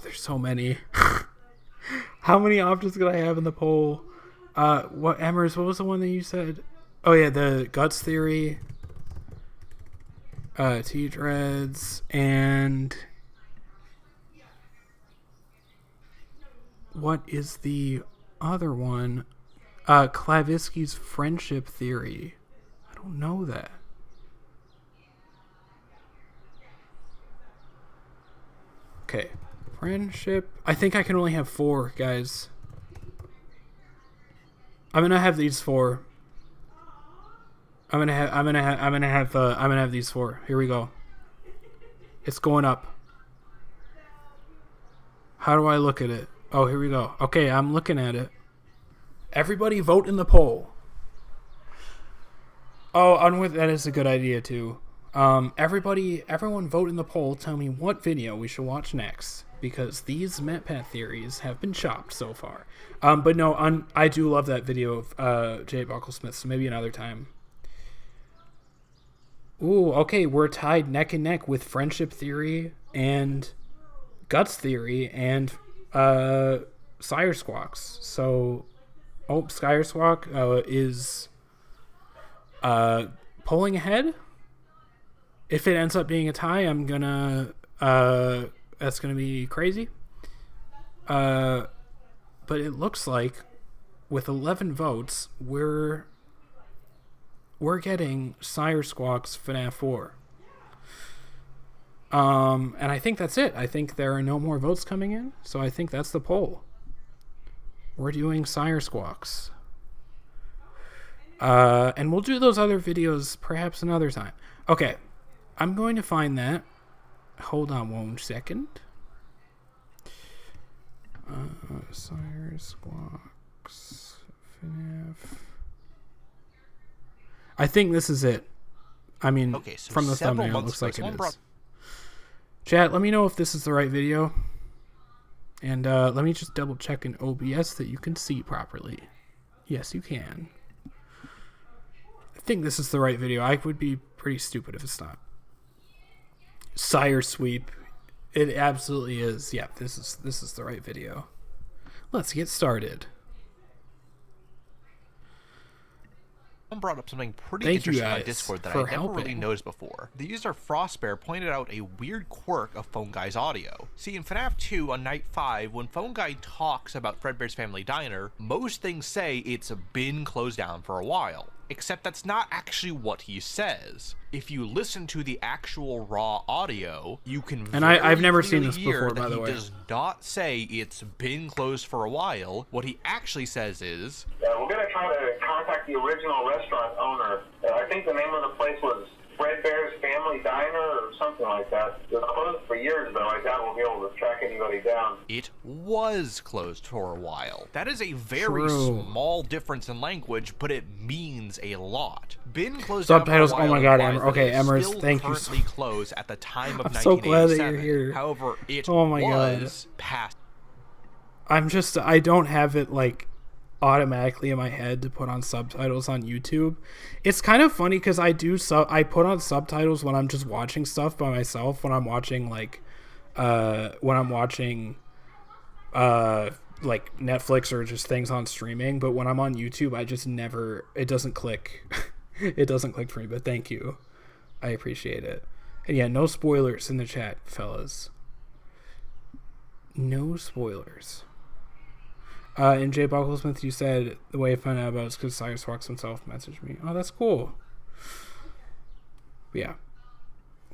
there's so many. How many options could I have in the poll? What Emers? What was the one that you said? Oh yeah, the Guts Theory, T-Dreads, and what is the other one? Klavisky's Friendship Theory. I don't know that. Okay, friendship. I think I can only have 4, guys. I'm gonna have these 4. I'm gonna have these 4. Here we go. It's going up. How do I look at it? Oh, here we go. Okay, I'm looking at it. Everybody vote in the poll. Oh, that is a good idea too. Everyone vote in the poll. Tell me what video we should watch next, because these MatPat theories have been chopped so far. But no, I do love that video of Jay Bucklesmith, so maybe another time. Ooh, okay, we're tied neck and neck with Friendship Theory and Guts Theory and Sire Squawks. So, Sire Squawk is pulling ahead. If it ends up being a tie, that's gonna be crazy. But it looks like with 11 votes, we're getting Sire Squawks FNAF 4. And I think that's it. I think there are no more votes coming in, so I think that's the poll. We're doing Sire Squawks. And we'll do those other videos perhaps another time. Okay, I'm going to find that. Hold on 1 second. Sire Squawks FNAF. I think this is it. I mean, okay, so from the thumbnail, it looks like it is. Chat, let me know if this is the right video. And let me just double check in OBS that you can see properly. Yes, you can. I think this is the right video. I would be pretty stupid if it's not. Sire Sweep. It absolutely is. Yeah, this is the right video. Let's get started. Someone brought up something pretty interesting on Discord that I never really noticed before. The user Frostbear pointed out a weird quirk of Phone Guy's audio. See, in FNAF 2 on night 5, when Phone Guy talks about Fredbear's Family Diner, most things say it's been closed down for a while. Except that's not actually what he says. If you listen to the actual raw audio, you can I've never seen this before, by the way. He does not say it's been closed for a while. What he actually says is, we're going to try to contact the original restaurant owner. I think the name of the place was Fredbear's Family Diner or something like that. It was closed for years, though. I doubt we'll be able to track anybody down. It was closed for a while. That is a very small difference in language, but it means a lot. Been closed Subtitles, down for a while. Oh my god, Emmer. Okay, Emmers, thank you. Currently closed at the time of I'm so glad that you're here. However, it was past. I don't have it like automatically in my head to put on subtitles on YouTube. It's kind of funny because I put on subtitles when I'm just watching stuff by myself, when I'm watching like Netflix or just things on streaming, but when I'm on YouTube I just never, it doesn't click. It doesn't click for me, but thank you. I appreciate it. And yeah, no spoilers in the chat, fellas. No spoilers. And Jay Bucklesmith, you said the way I found out about it is because Sire Squawks himself messaged me. Oh, that's cool. But yeah.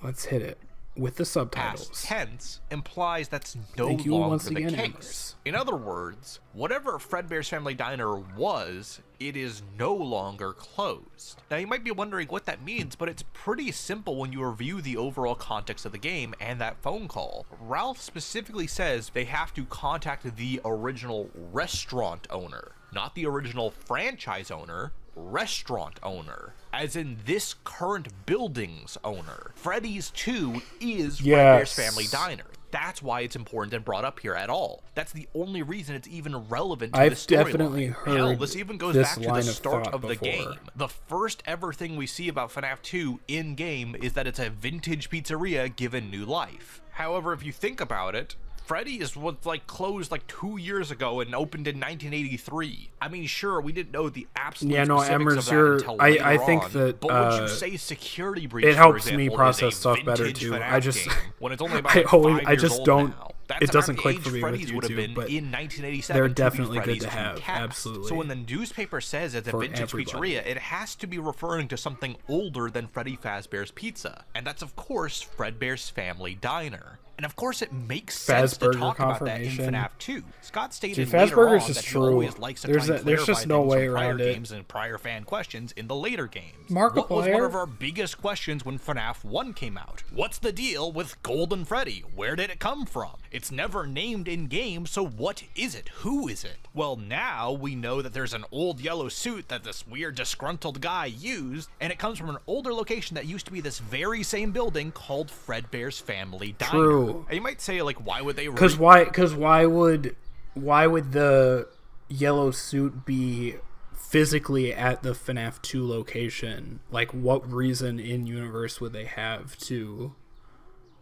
Let's hit it with the subtitles. Past tense implies that's no longer the case. Emmers. In other words, whatever Fredbear's Family Diner was, it is no longer closed. Now you might be wondering what that means, but it's pretty simple when you review the overall context of the game and that phone call. Ralph specifically says they have to contact the original restaurant owner, not the original franchise owner, restaurant owner, as in this current building's owner. Freddy's 2 is Fredbear's Family Diner. That's why it's important and brought up here at all. That's the only reason it's even relevant to the storyline. I've definitely heard. Hell, this even goes back to the start of the game. The first ever thing we see about FNAF 2 in-game is that it's a vintage pizzeria given new life. However, if you think about it, Freddy's was closed 2 years ago and opened in 1983. I mean, sure, we didn't know the absolute specifics of that until later I think on, that but would you say Security Breach, it helps for example, me process is a stuff better vintage too. FNAF I just game when it's only about I just don't. Now? It doesn't click for me with YouTube, but in 1987 they're definitely good to have. Absolutely. So when the newspaper says it's a vintage pizzeria, it has to be referring to something older than Freddy Fazbear's Pizza, and that's of course Fredbear's Family Diner. And of course, it makes sense to talk about that in FNAF 2. Scott stated later on that he always likes to try and clarify things from prior games and prior fan questions in the later games. What was one of our biggest questions when FNAF 1 came out? What's the deal with Golden Freddy? Where did it come from? It's never named in-game, so what is it? Who is it? Well, now we know that there's an old yellow suit that this weird disgruntled guy used, and it comes from an older location that used to be this very same building called Fredbear's Family Diner. True. And you might say, why would they? Because why would the yellow suit be physically at the FNAF 2 location? What reason in universe would they have to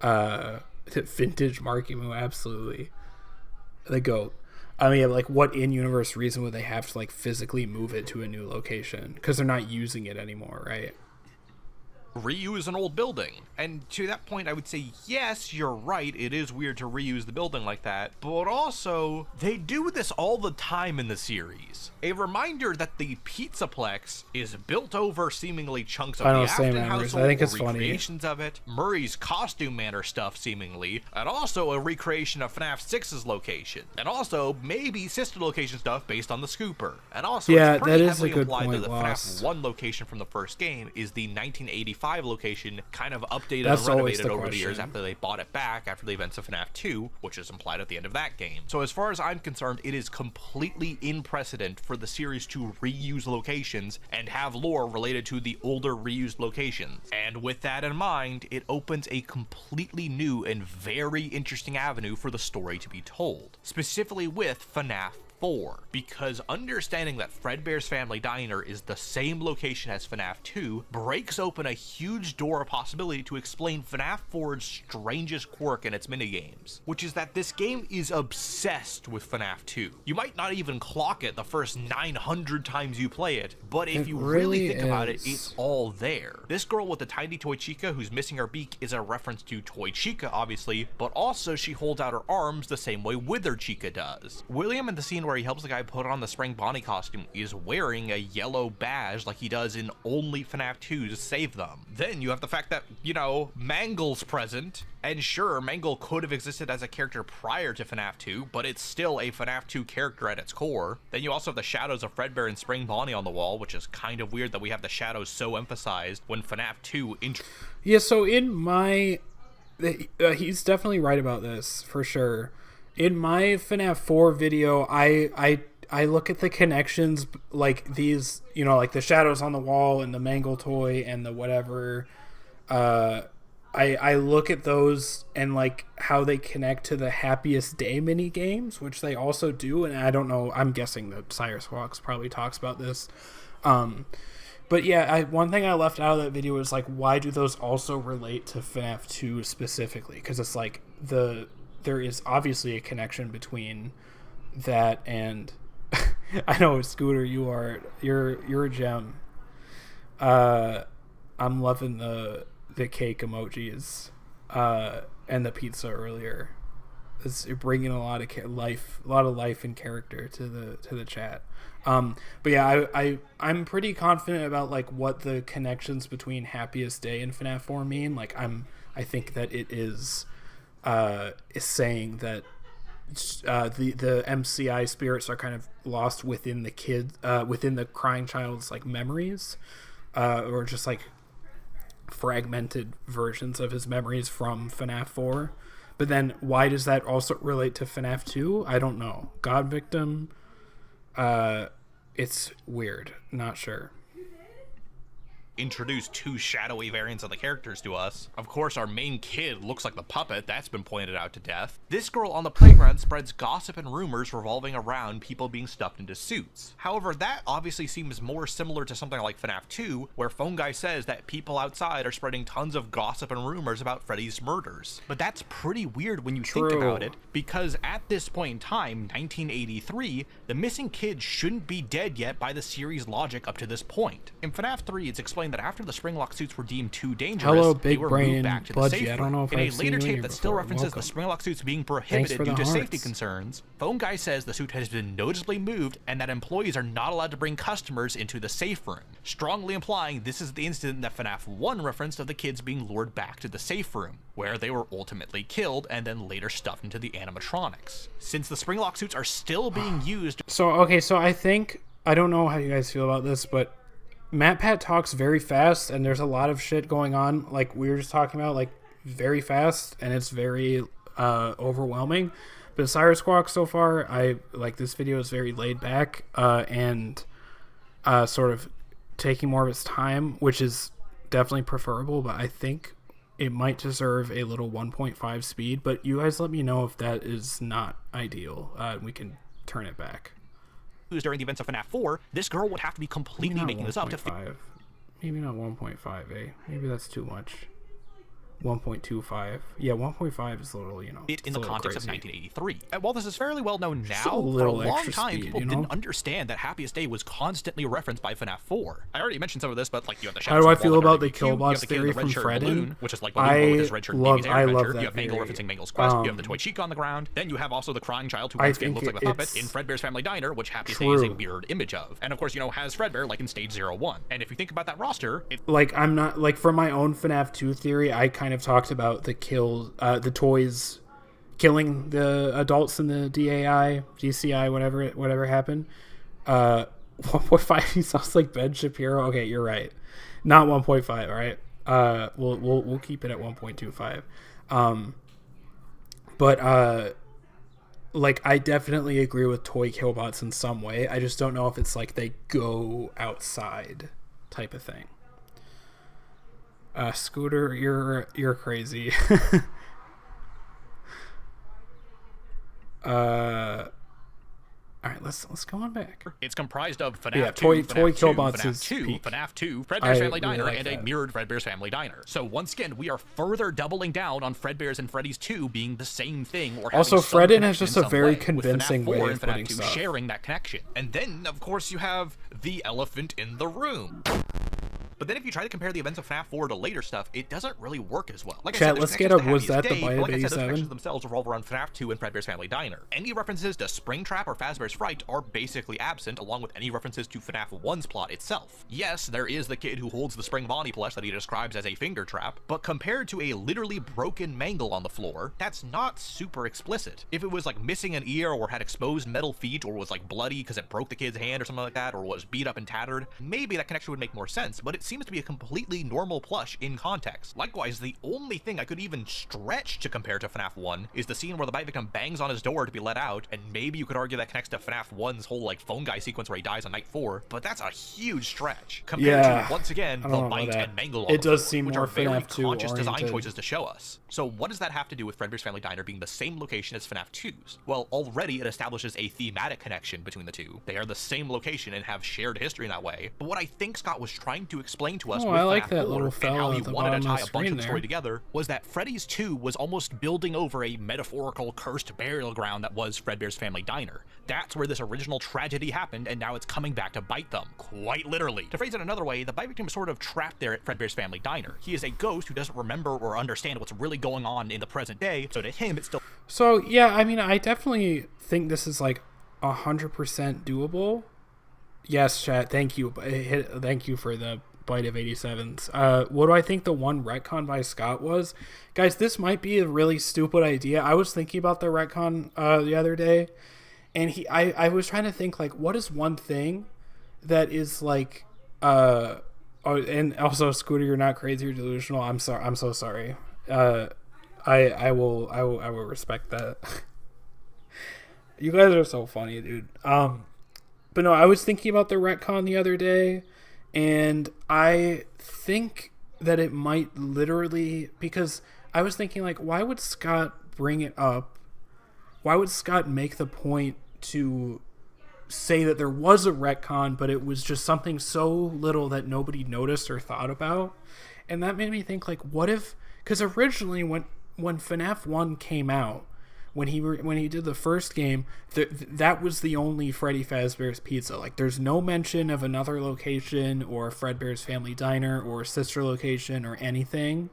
vintage Markimu? Absolutely, the goat. I mean, what in universe reason would they have to physically move it to a new location? Because they're not using it anymore, right? reuse an old building. And to that point, I would say, yes, you're right, it is weird to reuse the building like that, but also, they do this all the time in the series. A reminder that the Pizzaplex is built over seemingly chunks of the Afton household, I think it's recreations of it, Murray's costume manor stuff seemingly, and also a recreation of FNAF 6's location, and also maybe sister location stuff based on the Scooper. And also, yeah, it's pretty that is a good implied point. that the FNAF 1 location from the first game is the 1985 location, kind of updated and renovated over the years after they bought it back after the events of FNAF 2, which is implied at the end of that game. So as far as I'm concerned, it is completely in precedent for the series to reuse locations and have lore related to the older reused locations. And with that in mind, it opens a completely new and very interesting avenue for the story to be told, specifically with FNAF 4, because understanding that Fredbear's Family Diner is the same location as FNAF 2 breaks open a huge door of possibility to explain FNAF 4's strangest quirk in its minigames, which is that this game is obsessed with FNAF 2. You might not even clock it the first 900 times you play it, but if you really think about it, it's all there. This girl with the tiny toy chica who's missing her beak is a reference to Toy Chica, obviously, but also she holds out her arms the same way Wither Chica does. William, in the scene where he helps the guy put on the Spring Bonnie costume, is wearing a yellow badge like he does in only FNAF 2 to save them. Then you have the fact that, you know, Mangle's present, and sure, Mangle could have existed as a character prior to FNAF 2, but it's still a FNAF 2 character at its core. Then you also have the shadows of Fredbear and Spring Bonnie on the wall, which is kind of weird that we have the shadows so emphasized when FNAF 2 yeah, so in my... he's definitely right about this, for sure. In my FNAF 4 video, I look at the connections, like these, you know, like the shadows on the wall and the Mangle toy and the whatever. I look at those and like how they connect to the Happiest Day mini games, which they also do. And I don't know, I'm guessing that Sire Squawks probably talks about this. But yeah, one thing I left out of that video was like, why do those also relate to FNAF 2 specifically? Because it's like there is obviously a connection between that and I know, Scooter, you're a gem. I'm loving the cake emojis and the pizza earlier. It's bringing a lot of life and character to the chat. But yeah, I'm pretty confident about like what the connections between Happiest Day and FNAF 4 mean. Like I think that it is saying that the MCI spirits are kind of lost within the kid, within the crying child's like memories, or just like fragmented versions of his memories from FNAF 4. But then why does that also relate to FNAF 2? I don't know. God Victim, it's weird. Not sure. Introduce two shadowy variants of the characters to us. Of course, our main kid looks like the puppet. That's been pointed out to death. This girl on the playground spreads gossip and rumors revolving around people being stuffed into suits. However, that obviously seems more similar to something like FNAF 2, where Phone Guy says that people outside are spreading tons of gossip and rumors about Freddy's murders. But that's pretty weird when you think about it, because at this point in time, 1983, the missing kid shouldn't be dead yet by the series' logic up to this point. In FNAF 3, it's explained that after the Springlock suits were deemed too dangerous, they were moved back to the safe room. In a later tape that still references the Springlock suits being prohibited due to safety concerns, Phone Guy says the suit has been noticeably moved and that employees are not allowed to bring customers into the safe room, strongly implying this is the incident that FNAF 1 referenced of the kids being lured back to the safe room, where they were ultimately killed and then later stuffed into the animatronics. Since the Springlock suits are still being used... So I think, I don't know how you guys feel about this, but MatPat talks very fast, and there's a lot of shit going on, like we were just talking about, like very fast, and it's very overwhelming. But Sire Squawks so far, I like this video is very laid back and sort of taking more of its time, which is definitely preferable. But I think it might deserve a little 1.5 speed. But you guys let me know if that is not ideal. We can turn it back. During the events of FNAF 4, this girl would have to be completely making this up to... Maybe not 1.5, eh? Maybe that's too much. 1.25. Yeah, 1.5 is a little, It in the context of crazy. 1983. And while this is fairly well known Just a now, for a little long extra time speed, people you know? didn't understand that Happiest Day was constantly referenced by FNAF 4. I already mentioned some of this, but like you have the How do I Shadows of feel Wall about the that are Killbots the kid in theory the from red shirt Fredden? balloon, which is like Balloon Boy with his red shirt baby's air I adventure. love that You have Mangle theory. referencing Mangle's quest. You have the toy chica on the ground. Then you have also the crying child who once again looks like the puppet in Fredbear's Family Diner, which Happiest Day is a mirrored image of. And of course, has Fredbear like in Stage 01. And if you think about that roster, like I'm not like for my own FNAF 2 theory, I kind of talked about the toys killing the adults in the DCI, whatever happened. 1.5, he sounds like Ben Shapiro. Okay, you're right. Not 1.5, all right? We'll keep it at 1.25. But like I definitely agree with toy killbots in some way. I just don't know if it's like they go outside type of thing. Scooter, you're crazy. All right, let's go on back. It's comprised of FNAF 2, toy FNAF 2, killbots FNAF is 2, peak. FNAF 2, Fredbear's Family Diner, like and that. a mirrored Fredbear's Family Diner. So once again, we are further doubling down on Fredbear's and Freddy's 2 being the same thing, or Also, having some Fredden connection has just in a some very way, convincing with FNAF 4 way and of FNAF putting 2 stuff. sharing that connection. And then, of course, you have the elephant in the room. But then if you try to compare the events of FNAF 4 to later stuff, it doesn't really work as well. Like Chat, I said, let's there's get connections up. Was to that the Happiest Day, bite but of like I said, those 87? connections themselves revolve around FNAF 2 and Fredbear's Family Diner. Any references to Springtrap or Fazbear's Fright are basically absent, along with any references to FNAF 1's plot itself. Yes, there is the kid who holds the Spring Bonnie plush that he describes as a finger trap, but compared to a literally broken Mangle on the floor, that's not super explicit. If it was like missing an ear or had exposed metal feet or was like bloody because it broke the kid's hand or something like that, or was beat up and tattered, maybe that connection would make more sense, but it seems to be a completely normal plush in context. Likewise, the only thing I could even stretch to compare to FNAF 1 is the scene where the bite victim bangs on his door to be let out, and maybe you could argue that connects to FNAF 1's whole like phone guy sequence where he dies on night 4, but that's a huge stretch compared to, once again, the bite and Mangle on It the does floor, seem which more are very FNAF 2 conscious design oriented. choices to show us. So what does that have to do with Fredbear's Family Diner being the same location as FNAF 2's? Well, already it establishes a thematic connection between the two. They are the same location and have shared history in that way. But what I think Scott was trying to explain to us with I like FNAF that 4 little and fella how he at the wanted to bottom of tie the a bunch screen of the story there. together was that Freddy's 2 was almost building over a metaphorical cursed burial ground that was Fredbear's Family Diner. That's where this original tragedy happened, and now it's coming back to bite them, quite literally. To phrase it another way, the bite victim is sort of trapped there at Fredbear's Family Diner. He is a ghost who doesn't remember or understand what's really going on in the present day, so to him it's still... So yeah, I mean, I definitely think this is like 100% doable. Yes, chat. Thank you. Thank you for the bite of 87s. What do I think the one retcon by Scott was? Guys, this might be a really stupid idea. I was thinking about the retcon the other day, and I was trying to think like, what is one thing that is like and also Scooter, you're not crazy or delusional. I'm sorry. I'm so sorry. I will respect that. You guys are so funny, dude. But no, I was thinking about the retcon the other day, and I think that it might literally, because I was thinking like, why would Scott bring it up? Why would Scott make the point to say that there was a retcon, but it was just something so little that nobody noticed or thought about? And that made me think like, what if, because originally when FNAF 1 came out, when he did the first game, that was the only Freddy Fazbear's Pizza. Like, there's no mention of another location or Fredbear's Family Diner or sister location or anything.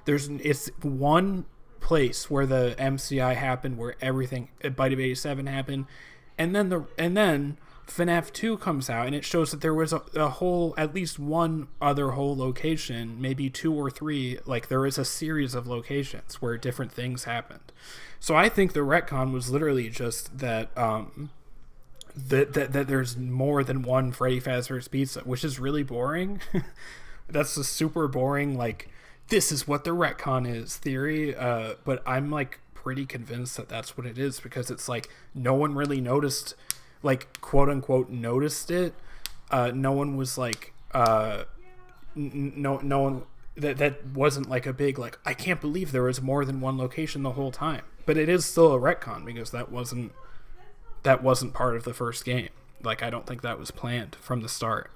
It's one place where the MCI happened, where everything Bite of 87 happened, and then FNAF 2 comes out, and it shows that there was a whole, at least one other whole location, maybe 2 or 3, like there is a series of locations where different things happened. So I think the retcon was literally just that that there's more than one Freddy Fazbear's Pizza, which is really boring. That's a super boring, like, this is what the retcon is theory, but I'm like pretty convinced that that's what it is, because it's like no one really noticed, like, quote unquote noticed it. No one was like no one that wasn't like a big like, I can't believe there was more than one location the whole time. But it is still a retcon, because that wasn't part of the first game. Like, I don't think that was planned from the start.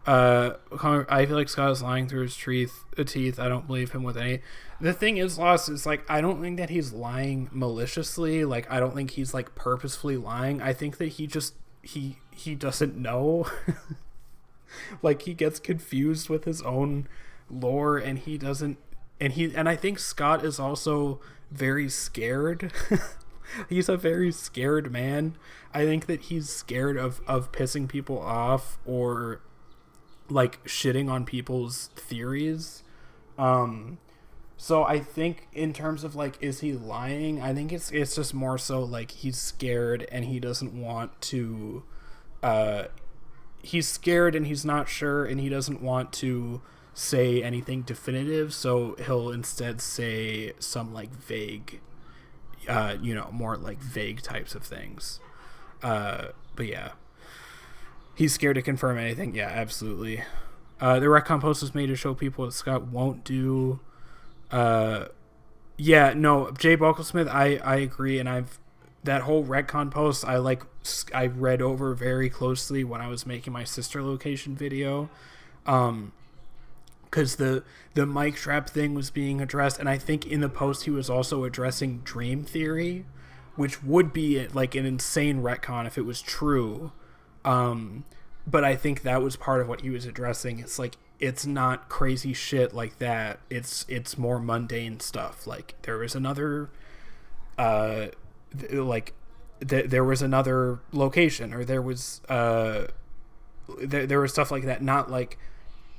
I feel like Scott is lying through his teeth. I don't believe him with any. The thing is, Lost, is like, I don't think that he's lying maliciously. Like, I don't think he's like purposefully lying. I think that he just he doesn't know. Like, he gets confused with his own lore, and he doesn't. And I think Scott is also very scared. He's a very scared man. I think that he's scared of pissing people off or like shitting on people's theories. So I think in terms of like, is he lying? I think it's just more so like he's scared and he doesn't want to, he's scared and he's not sure and he doesn't want to say anything definitive. So he'll instead say some like vague, more like vague types of things. But yeah, he's scared to confirm anything. Yeah, absolutely. The retcon post was made to show people what Scott won't do. Yeah, no, Jay Bucklesmith, I agree, and that whole retcon post I read over very closely when I was making my sister location video, because the mic trap thing was being addressed, and I think in the post he was also addressing dream theory, which would be like an insane retcon if it was true. But I think that was part of what he was addressing. It's like, it's not crazy shit like that. It's more mundane stuff. Like, there was another, there was another location, or there was, there was stuff like that. Not like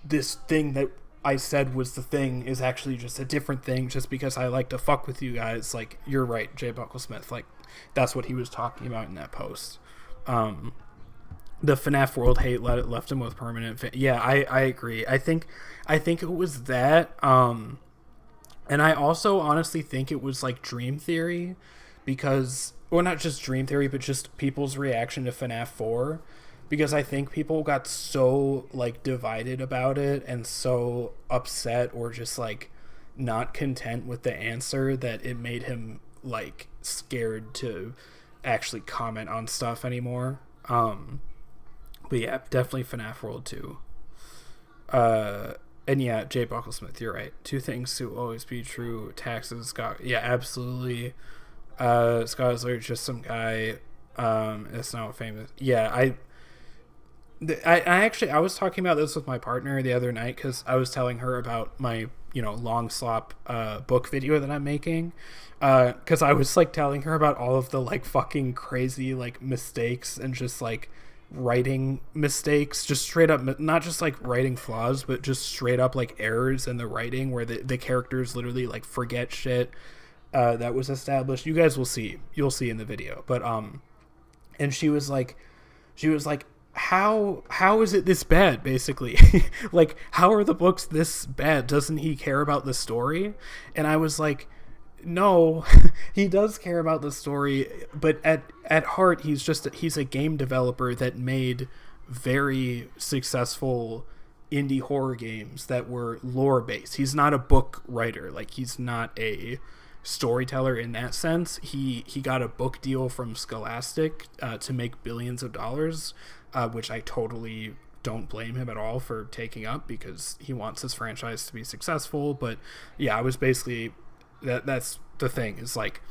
this thing that I said was the thing is actually just a different thing just because I like to fuck with you guys. Like, you're right, Jay Bucklesmith. Like, that's what he was talking about in that post. The FNAF world hate left him with permanent yeah, I agree. I think it was that, and I also honestly think it was like dream theory, because, well, not just dream theory, but just people's reaction to FNAF 4, because I think people got so like divided about it and so upset or just like not content with the answer that it made him like scared to actually comment on stuff anymore. But yeah, definitely FNAF World 2. And yeah, Jay Bucklesmith, you're right. Two things to always be true. Taxes, Scott. Yeah, absolutely. Scott is literally just some guy. It's not famous. Yeah, I actually, I was talking about this with my partner the other night, because I was telling her about my, long slop book video that I'm making. Because I was like telling her about all of the like fucking crazy like mistakes and just like writing mistakes, just straight up, not just like writing flaws, but just straight up like errors in the writing where the characters literally like forget shit that was established. You guys will see, you'll see in the video. But and she was like how is it this bad, basically? Like, how are the books this bad? Doesn't he care about the story? And I was like, no, he does care about the story, but at heart he's a game developer that made very successful indie horror games that were lore based. He's not a book writer. Like, he's not a storyteller in that sense. He got a book deal from Scholastic to make billions of dollars, which I totally don't blame him at all for taking up, because he wants his franchise to be successful. But yeah, I was basically, that's the thing, is like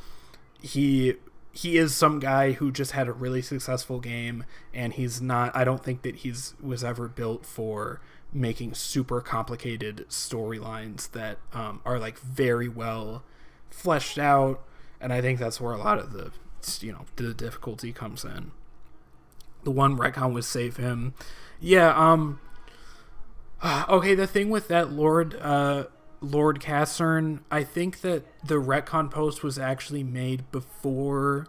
he is some guy who just had a really successful game, and he's not, I don't think that was ever built for making super complicated storylines that are like very well fleshed out. And I think that's where a lot of the difficulty comes in. The one retcon was save him. Yeah, okay, the thing with that Lord Cassern, I think that the retcon post was actually made before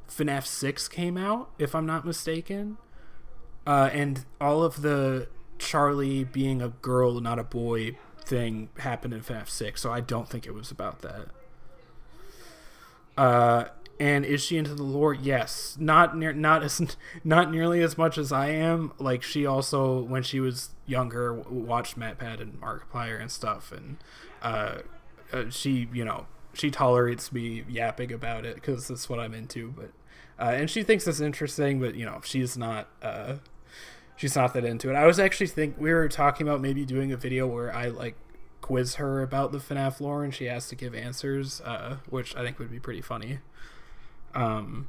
FNAF 6 came out, if I'm not mistaken. And all of the Charlie being a girl, not a boy thing happened in FNAF 6, so I don't think it was about that. And is she into the lore? Yes. Not nearly as much as I am. Like, she also, when she was younger, watched MatPat and Markiplier and stuff, and she tolerates me yapping about it because that's what I'm into. But and she thinks it's interesting, but she's not she's not that into it. I was actually we were talking about maybe doing a video where I like quiz her about the FNAF lore and she has to give answers, which I think would be pretty funny. And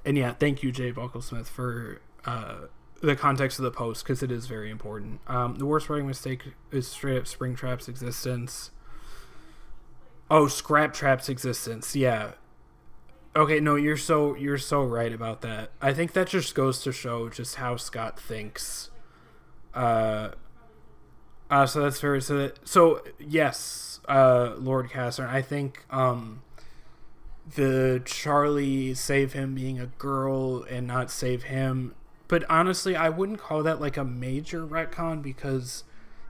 yeah, thank you, Jay Bucklesmith, for the context of the post, because it is very important. The worst writing mistake is straight up Springtrap's existence. Oh, Scraptrap's existence. Yeah. Okay, no, you're so right about that. I think that just goes to show just how Scott thinks. So that's very so yes, Lord Cassern. I think the Charlie save him being a girl and not save him. But honestly, I wouldn't call that like a major retcon, because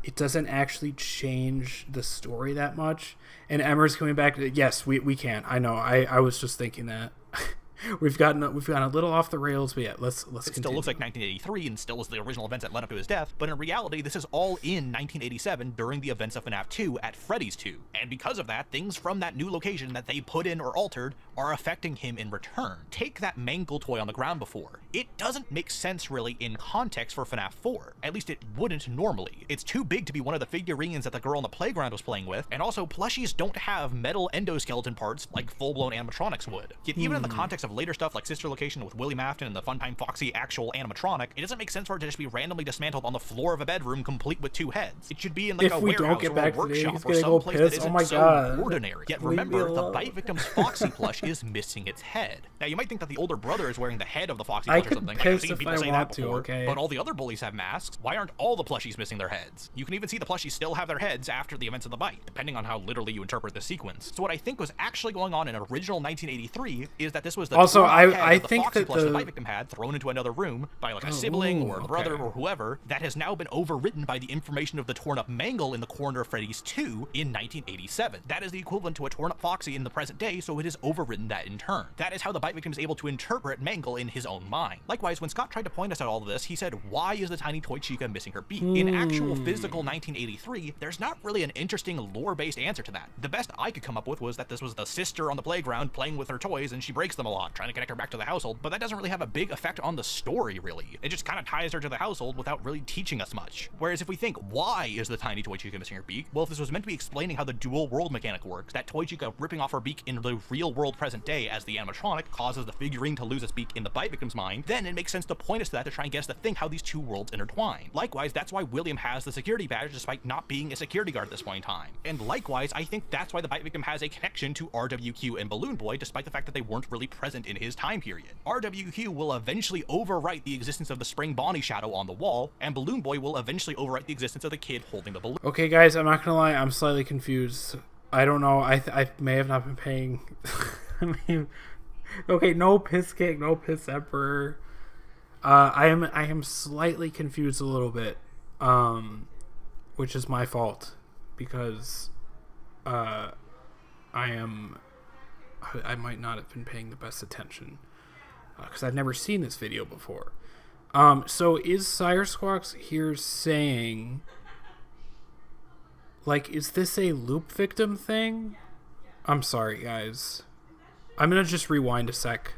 it doesn't actually change the story that much. And Emmer's coming back. Yes, we can. I know. I was just thinking that. We've gotten a little off the rails, but yeah, let's It continue. still looks like 1983 and still was the original events that led up to his death, but in reality, this is all in 1987 during the events of FNAF 2 at Freddy's 2. And because of that, things from that new location that they put in or altered are affecting him in return. Take that mangle toy on the ground before. It doesn't make sense really in context for FNAF 4. At least it wouldn't normally. It's too big to be one of the figurines that the girl on the playground was playing with, and also plushies don't have metal endoskeleton parts like full-blown animatronics would. Yet even in the context of later stuff like Sister Location with William Afton and the Funtime Foxy actual animatronic, it doesn't make sense for it to just be randomly dismantled on the floor of a bedroom complete with two heads. It should be in like a warehouse or a workshop or some place that isn't so ordinary. Yet remember, the bite victim's Foxy plush is missing its head. Now you might think that the older brother is wearing the head of the Foxy plush or something. I've seen people say that before, but all the other bullies have masks. Why aren't all the plushies missing their heads? You can even see the plushies still have their heads after the events of the bite, depending on how literally you interpret the sequence. So what I think was actually going on in original 1983 is that this was the also I think Foxy that plush the bite victim had thrown into another room by like a sibling or a brother or whoever that has now been overwritten by the information of the torn up mangle in the corner of Freddy's 2 in 1987. That is the equivalent to a torn up Foxy in the present day, so it has overwritten that in turn. That is how the bite victim is able to interpret mangle in his own mind. Likewise, when Scott tried to point us at all of this, he said, why is the tiny toy chica missing her beak? In actual physical 1983, there's not really an interesting lore-based answer to that. The best I could come up with was that this was the sister on the playground playing with her toys and she breaks them a lot, trying to connect her back to the household, but that doesn't really have a big effect on the story, really. It just kind of ties her to the household without really teaching us much. Whereas if we think, why is the tiny toy chica missing her beak? Well, if this was meant to be explaining how the dual world mechanic works, that toy chica ripping off her beak in the real world present day as the animatronic causes the figurine to lose its beak in the bite victim's mind, then it makes sense to point us to that to try and get us to think how these two worlds intertwine. Likewise, that's why William has the security badge despite not being a security guard at this point in time. And likewise, I think that's why the bite victim has a connection to RWQ and Balloon Boy despite the fact that they weren't really present in his time period. RWQ will eventually overwrite the existence of the Spring Bonnie shadow on the wall, and Balloon Boy will eventually overwrite the existence of the kid holding the balloon. Okay, guys, I'm not gonna lie, I'm slightly confused. I don't know. I may have not been paying. I mean, okay, no piss cake, no piss emperor. I am slightly confused a little bit, which is my fault because I might not have been paying the best attention because I've never seen this video before. So is Sire Squawks here saying, like, is this a loop victim thing? I'm sorry, guys. I'm gonna just rewind a sec.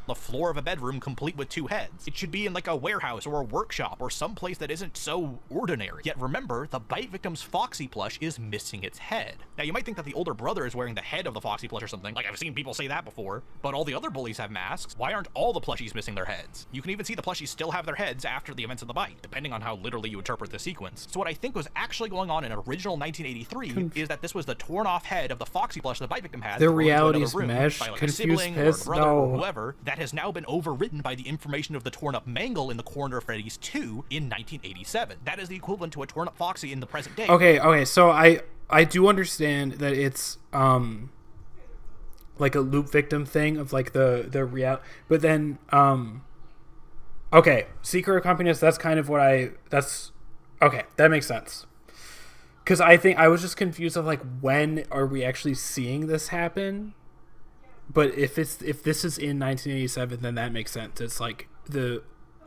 The floor of a bedroom complete with two heads. It should be in like a warehouse or a workshop or some place that isn't so ordinary. Yet remember, the bite victim's Foxy plush is missing its head. Now you might think that the older brother is wearing the head of the Foxy plush or something. Like I've seen people say that before, but all the other bullies have masks. Why aren't all the plushies missing their heads? You can even see the plushies still have their heads after the events of the bite, depending on how literally you interpret the sequence. So what I think was actually going on in original 1983 is that this was the torn off head of the Foxy plush the bite victim had. The reality's meshed, by like confused a sibling piss, or a brother or no. whoever that has now been overwritten by the information of the torn up mangle in the corner of Freddy's 2 in 1987. That is the equivalent to a torn up Foxy in the present day. Okay, so I do understand that it's like a loop victim thing of like the real, but then okay, Secret Accompanist, that's kind of what okay, that makes sense. Because I think I was just confused of like, when are we actually seeing this happen? But if this is in 1987, then that makes sense. It's like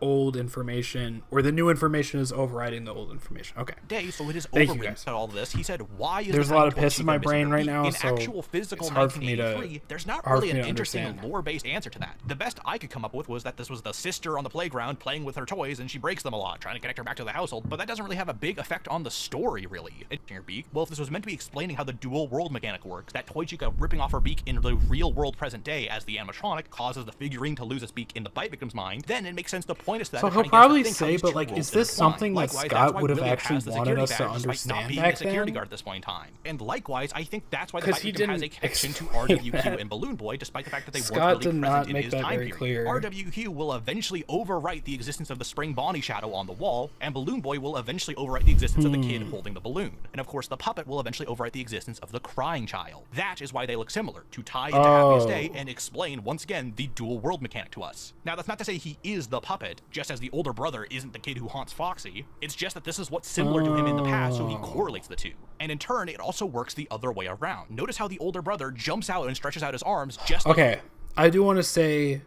old information, or the new information is overriding the old information. Okay. Day, so it is Thank you, overwritten guys. at all this. He said, "Why is There's the a lot of tiny piss in my chica missing brain her right feet?" now, In so actual physical it's hard for me to- 1983, there's not hard for really me an to interesting understand. lore-based answer to that. The best I could come up with was that this was the sister on the playground playing with her toys, and she breaks them a lot, trying to connect her back to the household. But that doesn't really have a big effect on the story, really. Your beak. Well, if this was meant to be explaining how the dual world mechanic works, that toy chica ripping off her beak in the real world present day as the animatronic causes the figurine to lose its beak in the bite victim's mind, then it makes sense to point us to that. So and he'll try to get us to probably think how say, these but two like, worlds is this intertwine. something that Likewise, Scott that's why would have William actually has the wanted security us to badge, despite not understand being back a security then? guard at this point in time. And likewise, I think that's why the 'Cause bite he victim has a didn't connection to explain RWQ that. and Balloon Boy, despite the fact that they Scott weren't did really not present in make his that time very period. clear. RWQ will eventually overwrite the existence of the Spring Bonnie shadow on the wall, and Balloon Boy will eventually overwrite the existence of the kid holding the balloon. And of course, the puppet will eventually overwrite the existence of the crying child. That is why they look similar, to tie into Happiest Day and explain, once again, the dual world mechanic to us. Now, that's not to say he is the puppet, just as the older brother isn't the kid who haunts Foxy. It's just that this is what's similar to him in the past, so he correlates the two. And in turn, it also works the other way around. Notice how the older brother jumps out and stretches out his arms just like... Okay, I do want to say...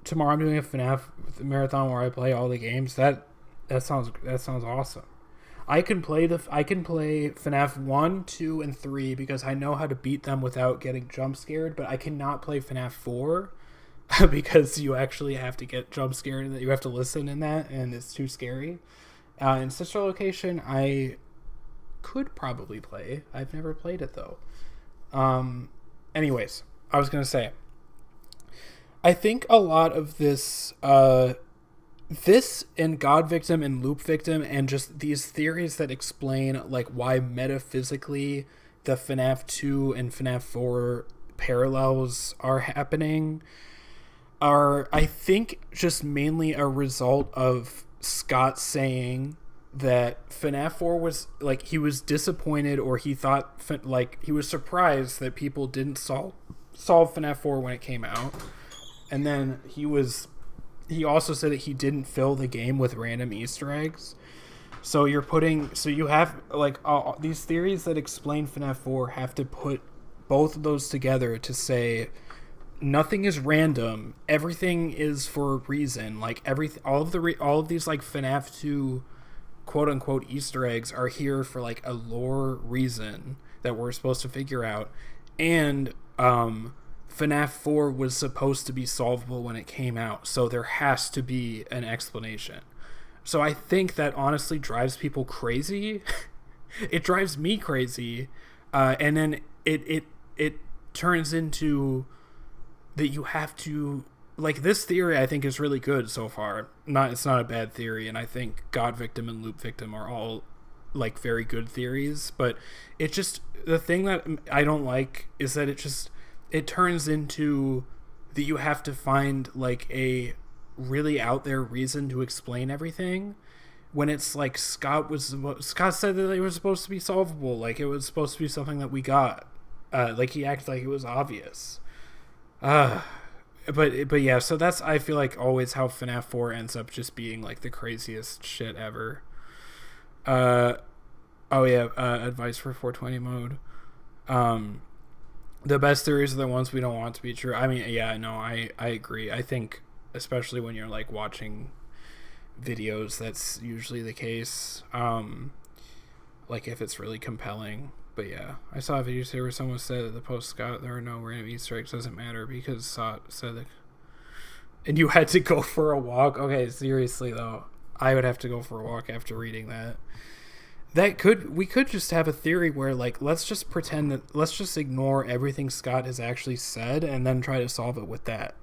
Tomorrow I'm doing a FNAF marathon where I play all the games. That sounds awesome. I can play FNAF 1, 2, and 3 because I know how to beat them without getting jump scared, but I cannot play FNAF 4 because you actually have to get jump scared and that you have to listen in that, and it's too scary. In Sister Location, I could probably play. I've never played it though. Anyways, I was gonna say, I think a lot of this, this and God Victim and Loop Victim and just these theories that explain like why metaphysically the FNAF 2 and FNAF 4 parallels are happening are, I think, just mainly a result of Scott saying that FNAF 4 was like, he was disappointed, or he thought like he was surprised that people didn't solve FNAF 4 when it came out. And then he also said that he didn't fill the game with random Easter eggs. So you have like these theories that explain FNAF 4 have to put both of those together to say nothing is random. Everything is for a reason. Like all of these like FNAF 2 quote unquote Easter eggs are here for like a lore reason that we're supposed to figure out. And FNAF 4 was supposed to be solvable when it came out, so there has to be an explanation. So I think that honestly drives people crazy. It drives me crazy, and then it turns into that you have to, like, this theory I think is really good so far. It's not a bad theory, and I think God Victim and Loop Victim are all like very good theories. But it just, the thing that I don't like is that it turns into that you have to find like a really out there reason to explain everything, when it's like Scott said that it was supposed to be solvable, like it was supposed to be something that we got, like he acted like it was obvious. But yeah, so that's, I feel like, always how FNAF 4 ends up just being like the craziest shit ever. Advice for 420 mode. The best theories are the ones we don't want to be true. I mean, yeah, no, I agree. I think, especially when you're like watching videos, that's usually the case. Like if it's really compelling. But yeah, I saw a video today where someone said that the post Scott, there are no random Easter eggs, doesn't matter because Scott said that. And you had to go for a walk. Okay, seriously though, I would have to go for a walk after reading that. We could just have a theory where like, let's just ignore everything Scott has actually said and then try to solve it with that.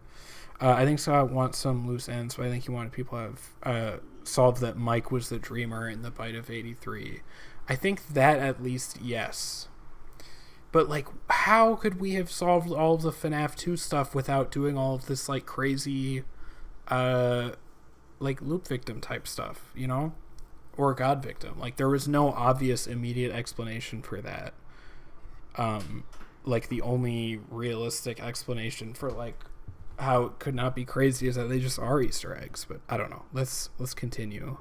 I think Scott wants some loose ends, but I think he wanted people to have solved that Mike was the dreamer in the bite of 83. I think that at least, yes. But like, how could we have solved all of the FNAF 2 stuff without doing all of this like crazy like Loop Victim type stuff, you know? Or God Victim. Like, there was no obvious immediate explanation for that. Like, the only realistic explanation for like how it could not be crazy is that they just are Easter eggs. But I don't know. Let's continue.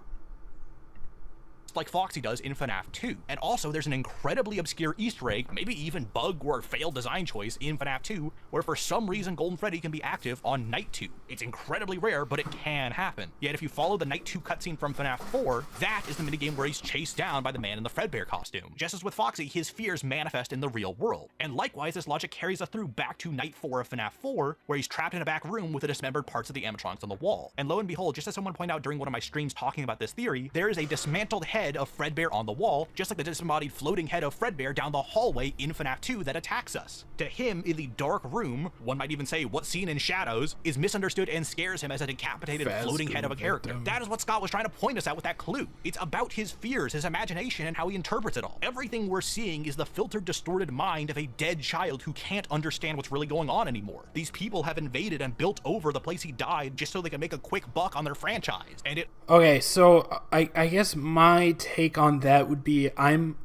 just like Foxy does in FNAF 2. And also, there's an incredibly obscure Easter egg, maybe even bug or failed design choice in FNAF 2, where for some reason Golden Freddy can be active on Night 2. It's incredibly rare, but it can happen. Yet if you follow the Night 2 cutscene from FNAF 4, that is the minigame where he's chased down by the man in the Fredbear costume. Just as with Foxy, his fears manifest in the real world. And likewise, this logic carries us through back to Night 4 of FNAF 4, where he's trapped in a back room with the dismembered parts of the animatronics on the wall. And lo and behold, just as someone pointed out during one of my streams talking about this theory, there is a dismantled head of Fredbear on the wall, just like the disembodied floating head of Fredbear down the hallway in FNAF 2 that attacks us. To him, in the dark room, one might even say what's seen in shadows, is misunderstood and scares him as a decapitated floating head of a character. That is what Scott was trying to point us at with that clue. It's about his fears, his imagination, and how he interprets it all. Everything we're seeing is the filtered, distorted mind of a dead child who can't understand what's really going on anymore. These people have invaded and built over the place he died just so they can make a quick buck on their franchise. And it... Okay, so I guess my take on that would be I'm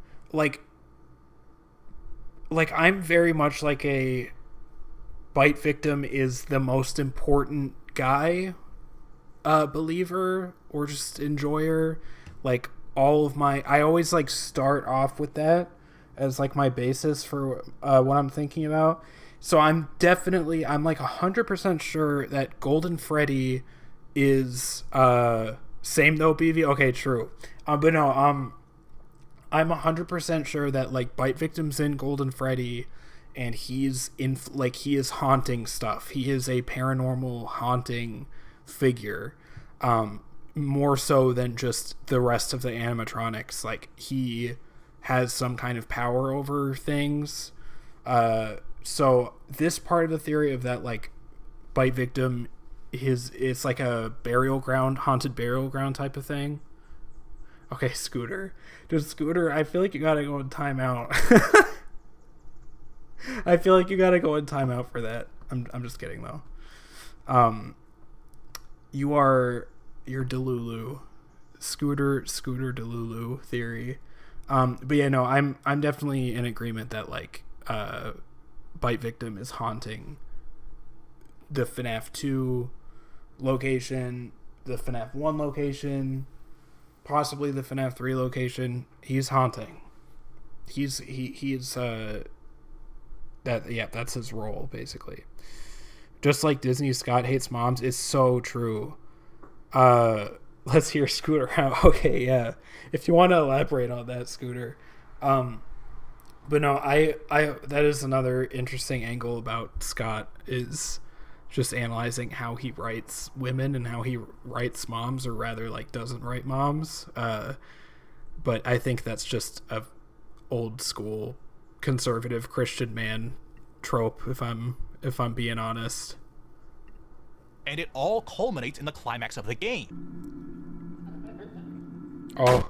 very much like a bite victim is the most important guy believer or just enjoyer. Like all of my, I always like start off with that as like my basis for what I'm thinking about. So I'm like 100% sure that Golden Freddy is same though BV. Okay, true. But no, I'm 100% sure that like bite victim's in Golden Freddy, and he's in like he is haunting stuff. He is a paranormal haunting figure, more so than just the rest of the animatronics. Like he has some kind of power over things. So this part of the theory of that like bite victim it's like a burial ground, haunted burial ground type of thing. Okay, Scooter. Dude, Scooter, I feel like you gotta go in timeout. I feel like you gotta go in timeout for that. I'm just kidding though. You're Delulu. Scooter Delulu theory. But yeah, no, I'm definitely in agreement that like bite victim is haunting the FNAF 2 location, the FNAF 1 location, possibly the FNAF 3 location. He's haunting. He's that's his role basically. Just like Disney Scott hates moms is so true. Let's hear Scooter out. Okay, yeah. If you want to elaborate on that, Scooter. But no, I that is another interesting angle about Scott is just analyzing how he writes women and how he writes moms, or rather like doesn't write moms. But I think that's just a old school conservative Christian man trope, if I'm being honest. And it all culminates in the climax of the game. Oh.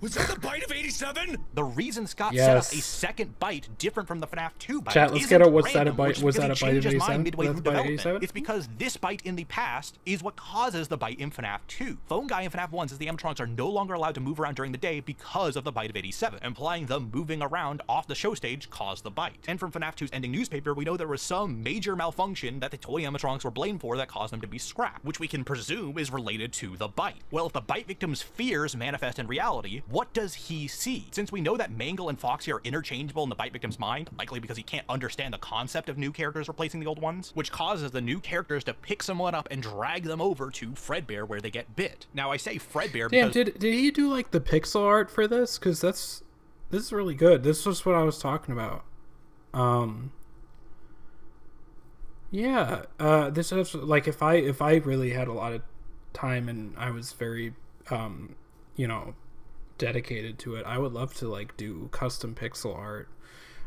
Was that the bite of 87? The reason Scott set up a second bite different from the FNAF 2 bite Chat, let's get a what's that a bite? Was that a bite of 87? Midway through development. 87? It's because this bite in the past is what causes the bite in FNAF 2. Phone Guy in FNAF 1 says the animatronics are no longer allowed to move around during the day because of the bite of 87, implying them moving around off the show stage caused the bite. And from FNAF 2's ending newspaper, we know there was some major malfunction that the toy animatronics were blamed for that caused them to be scrapped, which we can presume is related to the bite. Well, if the bite victim's fears manifest in reality, what does he see? Since we know that Mangle and Foxy are interchangeable in the bite victim's mind, likely because he can't understand the concept of new characters replacing the old ones, which causes the new characters to pick someone up and drag them over to Fredbear where they get bit. Now I say Fredbear because... Damn, did he do like the pixel art for this? Because this is really good. This was what I was talking about. This is like if I really had a lot of time and I was very dedicated to it, I would love to like do custom pixel art.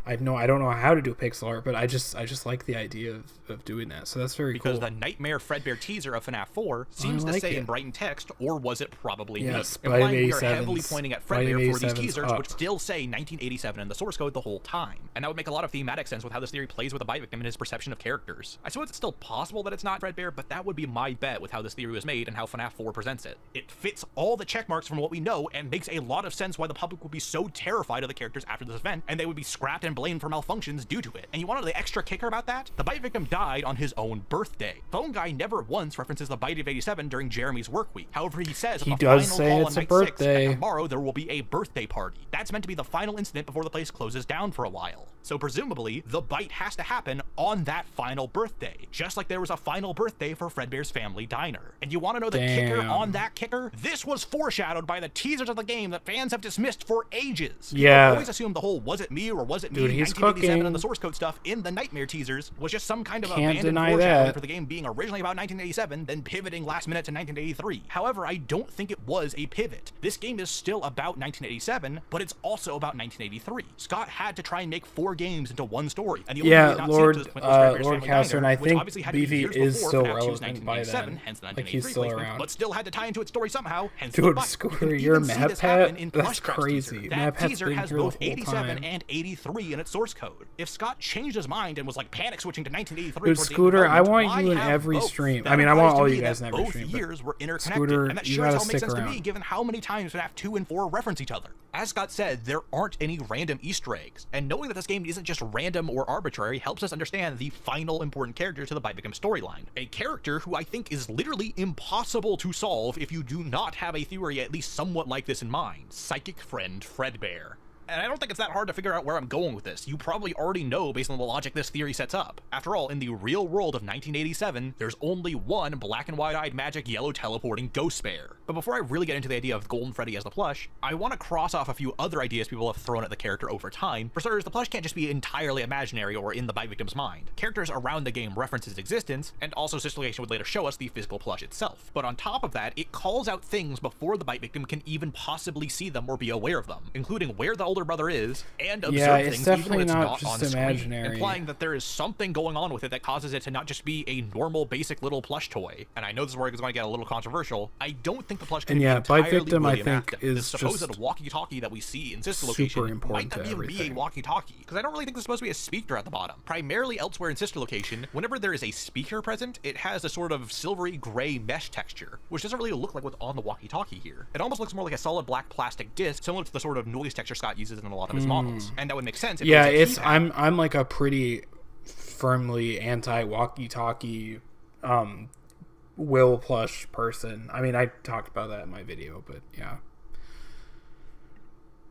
I don't know how to do pixel art, but I just like the idea of doing that. So that's very cool. Because the Nightmare Fredbear teaser of FNAF 4 seems to say in bright text, or was it probably me? Implying we are heavily pointing at Fredbear for these teasers, which still say 1987 in the source code the whole time. And that would make a lot of thematic sense with how this theory plays with the bite victim and his perception of characters. I suppose it's still possible that it's not Fredbear, but that would be my bet with how this theory was made and how FNAF 4 presents it. It fits all the checkmarks from what we know and makes a lot of sense why the public would be so terrified of the characters after this event, and they would be scrapped often blamed for malfunctions due to it. And you want to know the extra kicker about that? The bite victim died on his own birthday. Phone guy never once references the bite of 87 during Jeremy's work week. However, he says he on the does final say call it's on a night 6 birthday. that tomorrow there will be a birthday party. That's meant to be the final incident before the place closes down for a while. So presumably, the bite has to happen on that final birthday, just like there was a final birthday for Fredbear's Family Diner. And you want to know the kicker on that kicker? This was foreshadowed by the teasers of the game that fans have dismissed for ages. Yeah. People always assumed the whole "was it me or was it me" Dude, he's 1987 cooking. and the source code stuff in the Nightmare teasers was just some kind of Can't abandoned deny foreshadowing that. for the game being originally about 1987, then pivoting last minute to 1983. However, I don't think it was a pivot. This game is still about 1987, but it's also about 1983. Scott had to try and make 4 games into one story, and the only way Yeah, we not seen it to this point was Fredbear's Lord Family Caster, Diner, and I which think obviously had to be BV years is before still FNAF 2's relevant by 1987, then. hence the Like, he's 1983 still placement, around. but still had to tie into its story somehow, hence Dude, the bite. Scooter, You you're can even see this happen MatPat? in That's Plush Trap's crazy. teaser. That MatPat's teaser been has here the both whole 87 time. and 83 in its source code. If Scott changed his mind and was like panic switching to 1983, Dude, towards the Scooter, I development, want you why in have every both? stream. That I mean, I implies want to all me you guys that in every both stream, but years were interconnected, Scooter, and that you sure as gotta hell makes stick sense to me around. given how many times FNAF 2 and 4 reference each other. As Scott said, there aren't any random Easter eggs, and knowing that this game isn't just random or arbitrary helps us understand the final important character to the Bite Victim storyline. A character who I think is literally impossible to solve if you do not have a theory at least somewhat like this in mind. Psychic friend Fredbear. And I don't think it's that hard to figure out where I'm going with this. You probably already know based on the logic this theory sets up. After all, in the real world of 1987, there's only one black and white-eyed magic yellow teleporting ghost bear. But before I really get into the idea of Golden Freddy as the plush, I want to cross off a few other ideas people have thrown at the character over time. For starters, the plush can't just be entirely imaginary or in the Bite Victim's mind. Characters around the game reference its existence, and also Sister Location would later show us the physical plush itself. But on top of that, it calls out things before the Bite Victim can even possibly see them or be aware of them, including where the older brother is, and observe things even when it's not on screen, implying that there is something going on with it that causes it to not just be a normal, basic little plush toy. And I know this is where it's going to get a little controversial. I don't think the plush can be entirely Bite Victim, I William think, Afton. is The supposed just walkie-talkie that we see in Sister super Location important might not to even be a everything. walkie-talkie, because I don't really think there's supposed to be a speaker at the bottom. Primarily elsewhere in Sister Location, whenever there is a speaker present, it has a sort of silvery gray mesh texture, which doesn't really look like what's on the walkie-talkie here. It almost looks more like a solid black plastic disc, similar to the sort of noise texture Scott uses in a lot of his models. And that would make sense if yeah, it was a keypad. I'm like a pretty firmly anti walkie-talkie Will plush person. I mean, I talked about that in my video, but yeah.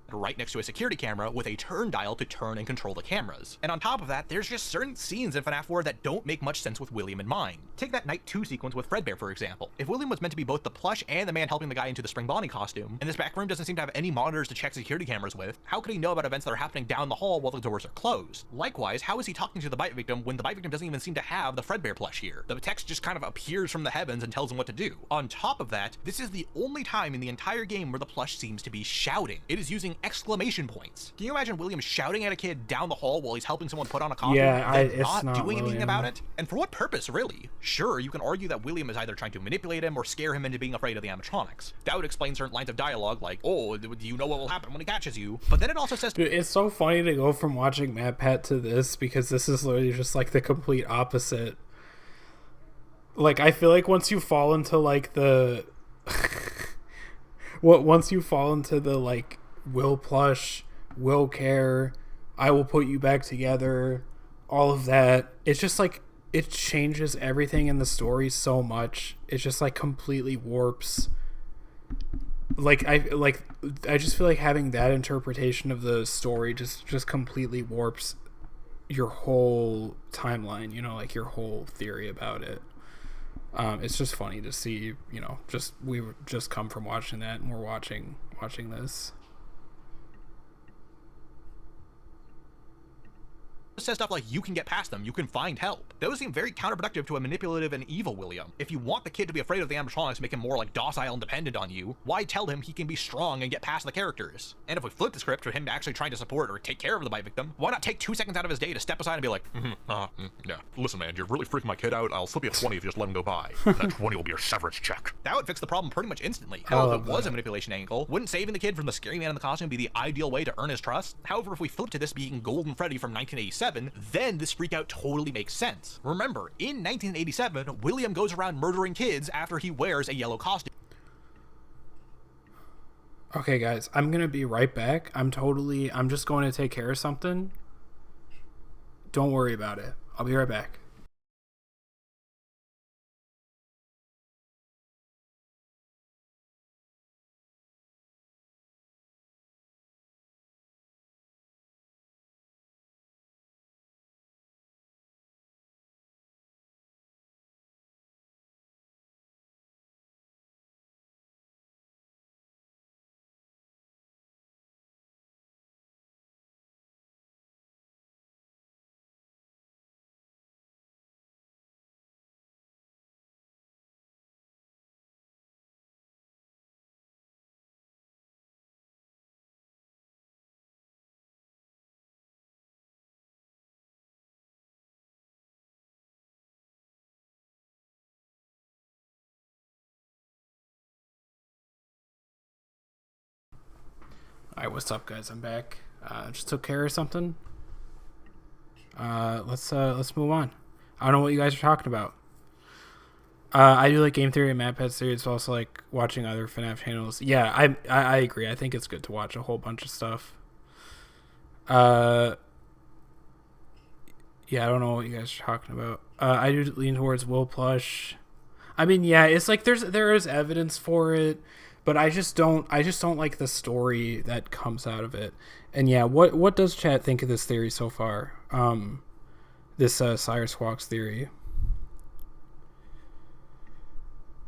Right next to a security camera with a turn dial to turn and control the cameras. And on top of that, there's just certain scenes in FNAF 4 that don't make much sense with William in mind. Take that Night 2 sequence with Fredbear, for example. If William was meant to be both the plush and the man helping the guy into the Spring Bonnie costume, and this back room doesn't seem to have any monitors to check security cameras with, how could he know about events that are happening down the hall while the doors are closed? Likewise, how is he talking to the Bite Victim when the Bite Victim doesn't even seem to have the Fredbear plush here? The text just kind of appears from the heavens and tells him what to do. On top of that, this is the only time in the entire game where the plush seems to be shouting. It is using exclamation points. Can you imagine William shouting at a kid down the hall while he's helping someone put on a costume? Yeah, and it's not doing anything William. about it? And for what purpose, really? Sure, you can argue that William is either trying to manipulate him or scare him into being afraid of the animatronics. That would explain certain lines of dialogue like, oh, do you know what will happen when he catches you? But then it also says... Dude, it's so funny to go from watching MatPat to this, because this is literally just like the complete opposite. Like, I feel like once you fall into like the... once you fall into the like Will plush, Will care, I will put you back together, all of that, it's just like it changes everything in the story so much. It just like completely warps. I just feel like having that interpretation of the story just completely warps your whole timeline, you know, like your whole theory about it. It's just funny to see, you know, we just come from watching that and we're watching this. says stuff like, you can get past them, you can find help. Those seem very counterproductive to a manipulative and evil William. If you want the kid to be afraid of the animatronics to make him more like docile and dependent on you, why tell him he can be strong and get past the characters? And if we flip the script to him actually trying to support or take care of the Bite Victim, why not take 2 seconds out of his day to step aside and be like, yeah, listen man, you're really freaking my kid out, I'll slip you a 20 if you just let him go by. That 20 will be your severance check. That would fix the problem pretty much instantly. Hell, if it was a manipulation angle, wouldn't saving the kid from the scary man in the costume be the ideal way to earn his trust? However, if we flip to this being Golden Freddy from 1987, then this freakout totally makes sense. Remember, in 1987, William goes around murdering kids after he wears a yellow costume. Okay guys, I'm gonna be right back. I'm just going to take care of something. Don't worry about it. I'll be right back. Alright, what's up, guys? I'm back. Just took care of something. Let's move on. I don't know what you guys are talking about. I do like game theory and MatPat theory. It's also like watching other FNAF channels. Yeah, I agree. I think it's good to watch a whole bunch of stuff. Yeah, I don't know what you guys are talking about. I do lean towards Will Plush. I mean, yeah, it's like there is evidence for it, but I just don't like the story that comes out of it. And yeah, what does chat think of this theory so far? This sire squawks theory.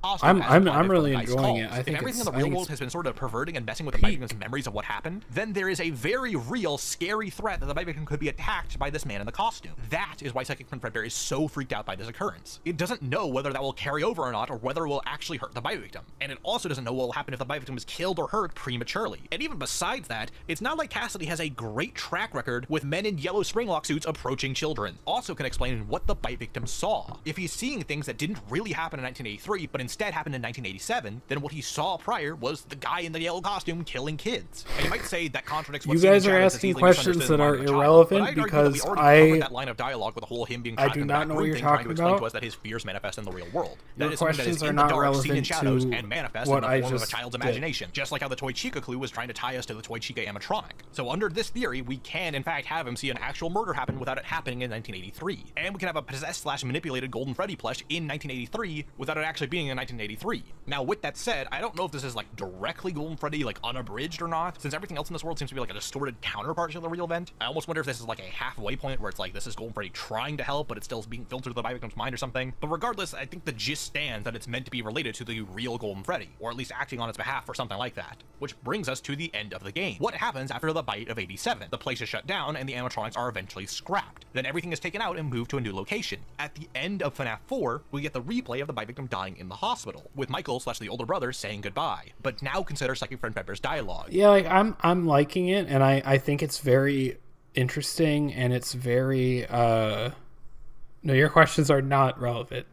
Awesome. I'm really enjoying it. I think everything in the real world has been sort of perverting and messing with the bite victim's memories of what happened, then there is a very real, scary threat that the bite victim could be attacked by this man in the costume. That is why Psychic Friend Fredbear is so freaked out by this occurrence. It doesn't know whether that will carry over or not, or whether it will actually hurt the bite victim. And it also doesn't know what will happen if the bite victim is killed or hurt prematurely. And even besides that, it's not like Cassidy has a great track record with men in yellow springlock suits approaching children. Also can explain what the bite victim saw. If he's seeing things that didn't really happen in 1983, but instead happened in 1987, then what he saw prior was the guy in the yellow costume killing kids. And you might say that contradicts what you guys are asking questions that are irrelevant because that line of dialogue with the whole him being I do not know what you're talking about. To us that his fears manifest in the real world. Your questions are not relevant to and manifest what in the I form of a just child's did. imagination, just like how the toy Chica clue was trying to tie us to the toy Chica animatronic. So under this theory, we can in fact have him see an actual murder happen without it happening in 1983, and we can have a possessed/manipulated Golden Freddy plush in 1983 without it actually being in 1983. Now, with that said, I don't know if this is like directly Golden Freddy, like unabridged or not, since everything else in this world seems to be like a distorted counterpart to the real event. I almost wonder if this is like a halfway point where it's like this is Golden Freddy trying to help, but it's still being filtered to the bite victim's mind or something. But regardless, I think the gist stands that it's meant to be related to the real Golden Freddy, or at least acting on its behalf or something like that. Which brings us to the end of the game. What happens after the bite of 87? The place is shut down and the animatronics are eventually scrapped. Then everything is taken out and moved to a new location. At the end of FNAF 4, we get the replay of the bite victim dying in the hospital, with Michael / the older brother saying goodbye. But now consider Psychic Friend Pepper's dialogue. Yeah, like I'm liking it, and I think it's very interesting, and it's very no, your questions are not relevant.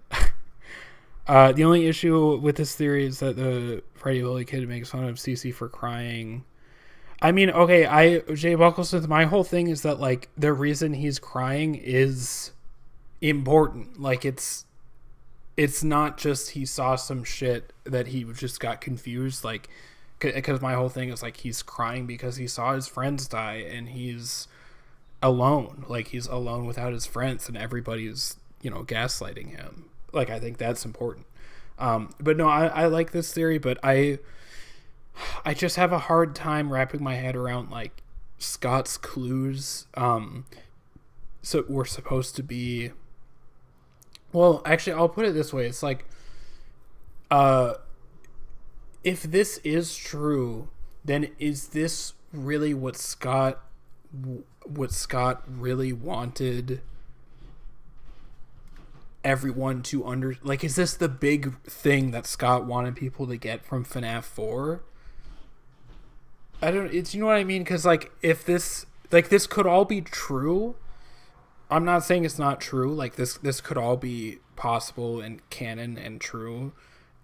The only issue with this theory is that the Freddy Lily kid makes fun of Cece for crying. I mean, okay, Jay Bucklesmith, my whole thing is that like the reason he's crying is important. Like it's not just he saw some shit that he just got confused, like, because my whole thing is like he's crying because he saw his friends die and he's alone, like he's alone without his friends and everybody's, you know, gaslighting him. Like, I think that's important. But no, I like this theory, but I just have a hard time wrapping my head around like Scott's clues. So we're supposed to be, well, actually, I'll put it this way. It's like, if this is true, then is this really what Scott really wanted everyone to like, is this the big thing that Scott wanted people to get from FNAF 4? It's, you know what I mean? Because like, if this could all be true, I'm not saying it's not true. Like this could all be possible and canon and true.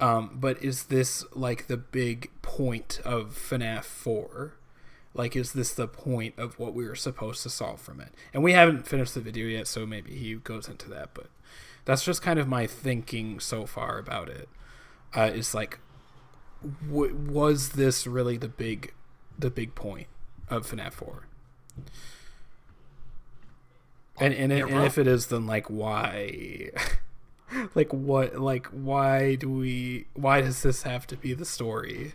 But is this like the big point of FNAF 4? Like, is this the point of what we were supposed to solve from it? And we haven't finished the video yet, so maybe he goes into that. But that's just kind of my thinking so far about it. Is like, was this really the big point of FNAF 4? And if it is, then like why? Like what? Like why does this have to be the story?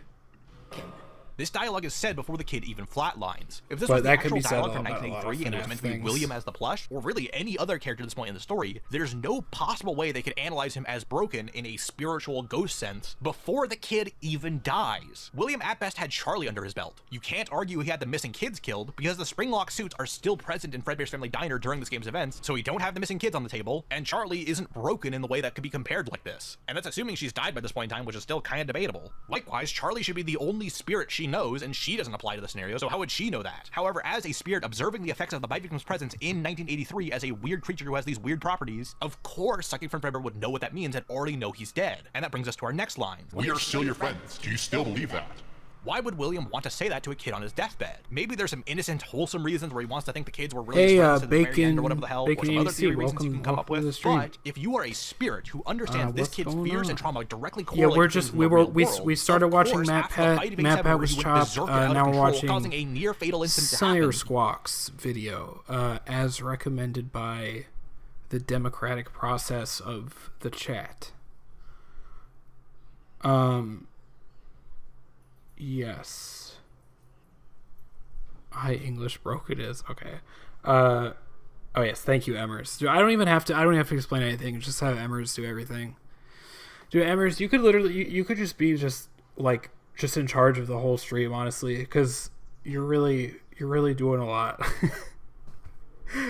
This dialogue is said before the kid even flatlines. If this But was the that could actual be said dialogue a from lot about a lot of 1983 and it was FNAF meant to be things. William as the plush, or really any other character at this point in the story, there's no possible way they could analyze him as broken in a spiritual ghost sense before the kid even dies. William at best had Charlie under his belt. You can't argue he had the missing kids killed because the springlock suits are still present in Fredbear's Family Diner during this game's events, so we don't have the missing kids on the table, and Charlie isn't broken in the way that could be compared like this. And that's assuming she's died by this point in time, which is still kind of debatable. Likewise, Charlie should be the only spirit she knows, and she doesn't apply to the scenario, so how would she know that? However, as a spirit observing the effects of the bite victim's presence in 1983 as a weird creature who has these weird properties, of course Psychic Friend Forever would know what that means and already know he's dead. And that brings us to our next line. We are still your friends. Do you still believe that? Why would William want to say that to a kid on his deathbed? Maybe there's some innocent, wholesome reasons where he wants to think the kids were really Hey, friends at the very end Bacon, or whatever the hell, or Bacon some other ABC, theory reasons you can come up welcome to the with. stream. But if you are a spirit who understands this What's kid's going fears on? and trauma directly Yeah, correlate we're to just things in the real world, we started of watching course, after the bite of being severed, MatPat was he would chopped. berserk out of Now we're control, watching causing a near fatal incident to Sire happen. Squawks video, as recommended by the democratic process of the chat. Yes. Hi, English broke it is. Okay. Oh yes, thank you, Emmers. I don't even have to explain anything. Just have Emmers do everything. Dude, Emmers, you could literally you could just be just in charge of the whole stream, honestly, because you're really doing a lot.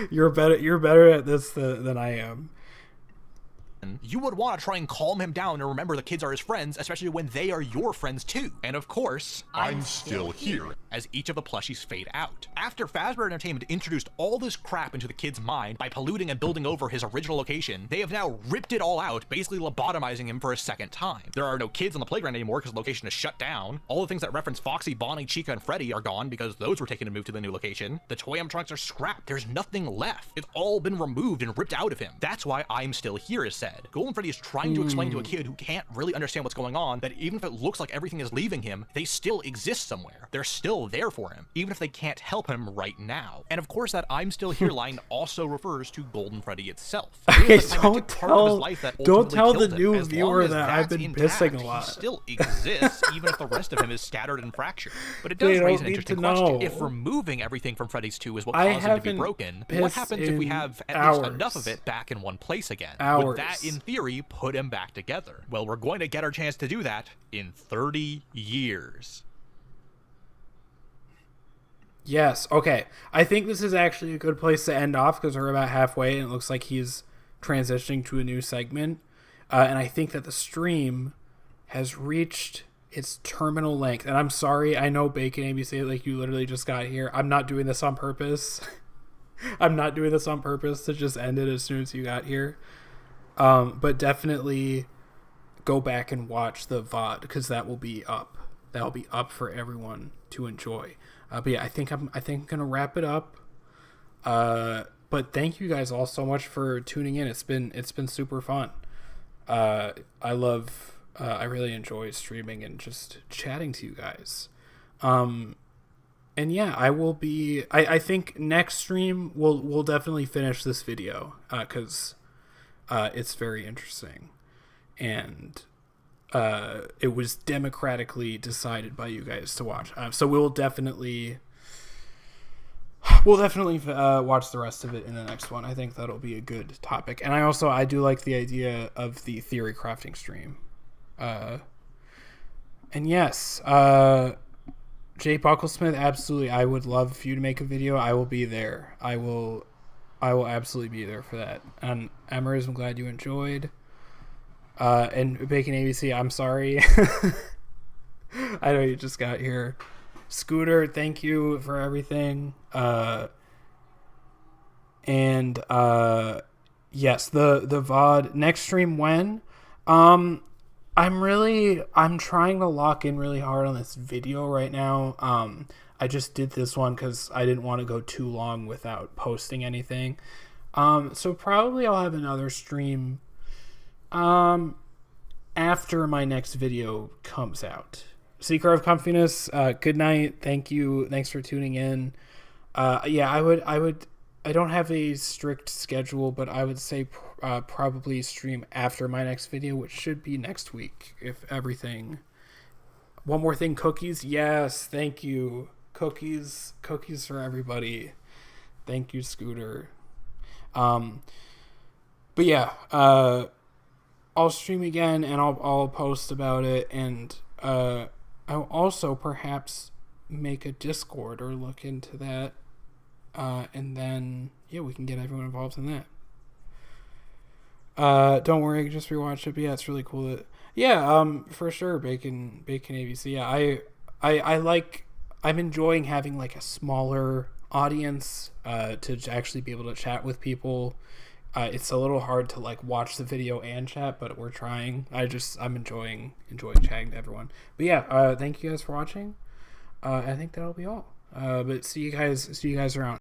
You're better at this than I am. You would want to try and calm him down and remember the kids are his friends, especially when they are your friends too. And of course, I'm still here. As each of the plushies fade out. After Fazbear Entertainment introduced all this crap into the kid's mind by polluting and building over his original location, they have now ripped it all out, basically lobotomizing him for a second time. There are no kids on the playground anymore because the location is shut down. All the things that reference Foxy, Bonnie, Chica, and Freddy are gone because those were taken to move to the new location. The toy animatronics are scrapped. There's nothing left. It's all been removed and ripped out of him. That's why I'm still here is said. Golden Freddy is trying to explain to a kid who can't really understand what's going on that even if it looks like everything is leaving him, they still exist somewhere. They're still there for him, even if they can't help him right now. And of course, that I'm still here line also refers to Golden Freddy itself. Okay, don't tell the new viewer that I've been pissing a lot. He still exists, even if the rest of him is scattered and fractured. But it does raise an interesting question. If removing everything from Freddy's 2 is what caused him to be broken, what happens if we have at least enough of it back in one place again? Would that, in theory, put him back together? Well, we're going to get our chance to do that in 30 years. Yes, okay. I think this is actually a good place to end off because we're about halfway and it looks like he's transitioning to a new segment. And I think that the stream has reached its terminal length. And I'm sorry, I know Bacon ABC, like you literally just got here. I'm not doing this on purpose. I'm not doing this on purpose to just end it as soon as you got here. But definitely go back and watch the VOD because that will be up. That will be up for everyone to enjoy. But yeah, I think I'm gonna wrap it up. But thank you guys all so much for tuning in. It's been super fun. I really enjoy streaming and just chatting to you guys. And yeah, I will be. I think next stream we'll definitely finish this video because it's very interesting, and it was democratically decided by you guys to watch. So we'll definitely watch the rest of it in the next one. I think that'll be a good topic. And I do like the idea of the theory crafting stream. And yes, Jay Bucklesmith, absolutely. I would love for you to make a video. I will be there. I will absolutely be there for that. And Emers, I'm glad you enjoyed. And Bacon ABC, I'm sorry. I know you just got here. Scooter, thank you for everything. And yes, the VOD next stream when? I'm trying to lock in really hard on this video right now. I just did this one because I didn't want to go too long without posting anything. So probably I'll have another stream after my next video comes out. Seeker of Comfiness, good night. Thank you. Thanks for tuning in. Yeah, I would I don't have a strict schedule, but I would say probably stream after my next video, which should be next week, if everything. One more thing, cookies. Yes, thank you. Cookies for everybody. Thank you, Scooter. But yeah, I'll stream again, and I'll post about it, and I'll also perhaps make a Discord or look into that, and then yeah, we can get everyone involved in that. Don't worry, I can just rewatch it. But yeah, it's really cool that for sure, Bacon ABC. Yeah, I'm enjoying having like a smaller audience to actually be able to chat with people. It's a little hard to like watch the video and chat, but we're trying. I'm enjoying chatting to everyone. But yeah, thank you guys for watching. I think that'll be all. But see you guys around.